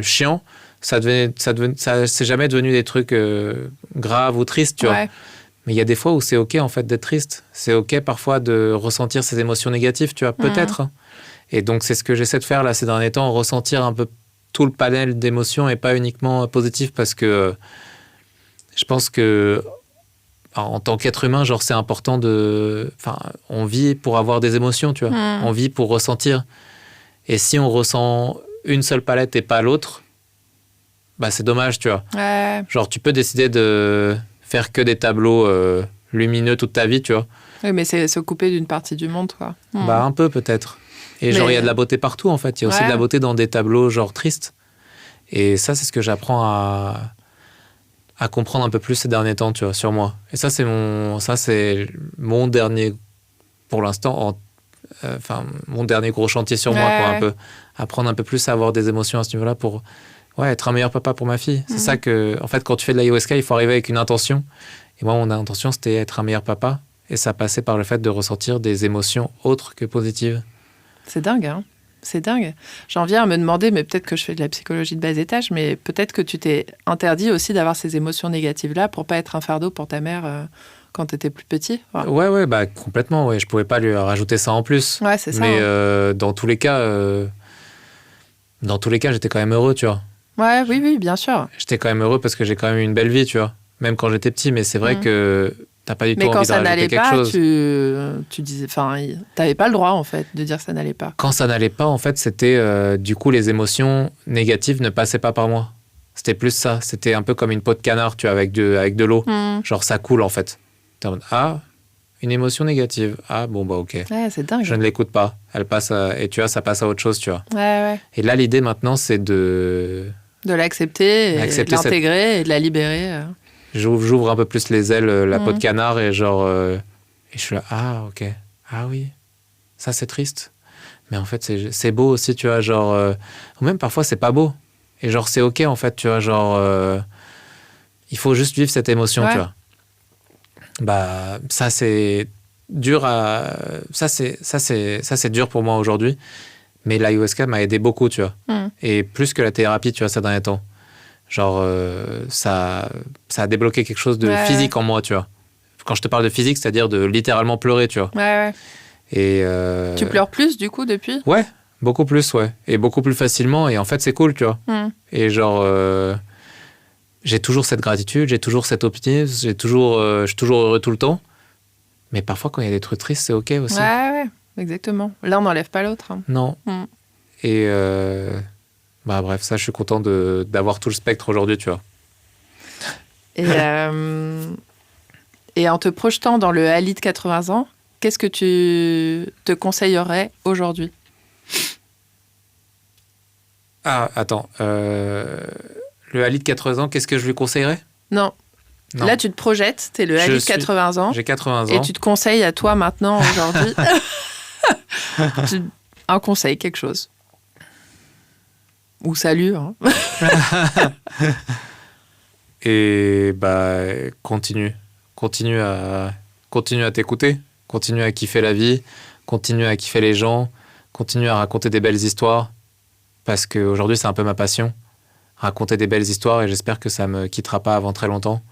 chiants, ça c'est jamais devenu des trucs graves ou tristes, tu vois. Mais il y a des fois où c'est OK, en fait, d'être triste. C'est OK, parfois, de ressentir ces émotions négatives, tu vois, peut-être. Hein. Et donc, c'est ce que j'essaie de faire, là, ces derniers temps, ressentir un peu tout le panel d'émotions et pas uniquement positif, parce que je pense que en tant qu'être humain, genre, c'est important de... Enfin, on vit pour avoir des émotions, tu vois. On vit pour ressentir. Et si on ressent une seule palette et pas l'autre, bah c'est dommage, tu vois. Genre, tu peux décider de faire que des tableaux lumineux toute ta vie, tu vois. Oui, mais c'est se couper d'une partie du monde, quoi. Bah, un peu, peut-être. Et genre, il y a de la beauté partout, en fait. Il y a aussi de la beauté dans des tableaux, genre, tristes. Et ça, c'est ce que j'apprends à comprendre un peu plus ces derniers temps, tu vois, sur moi. Et ça, c'est mon dernier, pour l'instant, mon dernier gros chantier sur moi, quoi, un peu. Apprendre un peu plus à avoir des émotions à ce niveau-là pour être un meilleur papa pour ma fille. C'est ça que, en fait, quand tu fais de l'ayahuasca, il faut arriver avec une intention. Et moi, mon intention, c'était être un meilleur papa. Et ça passait par le fait de ressentir des émotions autres que positives. C'est dingue, hein. C'est dingue. J'en viens à me demander, mais peut-être que je fais de la psychologie de bas étage, mais peut-être que tu t'es interdit aussi d'avoir ces émotions négatives-là pour pas être un fardeau pour ta mère quand tu étais plus petit. Ouais, bah complètement. Ouais. Je pouvais pas lui rajouter ça en plus. Ouais, c'est ça. Mais dans tous les cas, j'étais quand même heureux, tu vois. Ouais, oui, bien sûr. J'étais quand même heureux parce que j'ai quand même eu une belle vie, tu vois. Même quand j'étais petit, mais c'est vrai que t'as pas du tout envie de rajouter quelque chose. Mais quand ça n'allait pas, tu disais, enfin, t'avais pas le droit en fait de dire que ça n'allait pas. Quand ça n'allait pas, en fait, c'était du coup les émotions négatives ne passaient pas par moi. C'était plus ça. C'était un peu comme une peau de canard, tu vois, avec de l'eau. Genre ça coule en fait. T'es en mode, une émotion négative. Ah bon bah ok. Ouais, c'est dingue. Je ne l'écoute pas. Elle passe et tu vois, ça passe à autre chose, tu vois. Ouais. Et là, l'idée maintenant, c'est de l'accepter, de l'intégrer et de la libérer. J'ouvre un peu plus les ailes, la peau de canard, et genre... et je suis là, ok. Ah oui, ça c'est triste. Mais en fait, c'est beau aussi, tu vois, genre... ou même parfois, c'est pas beau. Et genre, c'est ok, en fait, tu vois, genre... il faut juste vivre cette émotion, tu vois. Bah, ça, c'est dur à... Ça, c'est dur pour moi aujourd'hui. Mais l'ayahuasca m'a aidé beaucoup, tu vois. Et plus que la thérapie, tu vois, ces derniers temps. Genre, ça a débloqué quelque chose de physique en moi, tu vois. Quand je te parle de physique, c'est-à-dire de littéralement pleurer, tu vois. Ouais. Et tu pleures plus, du coup, depuis ? Ouais, beaucoup plus, ouais. Et beaucoup plus facilement. Et en fait, c'est cool, tu vois. Et genre, j'ai toujours cette gratitude, j'ai toujours cet optimisme, je suis toujours heureux tout le temps. Mais parfois, quand il y a des trucs tristes, c'est OK aussi. Ouais, exactement. L'un n'enlève pas l'autre. Hein. Non. Et... bah bref, ça, je suis content d'avoir tout le spectre aujourd'hui, tu vois. Et en te projetant dans le Ali de 80 ans, qu'est-ce que tu te conseillerais aujourd'hui ? Ah, attends. Le Ali de 80 ans, qu'est-ce que je lui conseillerais ? Non. Là, tu te projettes, t'es le Ali de 80 ans. J'ai 80 ans. Et tu te conseilles à toi maintenant, aujourd'hui, un conseil, quelque chose. Ou salut. Hein. Et bah, continue à t'écouter, continue à kiffer la vie, continue à kiffer les gens, continue à raconter des belles histoires, parce qu'aujourd'hui, c'est un peu ma passion, raconter des belles histoires, et j'espère que ça me quittera pas avant très longtemps.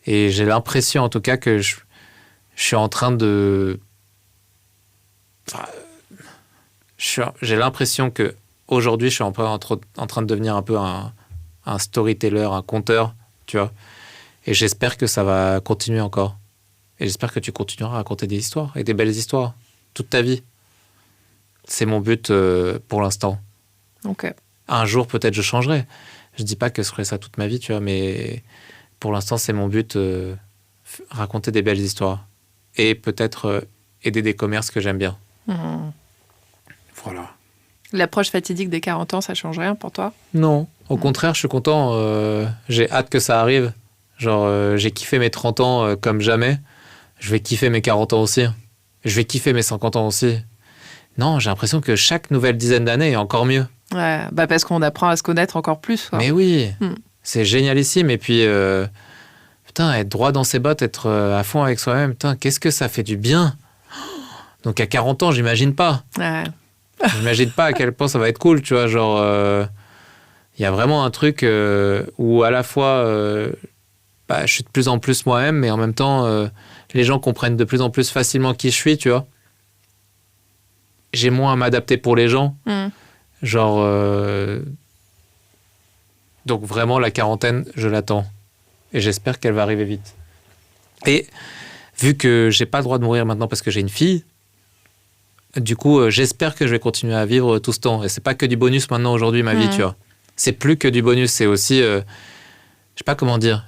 Et j'ai l'impression, en tout cas, que je suis en train de... J'ai l'impression que aujourd'hui, je suis en train de devenir un peu un storyteller, un conteur, tu vois. Et j'espère que ça va continuer encore. Et j'espère que tu continueras à raconter des histoires, et des belles histoires, toute ta vie. C'est mon but pour l'instant. Ok. Un jour, peut-être, je changerai. Je dis pas que je ferai ça toute ma vie, tu vois, mais pour l'instant, c'est mon but, raconter des belles histoires. Et peut-être aider des commerces que j'aime bien. Voilà. L'approche fatidique des 40 ans, ça change rien pour toi? Non, au contraire, je suis content. J'ai hâte que ça arrive. Genre, j'ai kiffé mes 30 ans comme jamais. Je vais kiffer mes 40 ans aussi. Je vais kiffer mes 50 ans aussi. Non, j'ai l'impression que chaque nouvelle dizaine d'années est encore mieux. Ouais, parce qu'on apprend à se connaître encore plus. Quoi. Mais oui, c'est génialissime. Et puis, putain, être droit dans ses bottes, être à fond avec soi-même, putain, qu'est-ce que ça fait du bien. Donc à 40 ans, j'imagine pas. Ouais. J'imagine pas à quel point ça va être cool, tu vois. Genre, y a vraiment un truc où à la fois, je suis de plus en plus moi-même, mais en même temps, les gens comprennent de plus en plus facilement qui je suis, tu vois. J'ai moins à m'adapter pour les gens. Genre, donc vraiment, la quarantaine, je l'attends. Et j'espère qu'elle va arriver vite. Et vu que j'ai pas le droit de mourir maintenant parce que j'ai une fille, du coup, j'espère que je vais continuer à vivre tout ce temps. Et c'est pas que du bonus maintenant, aujourd'hui, ma vie, tu vois. C'est plus que du bonus, c'est aussi... je sais pas comment dire.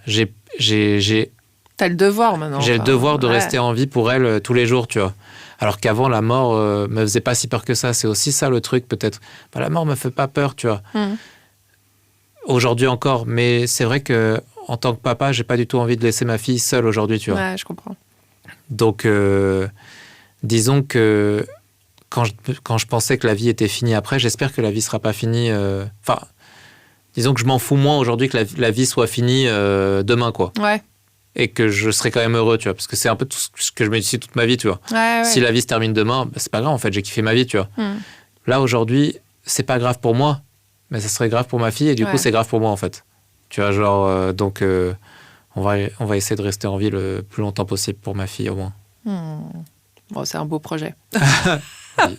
T'as le devoir maintenant. J'ai le devoir de rester en vie pour elle tous les jours, tu vois. Alors qu'avant, la mort me faisait pas si peur que ça. C'est aussi ça le truc, peut-être. La mort me fait pas peur, tu vois. Aujourd'hui encore. Mais c'est vrai que en tant que papa, j'ai pas du tout envie de laisser ma fille seule aujourd'hui, tu vois. Ouais, je comprends. Donc, disons que quand je pensais que la vie était finie après, j'espère que la vie sera pas finie. Disons que je m'en fous moins aujourd'hui que la vie soit finie demain, quoi. Ouais. Et que je serai quand même heureux, tu vois. Parce que c'est un peu tout ce que je me dis toute ma vie, tu vois. Ouais. Si la vie se termine demain, c'est pas grave, en fait, j'ai kiffé ma vie, tu vois. Là, aujourd'hui, c'est pas grave pour moi, mais ça serait grave pour ma fille, et du coup, c'est grave pour moi, en fait. Tu vois, genre, donc, on va essayer de rester en vie le plus longtemps possible pour ma fille, au moins. Bon, c'est un beau projet. Oui.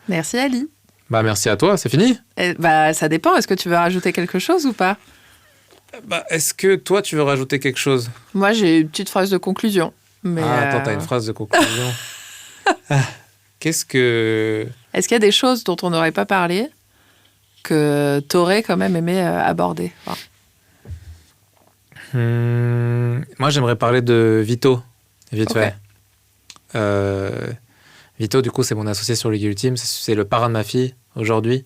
Merci, Ali. Merci à toi, c'est fini? Ça dépend. Est-ce que tu veux rajouter quelque chose ou pas? Est-ce que toi, tu veux rajouter quelque chose? Moi, j'ai une petite phrase de conclusion. Mais attends, t'as une phrase de conclusion. Est-ce qu'il y a des choses dont on n'aurait pas parlé que t'aurais quand même aimé aborder? Moi, j'aimerais parler de Vito, vite fait. Vito, du coup, c'est mon associé sur Ligue Ultime. C'est le parrain de ma fille, aujourd'hui.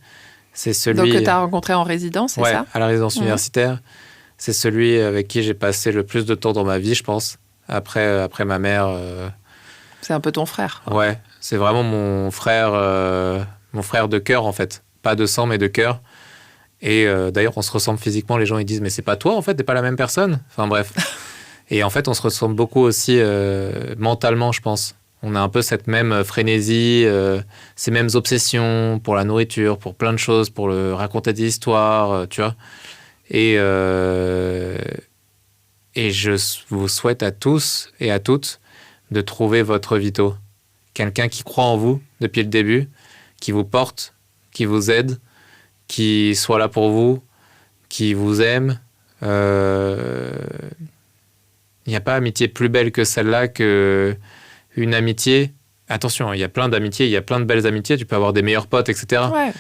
C'est celui... Donc, que tu as rencontré en résidence, c'est ça? À la résidence universitaire. C'est celui avec qui j'ai passé le plus de temps dans ma vie, je pense. Après ma mère. C'est un peu ton frère. Ouais, c'est vraiment mon frère de cœur, en fait. Pas de sang, mais de cœur. Et d'ailleurs, on se ressemble physiquement. Les gens, ils disent, mais c'est pas toi, en fait, t'es pas la même personne. Enfin, bref. Et en fait, on se ressemble beaucoup aussi mentalement, je pense. On a un peu cette même frénésie, ces mêmes obsessions pour la nourriture, pour plein de choses, pour raconter des histoires, tu vois. Et je vous souhaite à tous et à toutes de trouver votre Vito. Quelqu'un qui croit en vous depuis le début, qui vous porte, qui vous aide, qui soit là pour vous, qui vous aime. Il n'y a pas amitié plus belle que celle-là, qu'une amitié. Attention, il y a plein d'amitiés, il y a plein de belles amitiés, tu peux avoir des meilleurs potes, etc. Ouais.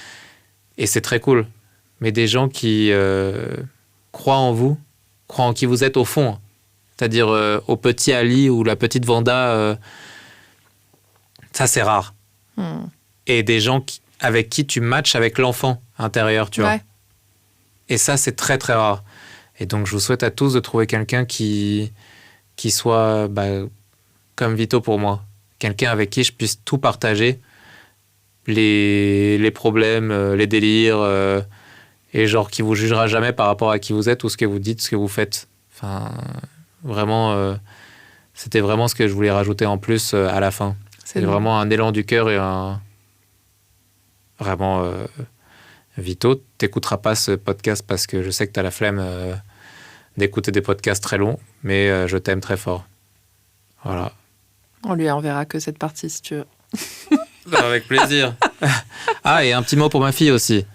Et c'est très cool. Mais des gens qui croient en vous, croient en qui vous êtes au fond. C'est-à-dire au petit Ali ou la petite Vanda, ça c'est rare. Et des gens avec qui tu matches avec l'enfant intérieur, tu vois. Et ça, c'est très très rare. Et donc, je vous souhaite à tous de trouver quelqu'un qui soit comme Vito pour moi. Quelqu'un avec qui je puisse tout partager. Les problèmes, les délires... et genre qui vous jugera jamais par rapport à qui vous êtes ou ce que vous dites, ce que vous faites. Enfin, vraiment, c'était vraiment ce que je voulais rajouter en plus à la fin. C'est vraiment un élan du cœur et vraiment, Vito, t'écouteras pas ce podcast parce que je sais que t'as la flemme d'écouter des podcasts très longs, mais je t'aime très fort. Voilà. On lui enverra que cette partie, si tu veux. Avec plaisir. Et un petit mot pour ma fille aussi.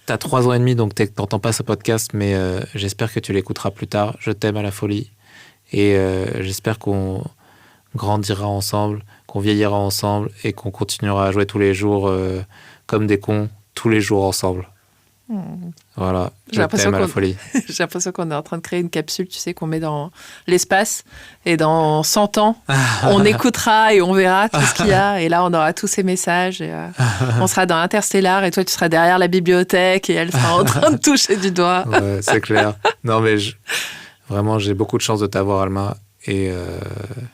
T'as 3 ans et demi, donc t'entends pas ce podcast, mais j'espère que tu l'écouteras plus tard. Je t'aime à la folie. Et j'espère qu'on grandira ensemble, qu'on vieillira ensemble et qu'on continuera à jouer tous les jours comme des cons, tous les jours ensemble. Voilà, J'ai l'impression t'aime à la folie. J'ai l'impression qu'on est en train de créer une capsule, tu sais, qu'on met dans l'espace. Et dans 100 ans, on écoutera et on verra tout ce qu'il y a. Et là, on aura tous ces messages. Et, on sera dans Interstellar et toi, tu seras derrière la bibliothèque et elle sera en train de toucher du doigt. Ouais, c'est clair. Non, mais vraiment, j'ai beaucoup de chance de t'avoir, Alma. Et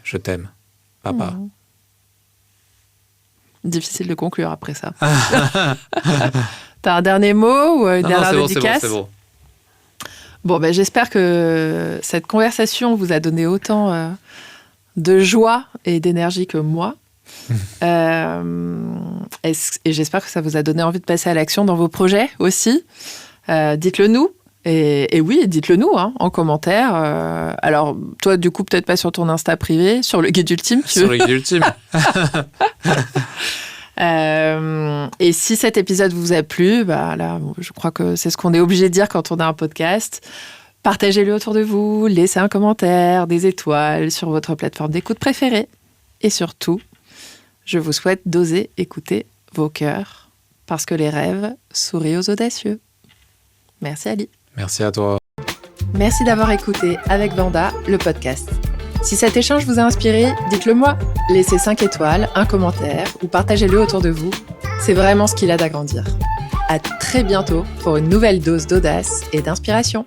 je t'aime, papa. Difficile de conclure après ça. T'as un dernier mot ou une dernière dédicace? C'est bon. Bon, ben, j'espère que cette conversation vous a donné autant de joie et d'énergie que moi. Et j'espère que ça vous a donné envie de passer à l'action dans vos projets aussi. Dites-le nous. Et oui, dites-le nous en commentaire. Alors, toi, du coup, peut-être pas sur ton Insta privé, sur le guide ultime. Sur le guide ultime. Et si cet épisode vous a plu, là, je crois que c'est ce qu'on est obligé de dire quand on a un podcast. Partagez-le autour de vous, laissez un commentaire, des étoiles sur votre plateforme d'écoute préférée. Et surtout, je vous souhaite d'oser écouter vos cœurs, parce que les rêves sourient aux audacieux. Merci Ali. Merci à toi. Merci d'avoir écouté Avec Vanda, le podcast. Si cet échange vous a inspiré, dites-le moi. Laissez 5 étoiles, un commentaire ou partagez-le autour de vous. C'est vraiment ce qui l'aide à grandir. À très bientôt pour une nouvelle dose d'audace et d'inspiration.